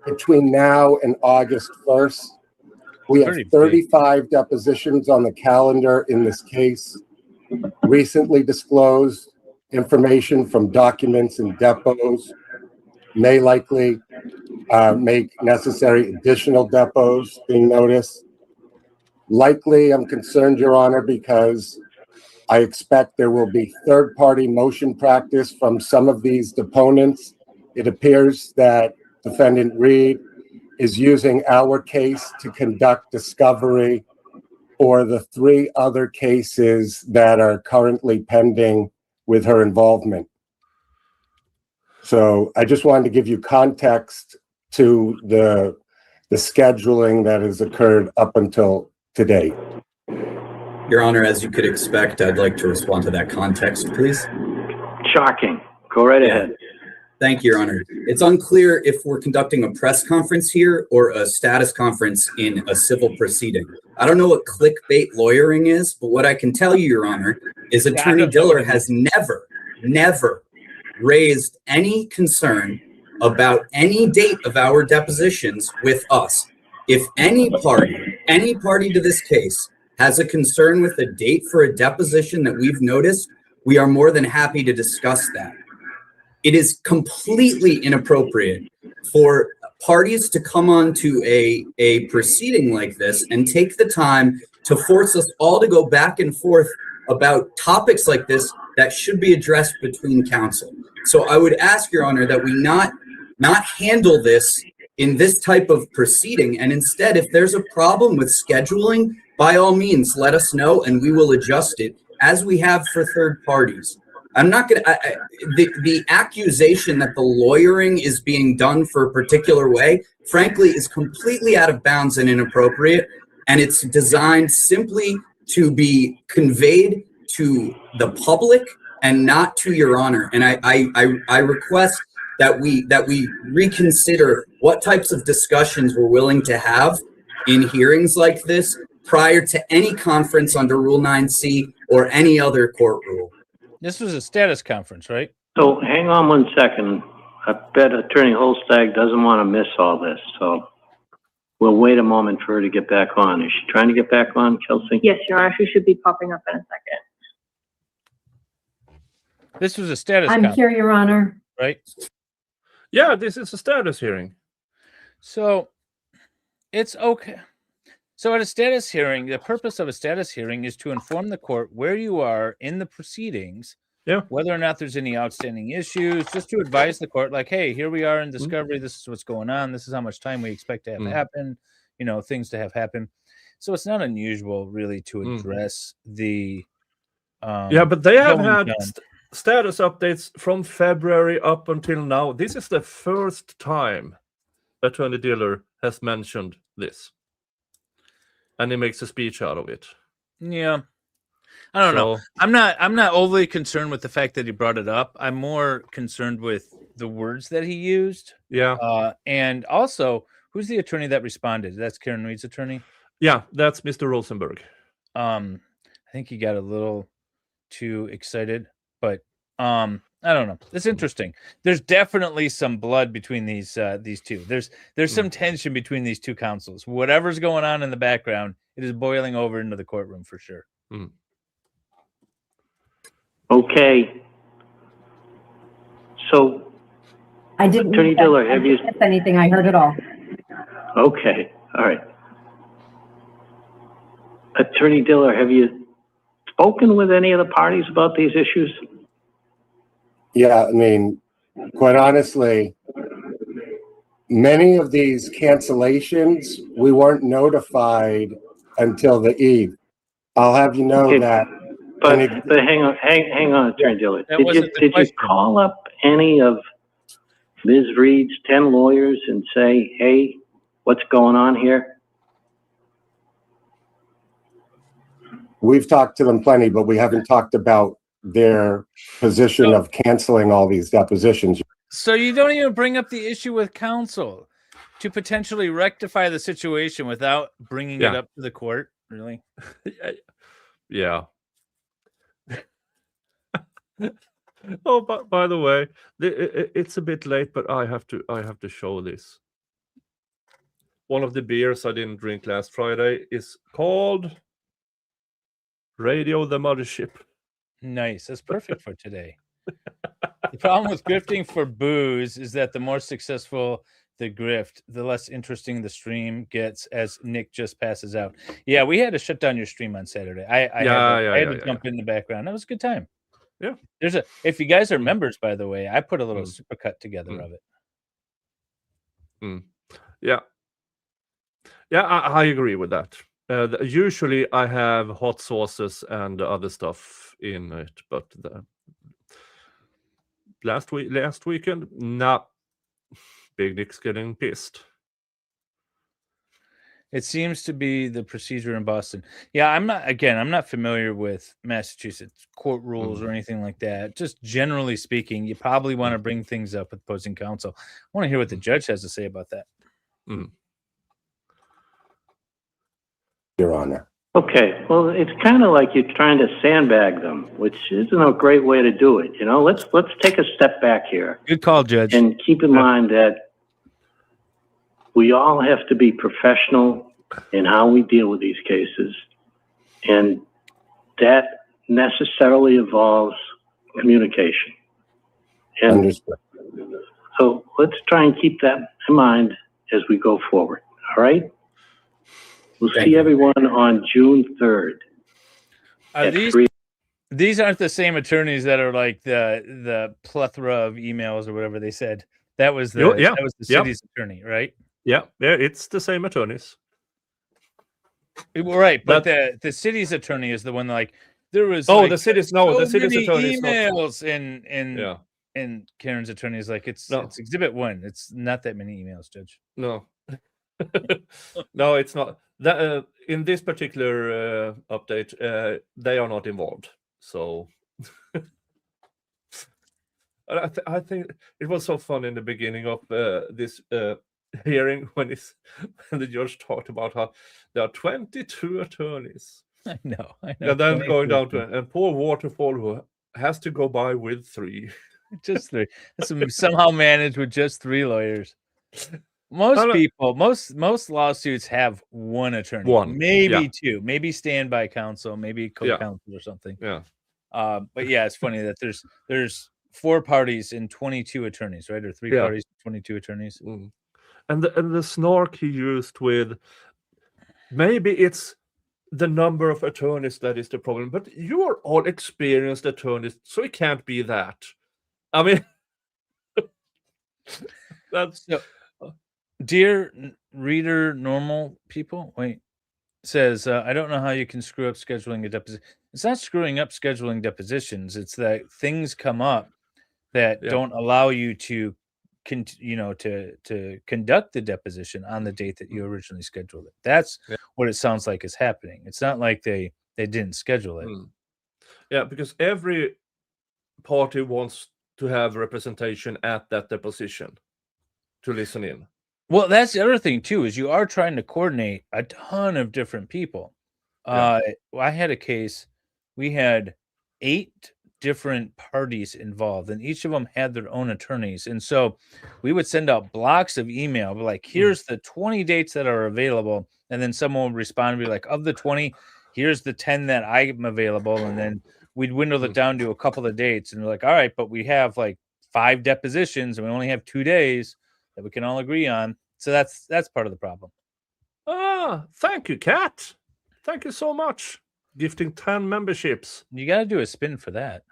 between now and August 1st, we have 35 depositions on the calendar in this case. Recently disclosed information from documents and depots may likely make necessary additional depots being noticed. Likely, I'm concerned, Your Honor, because I expect there will be third-party motion practice from some of these deponents. It appears that defendant Reed is using our case to conduct discovery for the 3 other cases that are currently pending with her involvement. So I just wanted to give you context to the scheduling that has occurred up until today. Your Honor, as you could expect, I'd like to respond to that context, please. Shocking. Go right ahead. Thank you, Your Honor. It's unclear if we're conducting a press conference here or a status conference in a civil proceeding. I don't know what clickbait lawyering is, but what I can tell you, Your Honor, is Attorney Diller has never raised any concern about any date of our depositions with us. If any party to this case has a concern with a date for a deposition that we've noticed, we are more than happy to discuss that. It is completely inappropriate for parties to come on to a proceeding like this and take the time to force us all to go back and forth about topics like this that should be addressed between counsel. So I would ask, Your Honor, that we not handle this in this type of proceeding, and instead, if there's a problem with scheduling, by all means, let us know and we will adjust it as we have for third parties. I'm not going to, the accusation that the lawyering is being done for a particular way, frankly, is completely out of bounds and inappropriate. And it's designed simply to be conveyed to the public and not to Your Honor. And I request that we reconsider what types of discussions we're willing to have in hearings like this prior to any conference under Rule 9C or any other court rule. This was a status conference, right? So hang on one second. I bet Attorney Holstag doesn't want to miss all this, so we'll wait a moment for her to get back on. Is she trying to get back on, Kelsey? Yes, Your Honor, she should be popping up in a second. This was a status I'm conference, here, Your Honor. right? Yeah, this is a status hearing. So it's okay. So at a status hearing, the purpose of a status hearing is to inform the court where you are in the proceedings, whether or not there's any outstanding issues, just to advise the court, like, hey, here we are in discovery. This is what's going on. This is how much time we expect to have happen, things to have happen. So it's not unusual, really, to address the... yeah, but they have had status updates from February up until now. This is the first time Attorney Diller has mentioned this. And he makes a speech out of it. Yeah. I don't know. I'm not overly concerned with the fact that he brought it up. I'm more concerned with the words that he used. Yeah. And also, who's the attorney that responded? That's Karen Reed's attorney? Yeah, that's Mr. Rosenberg. I think he got a little too excited, but I don't know. It's interesting. There's definitely some blood between these two. There's some tension between these two counsels. Whatever's going on in the background, it is boiling over into the courtroom for sure. Okay. So, I didn't Attorney Diller, have you miss anything? I heard it all. Okay. All right. Attorney Diller, have you spoken with any of the parties about these issues? Yeah, I mean, quite honestly, many of these cancellations, we weren't notified until the eve. I'll have you know that. But hang on, Attorney Diller. Did you call up any of Ms. Reed's 10 lawyers and say, hey, what's going on here? We've talked to them plenty, but we haven't talked about their position of canceling all these depositions. So you don't even bring up the issue with counsel to potentially rectify the situation without bringing it Yeah. up to the court? Really? Yeah. Oh, but by the way, it's a bit late, but I have to show this. One of the beers I didn't drink last Friday is called Radio the Mothership. Nice. That's perfect for today. The problem with grifting for booze is that the more successful the grift, the less interesting the stream gets as Nick just passes out. Yeah, we had to shut down your stream on Saturday. I had to jump in the background. That was a good time. Yeah. If you guys are members, by the way, I put a little supercut together of it. Yeah. Yeah, I agree with that. Usually I have hot sauces and other stuff in it, but last weekend, nah. Big Nick's getting pissed. It seems to be the procedure in Boston. Yeah, I'm not familiar with Massachusetts court rules or anything like that. Just generally speaking, you probably want to bring things up with opposing counsel. I want to hear what the judge has to say about that. Your Honor. Okay, well, it's kind of like you're trying to sandbag them, which isn't a great way to do it. You know, let's take a step back here. Good call, Judge. And keep in mind that we all have to be professional in how we deal with these cases, and that necessarily involves communication. And Understood. so let's try and keep that in mind as we go forward. All right? We'll see everyone on June 3rd. These aren't the same attorneys that are like the plethora of emails or whatever they said. That was the city's attorney, right? Yeah, it's the same attorneys. Right, but the city's attorney is the one like there was. The city's attorney emails and Karen's attorney is like it's Exhibit 1. It's not that many emails, Judge. No, no, it's not. That in this particular update, they are not involved. So I think it was so fun in the beginning of this hearing when the judge talked about how there are 22 attorneys. I know. And then going down to and poor Waterfall who has to go by with 3. Just 3. Somehow managed with just 3 lawyers. Most lawsuits have 1 attorney, maybe 2, maybe standby counsel, maybe co-counsel or something. Yeah. But yeah, it's funny that there's 4 parties and 22 attorneys, right? Or 3 parties, 22 attorneys. And the snark he used with maybe it's the number of attorneys that is the problem, but you are all experienced attorneys, so it can't be that. I mean, that's dear reader, normal people. Says I don't know how you can screw up scheduling a deposition. It's not screwing up scheduling depositions. It's that things come up that don't allow you to to conduct the deposition on the date that you originally scheduled it. That's what it sounds like is happening. It's not like they didn't schedule it. Yeah, because every party wants to have representation at that deposition to listen in. Well, that's the other thing too, is you are trying to coordinate a ton of different people. I had a case, we had 8 different parties involved, and each of them had their own attorneys. And so we would send out blocks of email, like, here's the 20 dates that are available. And then someone would respond and be like, of the 20, here's the 10 that I'm available. And then we'd dwindle it down to a couple of dates. And we're like, all right, but we have like 5 depositions and we only have 2 days that we can all agree on. So that's part of the problem. Thank you, Kat. Thank you so much. Gifting 10 memberships. You got to do a spin for that.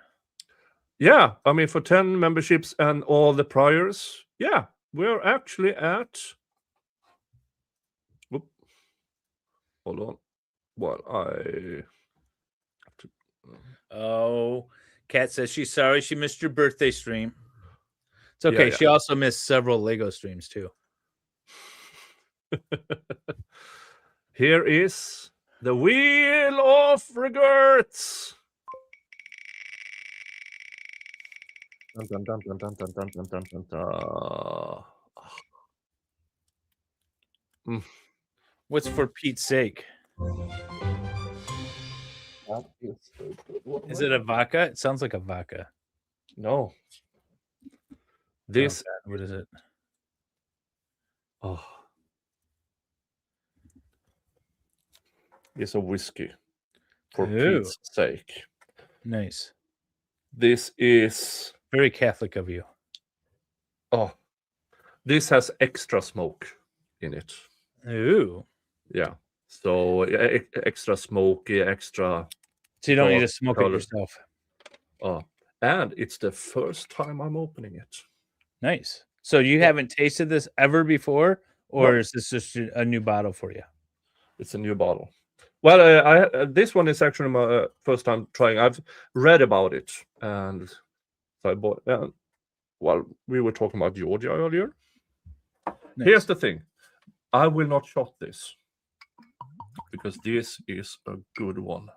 Yeah, I mean, for 10 memberships and all the priors, yeah, we're actually at. Whoop. Hold on. Well, Oh, Kat says she's sorry she missed your birthday stream. It's okay. She also missed several Lego streams too. Here is the Wheel of Regrets. Dun, dun, dun, dun, dun, dun, dun, dun, dun, dun, dun. Mm. What's for Pete's sake? That is a good one. Is it a vodka? It sounds like a vodka. No. This. Oh, God, what is it? Oh. It's a whiskey. For Ooh. Pete's sake. Nice. This is very Catholic of you. Oh, this has extra smoke in it. Ooh. Yeah. So extra smoky, extra. So you don't need to smoke it yourself. Oh, and it's the first time I'm opening it. Nice. So you haven't tasted this ever before, or No. is this just a new bottle for you? It's a new bottle. Well, this one is actually my first time trying. I've read about it, and so I bought. Well, we were talking about Georgia earlier. Nice. Here's the thing: I will not shot this because this is a good one.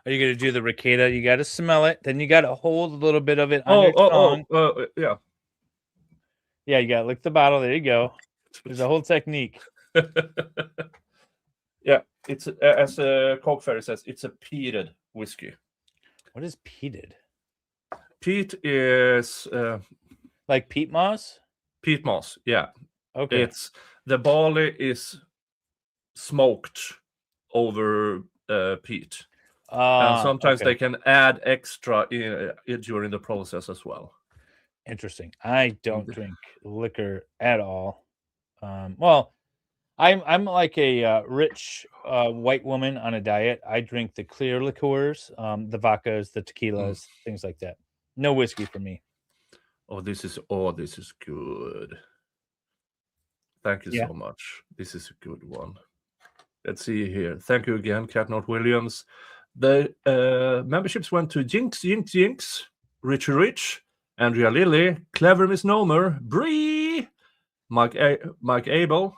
Are you going to do the Ricada? You got to smell it, then you got to hold a little bit of it on your tongue. Yeah. Yeah, you got to lick the bottle. There you go. There's a whole technique. Yeah, it's as Coke Ferry says, it's a peated whiskey. What is peated? Peat is like peat moss. Peat moss, yeah. Okay. It's the barley is smoked over peat, and sometimes okay. they can add extra during the process as well. Interesting. I don't drink liquor at all. Well, I'm like a rich white woman on a diet. I drink the clear liqueurs, the vodkas, the tequilas, things like that. No whiskey for me. Oh, this is good. Thank you so much. This is a good one. Let's see here. Thank you again, Catnot Williams. The memberships went to Jinx, Richie Rich, Andrea Lilly, Clever Misnomer, Bree, Mike Abel,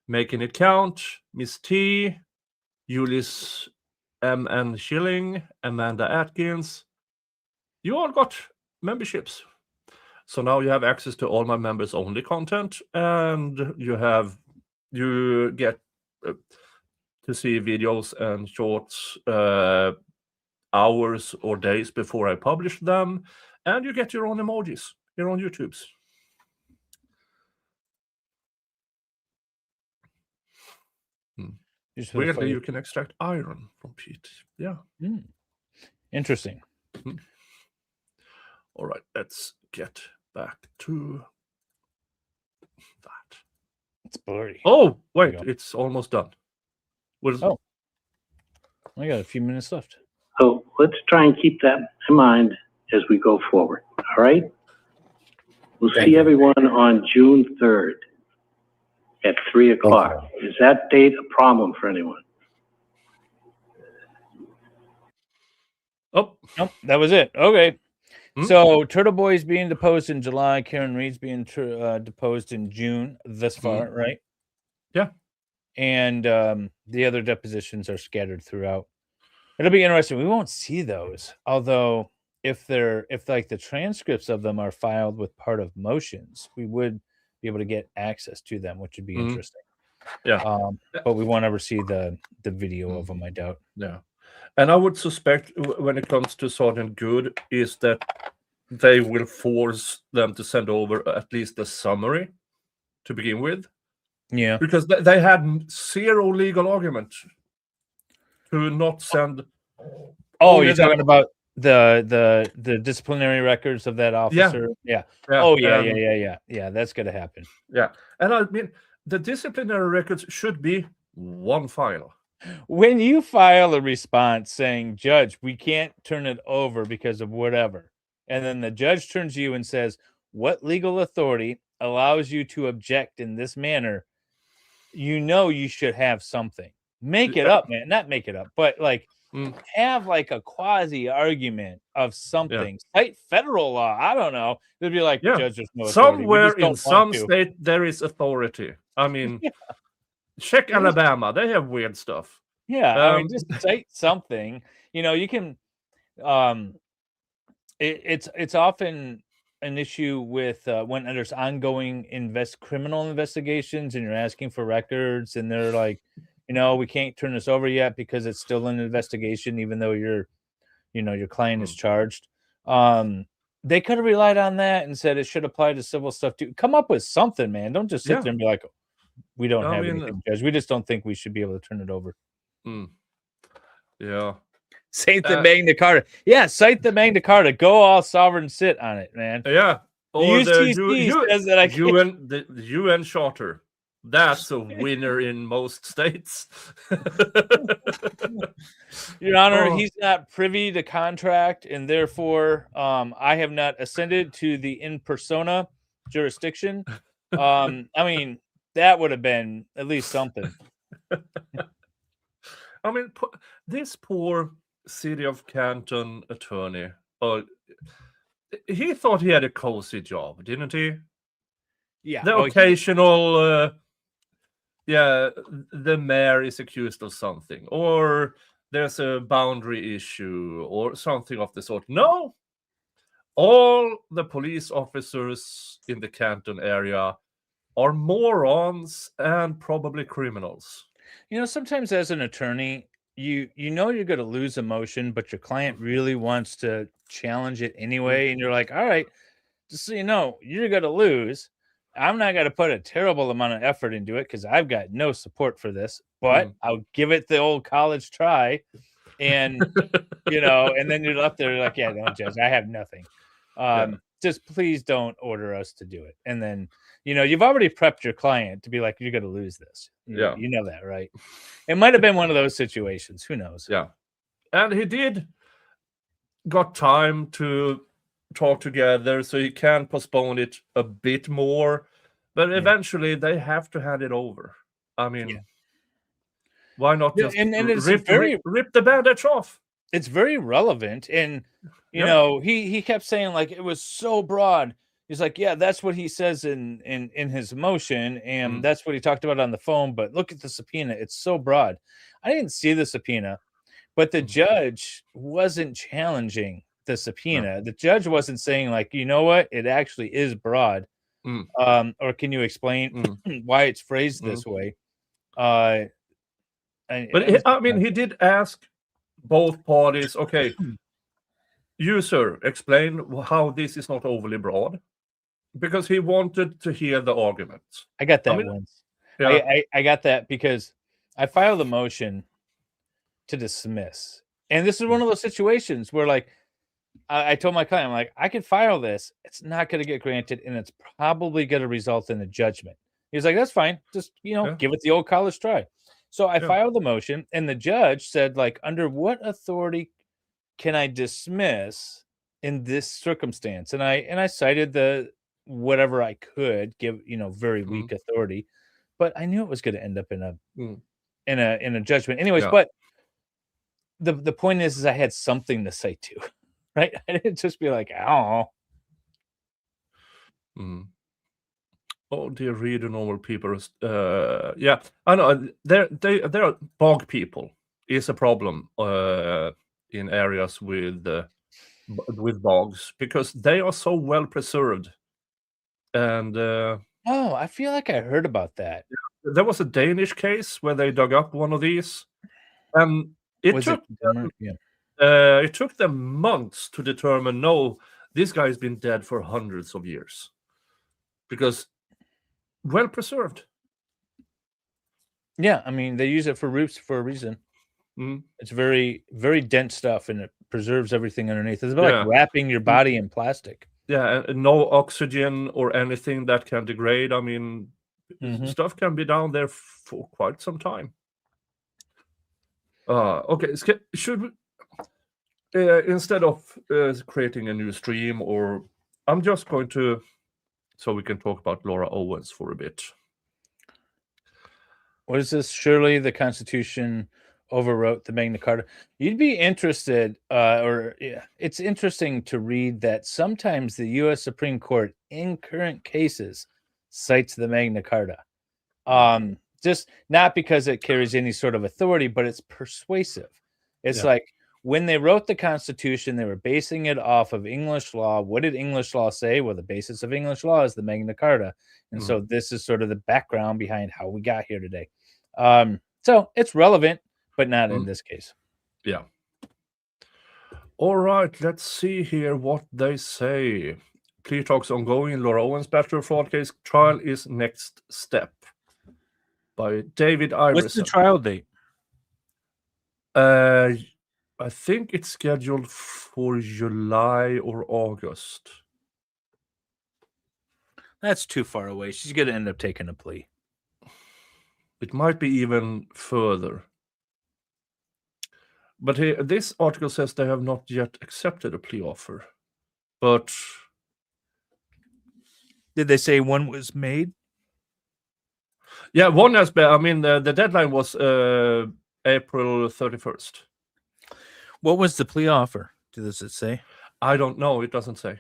Making It Count, Miss T, Julius M.N. Schilling, Amanda Atkins. You all got memberships. So now you have access to all my members only content, and you get to see videos and shorts hours or days before I publish them, and you get your own emojis, your own YouTubes. Weirdly, you can extract iron from peat. Yeah. Interesting. All right, let's get back to that. It's blurry. Oh, wait, it's almost done. Oh, I got a few minutes left. So let's try and keep that in mind as we go forward. All right. We'll see everyone on June 3rd at 3 o'clock. Is that date a problem for anyone? Oh, nope, that was it. Okay. So Turtle Boy's being deposed in July. Karen Reed's being deposed in June thus far, right? Yeah. And the other depositions are scattered throughout. It'll be interesting. We won't see those, although if like the transcripts of them are filed with part of motions, we would be able to get access to them, which would be interesting. Yeah. But we won't ever see the video of them, I doubt. Yeah. And I would suspect when it comes to Sergeant Good is that they will force them to send over at least a summary to begin with. Yeah. Because they had zero legal argument to not send. Oh, you're talking about the disciplinary records of that officer? Yeah. Oh, yeah. That's going to happen. Yeah. And I mean, the disciplinary records should be one file. When you file a response saying, Judge, we can't turn it over because of whatever, and then the judge turns to you and says, what legal authority allows you to object in this manner? You know you should have something. Make it up, man. Not make it up, but like have like a quasi argument of something. Cite federal law. I don't know. It'd be like, Judge, there's no authority. Somewhere in some state there is authority. I mean, check Alabama. They have weird stuff. Yeah, I mean, just cite something. You know, you can it's often an issue with when there's ongoing criminal investigations and you're asking for records and they're like, we can't turn this over yet because it's still an investigation, even though your client is charged. They could have relied on that and said it should apply to civil stuff too. Come up with something, man. Don't just sit there and be like, we don't have anything, Judge. We just don't think we should be able to turn it over. Yeah. Cite the Magna Carta. Yeah, cite the Magna Carta. Go all sovereign sit on it, man. Yeah. Or the says that I can't. the UN Charter. That's a winner in most states. Your Honor, he's not privy to contract, and therefore I have not ascended to the in persona jurisdiction. I mean, that would have been at least something. I mean, this poor City of Canton attorney, he thought he had a cozy job, didn't he? Yeah. The occasional, the mayor is accused of something, or there's a boundary issue, or something of the sort. No, all the police officers in the Canton area are morons and probably criminals. Sometimes as an attorney, you know you're going to lose a motion, but your client really wants to challenge it anyway, and you're like, all right, just so you know, you're going to lose. I'm not going to put a terrible amount of effort into it because I've got no support for this, but I'll give it the old college try. And, and then you're left there like, yeah, no, Judge, I have nothing. Just please don't order us to do it. And then, you've already prepped your client to be like, you're going to lose this. You know that, right? It might have been one of those situations. Who knows? Yeah. And he did got time to talk together, so he can postpone it a bit more. But eventually they have to hand it over. I mean, why not just rip the bandage off? It's very relevant. And, he kept saying, like, it was so broad. He's like, yeah, that's what he says in his motion, and that's what he talked about on the phone. But look at the subpoena; it's so broad. I didn't see the subpoena, but the judge wasn't challenging the subpoena. The judge wasn't saying, like, you know what, it actually is broad, or can you explain why it's phrased this way? But he did ask both parties. Okay, you sir, explain how this is not overly broad. Because he wanted to hear the arguments. I got that once. Yeah. I got that because I filed a motion to dismiss. And this is one of those situations where, like, I told my client, I'm like, I could file this. It's not going to get granted, and it's probably going to result in a judgment. He's like, that's fine. Just, give it the old college try. So I filed the motion, and the judge said, like, under what authority can I dismiss in this circumstance? And I cited the whatever I could give, very weak authority, but I knew it was going to end up in a judgment anyways. But the point is I had something to say to, right? I didn't just be like, oh. Oh, dear reader, normal people. I know there are bog people is a problem in areas with bogs because they are so well preserved. And I feel like I heard about that. There was a Danish case where they dug up one of these, and it took them months to determine, no, this guy's been dead for hundreds of years because well preserved. Yeah, I mean, they use it for roots for a reason. It's very, very dense stuff, and it preserves everything underneath. It's about like wrapping your body in plastic. Yeah, and no oxygen or anything that can degrade. I mean, stuff can be down there for quite some time. Okay, should we, instead of creating a new stream, or I'm just going to, so we can talk about Laura Owens for a bit. What is this? Surely the Constitution overwrote the Magna Carta. You'd be interested, it's interesting to read that sometimes the U.S. Supreme Court in current cases cites the Magna Carta. Just not because it carries any sort of authority, but it's persuasive. It's like, when they wrote the Constitution, they were basing it off of English law. What did English law say? Well, the basis of English law is the Magna Carta. And so this is sort of the background behind how we got here today. So it's relevant, but not in this case. Yeah. All right, let's see here what they say. Plea talks ongoing. Laura Owens battery fraud case trial is next step. By David Iverson. What's the trial date? I think it's scheduled for July or August. That's too far away. She's going to end up taking a plea. It might be even further. But here, this article says they have not yet accepted a plea offer. But did they say one was made? Yeah, one has been. I mean, the deadline was April 31st. What was the plea offer? Does it say? I don't know. It doesn't say.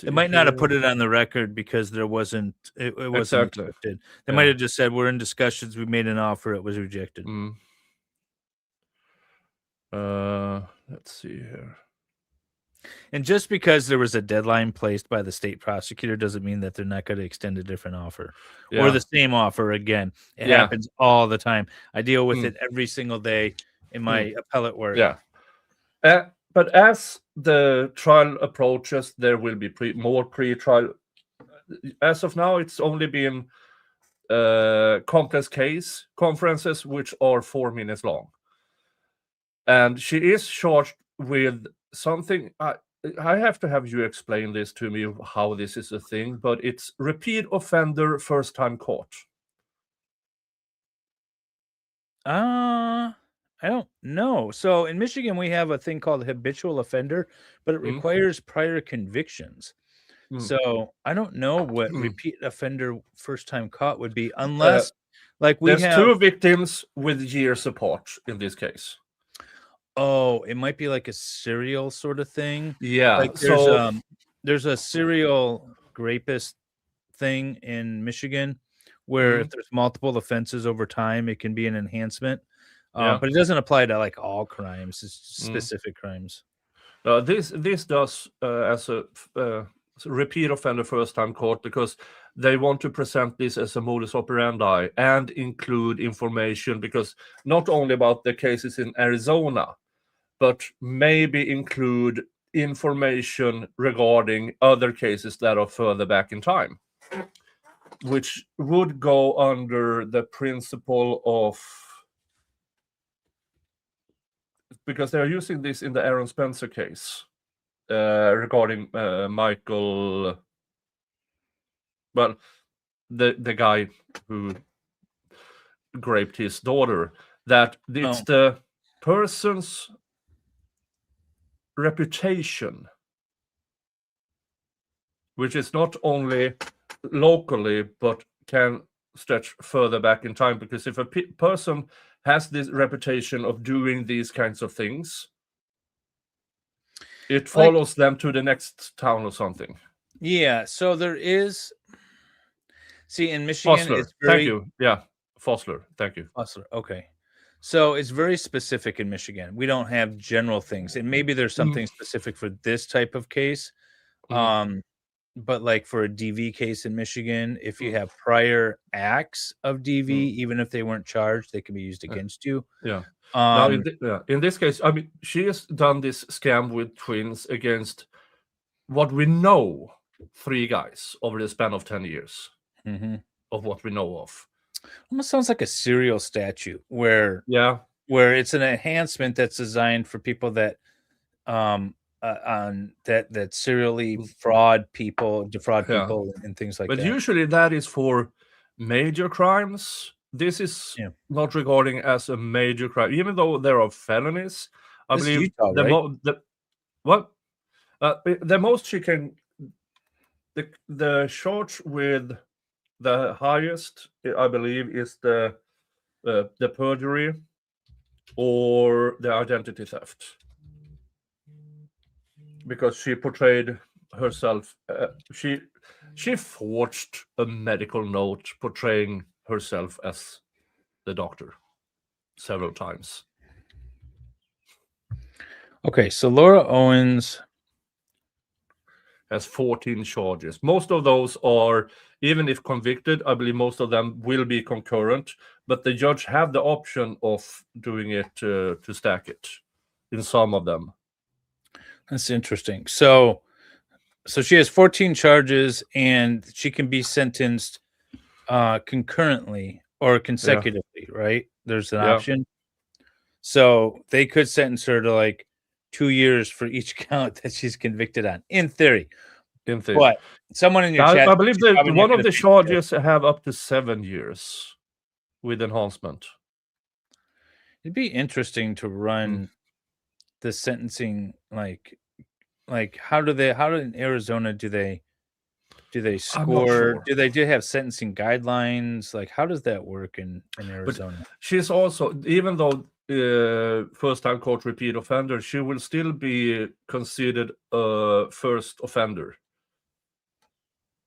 It might not have put it on the record because there wasn't. It wasn't accepted. They might have just said, "We're in discussions. We made an offer. It was rejected." Let's see here. And just because there was a deadline placed by the state prosecutor doesn't mean that they're not going to extend a different offer or the same offer again. It happens all the time. I deal with it every single day in my appellate work. Yeah. But as the trial approaches, there will be more pre-trial. As of now, it's only been complex case conferences, which are 4 minutes long. And she is charged with something. I have to have you explain this to me, how this is a thing, but it's repeat offender first time caught. I don't know. So in Michigan, we have a thing called habitual offender, but it requires prior convictions. So I don't know what repeat offender first time caught would be, unless like we there's have 2 victims with years apart in this case. Oh, it might be like a serial sort of thing. Yeah. Like there's a serial rapist thing in Michigan where if there's multiple offenses over time, it can be an enhancement. But it doesn't apply to like all crimes, it's specific crimes. This does as a repeat offender first time caught, because they want to present this as a modus operandi and include information, because not only about the cases in Arizona, but maybe include information regarding other cases that are further back in time, which would go under the principle of, because they're using this in the Aaron Spencer case regarding Michael, well, the guy who raped his daughter, that it's the person's reputation, which is not only locally but can stretch further back in time, because if a person has this reputation of doing these kinds of things, it follows them to the next town or something. Yeah, so there is, see, in Michigan, Fossler. it's very... Thank you. Yeah, Fossler. Thank you. Fossler. Okay. So it's very specific in Michigan. We don't have general things, and maybe there's something specific for this type of case. But like for a DV case in Michigan, if you have prior acts of DV, even if they weren't charged, they can be used against you. Yeah. Now in this case, I mean, she has done this scam with twins against what we know 3 guys over the span of 10 years of what we know of. Almost sounds like a serial statute where it's an enhancement that's designed for people that that serially defraud people and things like that. But usually that is for major crimes. This is not regarding as a major crime, even though there are felonies. I believe Utah, the most she can, the charge with the highest, I believe, is the perjury or the identity theft, because she portrayed herself. She forged a medical note portraying herself as the doctor. several times. Okay, so Laura Owens has 14 charges. Most of those are, even if convicted, I believe most of them will be concurrent, but the judge have the option of doing it to stack it in some of them. That's interesting. So she has 14 charges, and she can be sentenced concurrently or consecutively, right? There's an option. So they could sentence her to like 2 years for each count that she's convicted on, in theory. But someone in your chat, I believe that one of the charges have up to 7 years with enhancement. It'd be interesting to run the sentencing like how do in Arizona do they score? Sure. Do they have sentencing guidelines? Like, how does that work in Arizona? But she's also, even though first-time court repeat offender, she will still be considered a first offender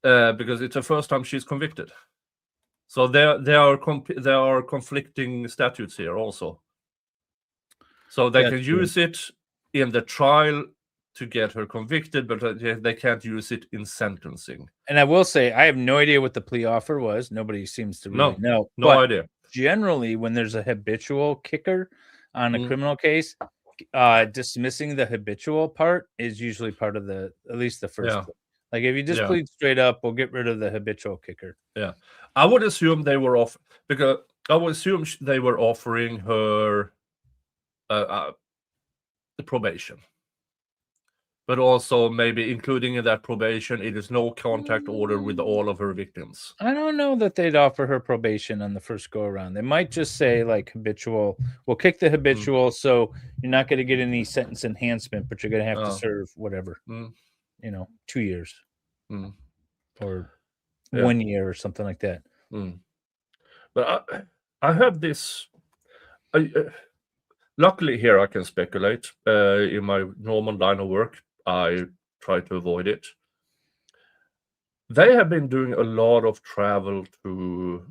because it's the first time she's convicted. So there are conflicting statutes here also. So they can use it in the trial to get her convicted, but they can't use it in sentencing. And I will say, I have no idea what the plea offer was. Nobody seems to really know. No idea. Generally, when there's a habitual kicker on a criminal case, dismissing the habitual part is usually part of at least the first plea. Like if you just plead straight up, we'll get rid of the habitual kicker. Yeah, I would assume they were offering her the probation, but also maybe including in that probation, it is no contact order with all of her victims. I don't know that they'd offer her probation on the first go around. They might just say like habitual. We'll kick the habitual, so you're not going to get any sentence enhancement, but you're going to have to serve whatever, 2 years or 1 year or something like that. But I have this. Luckily, here I can speculate. In my normal line of work, I try to avoid it. They have been doing a lot of travel to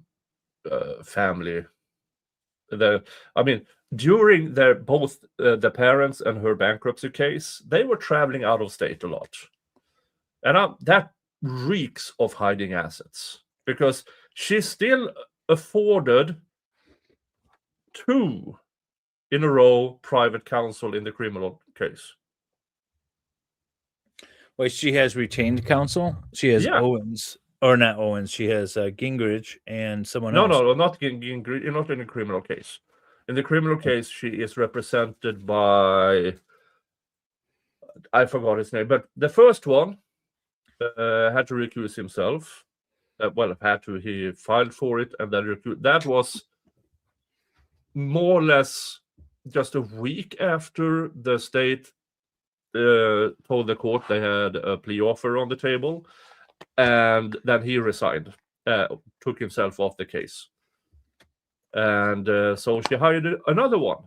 family. During both the parents and her bankruptcy case, they were traveling out of state a lot. And that reeks of hiding assets, because she still afforded 2 in a row private counsel in the criminal case. Wait, she has retained counsel? She has Owens, or not Owens. She has Gingrich and someone else. No, not Gingrich. Not in the criminal case. In the criminal case, she is represented by, I forgot his name, but the first one had to recuse himself. He filed for it and then recused. That was more or less just a week after the state told the court they had a plea offer on the table, and then he resigned, took himself off the case. And so she hired another one.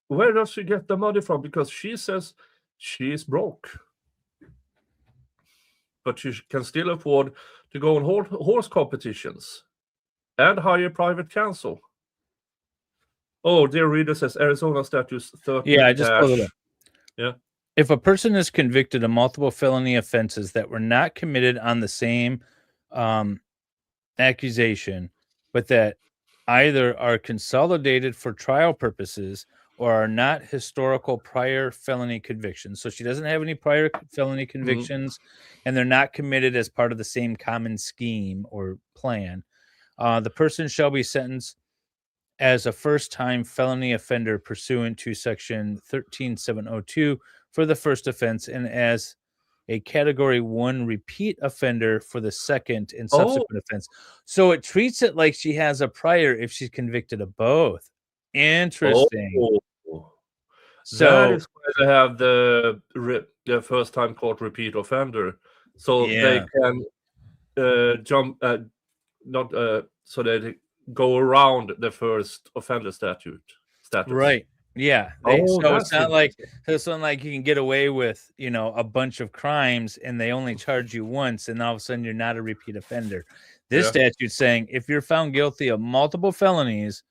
Where does she get the money from? Because she says she's broke, but she can still afford to go on horse competitions and hire private counsel. Oh, dear reader, says Arizona statutes 30. Yeah, I just pulled it up. Yeah. If a person is convicted of multiple felony offenses that were not committed on the same accusation, but that either are consolidated for trial purposes or are not historical prior felony convictions. So she doesn't have any prior felony convictions, and they're not committed as part of the same common scheme or plan. The person shall be sentenced as a first-time felony offender pursuant to section 13702 for the first offense, and as a category 1 repeat offender for the second and subsequent offense. So it treats it like she has a prior if she's convicted of both. Interesting. So that is why they have the first-time court repeat offender, so they can so they go around the first offender status. Right. Yeah. So it's not like you can get away with, a bunch of crimes and they only charge you once and all of a sudden you're not a repeat offender. This statute's saying if you're found guilty of multiple felonies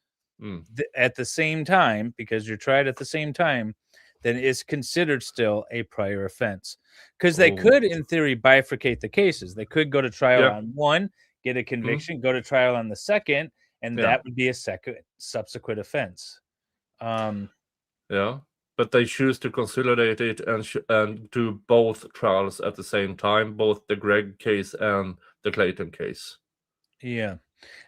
at the same time, because you're tried at the same time, then it's considered still a prior offense. Because they could, in theory, bifurcate the cases. They could go to trial on one, get a conviction, go to trial on the second, and that would be a subsequent offense. Yeah, but they choose to consolidate it and do both trials at the same time, both the Gregg case and the Clayton case. Yeah.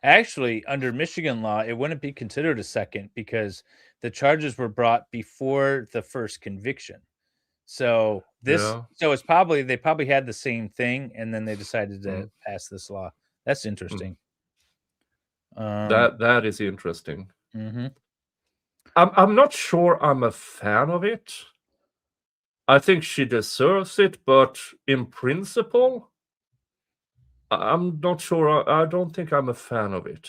Actually, under Michigan law, it wouldn't be considered a second because the charges were brought before the first conviction. So so it's probably they probably had the same thing, and then they decided to pass this law. That's interesting. That is interesting. Mm-hmm. I'm not sure I'm a fan of it. I think she deserves it, but in principle, I'm not sure. I don't think I'm a fan of it.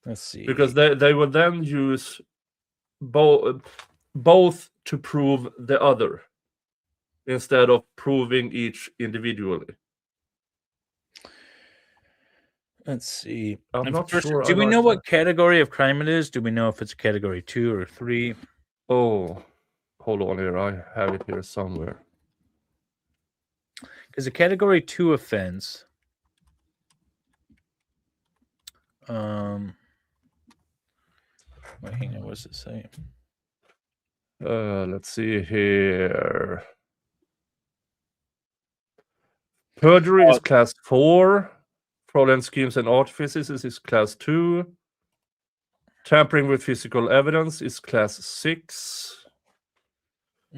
Let's see. Because they will then use both to prove the other instead of proving each individually. Let's see. I'm not sure. Do we know what category of crime it is? Do we know if it's category 2 or 3? Oh, hold on here. I have it here somewhere. Because a category 2 offense. Wait, hang on. What's it say? Let's see here. Perjury is class 4. Fraudulent schemes and artifices is class 2. Tampering with physical evidence is class 6.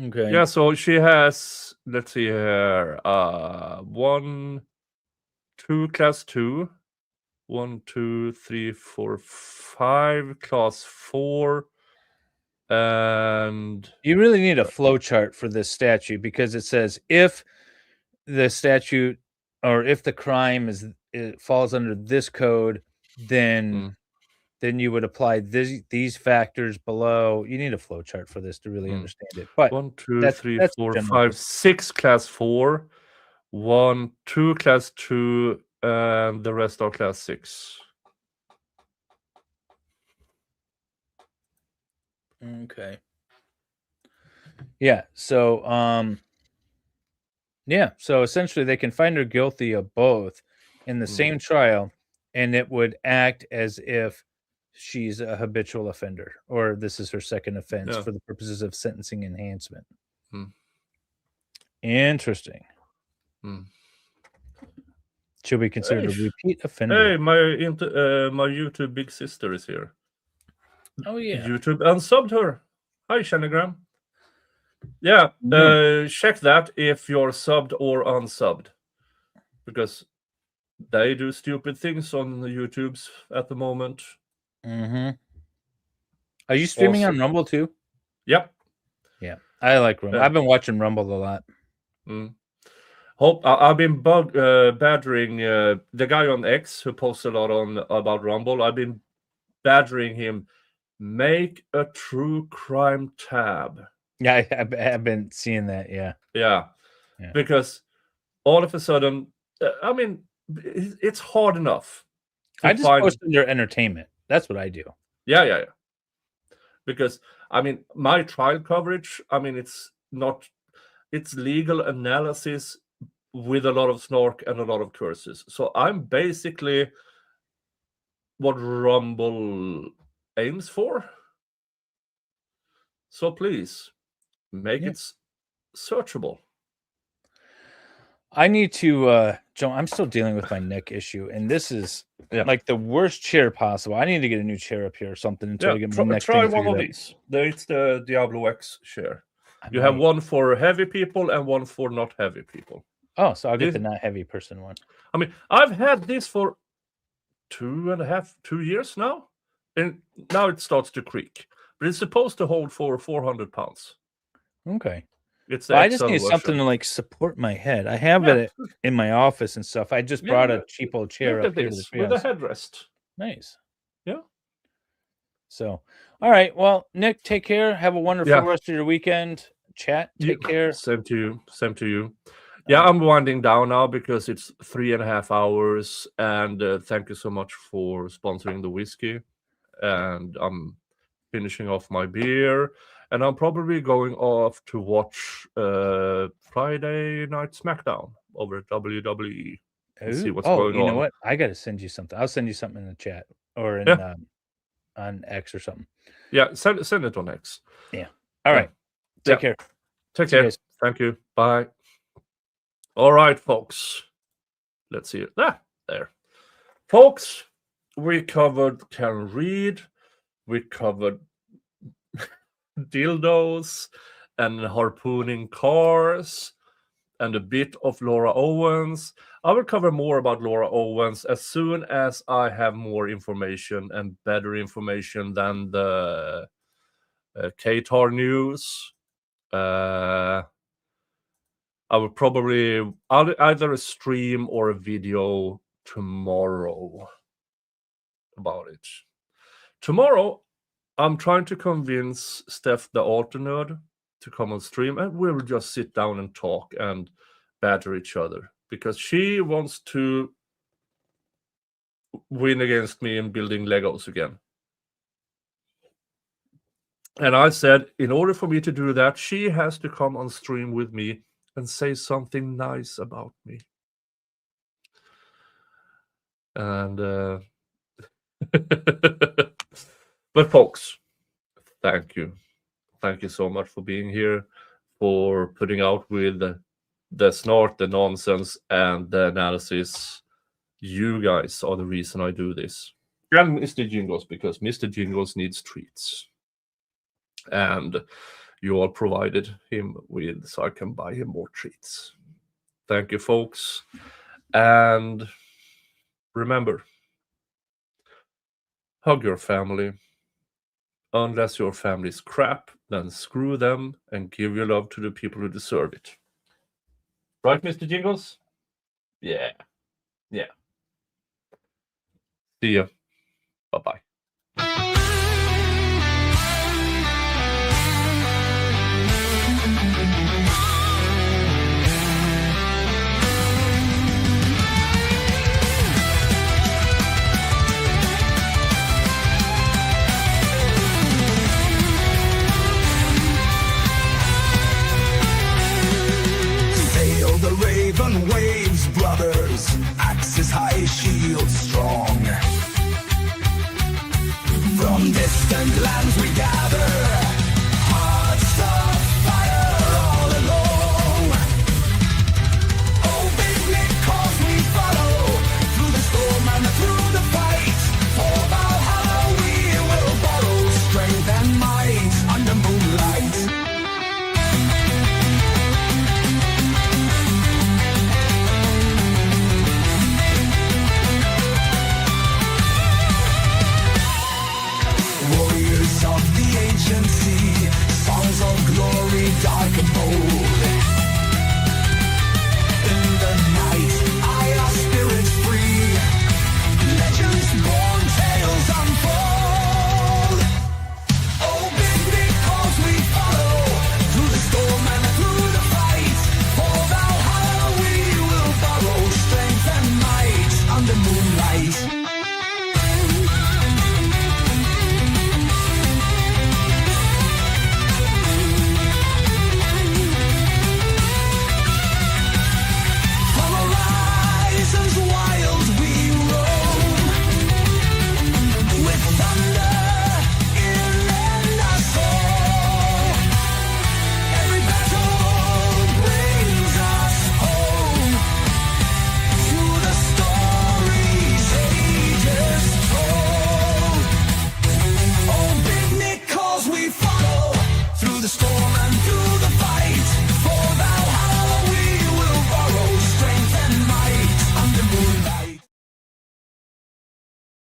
Okay. Yeah, so she has, let's see here, 1, 2 class 2, 1, 2, 3, 4, 5 class 4, and you really need a flow chart for this statute because it says if the statute or if the crime it falls under this code, then you would apply these factors below. You need a flow chart for this to really understand it. But 1, 2, 3, 4, 5, 6 class 4, 1, 2 class 2, and the rest are class 6. Okay. Yeah. So so essentially they can find her guilty of both in the same trial, and it would act as if she's a habitual offender, or this is her second offense for the purposes of sentencing enhancement. Interesting. She'll be considered a repeat offender. Hey, my YouTube big sister is here. Oh yeah. YouTube unsubbed her. Hi, Shanagram. Yeah, check that if you're subbed or unsubbed, because they do stupid things on the YouTubes at the moment. Are you streaming on Rumble too? Yep. Yeah, I like Rumble. I've been watching Rumble a lot. I've been badgering the guy on X who posts a lot about Rumble. I've been badgering him. Make a true crime tab. Yeah, I've been seeing that. Yeah. Because all of a sudden, I mean, it's hard enough. I just post under entertainment. That's what I do. Yeah. Because I mean, my trial coverage, I mean, it's legal analysis with a lot of snark and a lot of curses. So I'm basically what Rumble aims for. So please make it searchable. I need to Joe, I'm still dealing with my neck issue, and this is like the worst chair possible. I need to get a new chair up here or something until I get my neck. Try one of these. It's the Diablo X chair. You have one for heavy people and one for not heavy people. Oh, so I'll get the not heavy person one. I mean, I've had this for 2 years now, and now it starts to creak. But it's supposed to hold for 400 pounds. Okay. I just need something to like support my head. I have it in my office and stuff. I just brought a cheap old chair up here with a headrest. Nice. Yeah. So, all right. Well, Nick, take care. Have a wonderful rest of your weekend. Chat. Take care. Same to you. Yeah, I'm winding down now because it's 3.5 hours, and thank you so much for sponsoring the whiskey. And I'm finishing off my beer, and I'm probably going off to watch Friday Night SmackDown over at WWE and see what's going on. You know what? I got to send you something. I'll send you something in the chat or in on X or something. Yeah, send it on X. Yeah. All right. Take care. Take See you care. guys. Thank you. Bye. All right, folks. Let's see it. There. Folks, we covered Karen Reed. We covered dildos and harpooning cars and a bit of Laura Owens. I will cover more about Laura Owens as soon as I have more information and better information than the Qatar news. I will probably either a stream or a video tomorrow about it. Tomorrow, I'm trying to convince Steph the Alter Nerd to come on stream, and we'll just sit down and talk and batter each other because she wants to win against me in building Legos again. And I said, in order for me to do that, she has to come on stream with me and say something nice about me. And but folks, thank you so much for being here, for putting out with the snark, the nonsense, and the analysis. You guys are the reason I do this, and Mr. Jingles, because Mr. Jingles needs treats, and you all provided him with, so I can buy him more treats. Thank you, folks, and remember, hug your family. Unless your family's crap, then screw them and give your love to the people who deserve it. Right, Mr. Jingles? Yeah. See ya. Bye-bye. Sail the raven waves, brothers. Axis high, she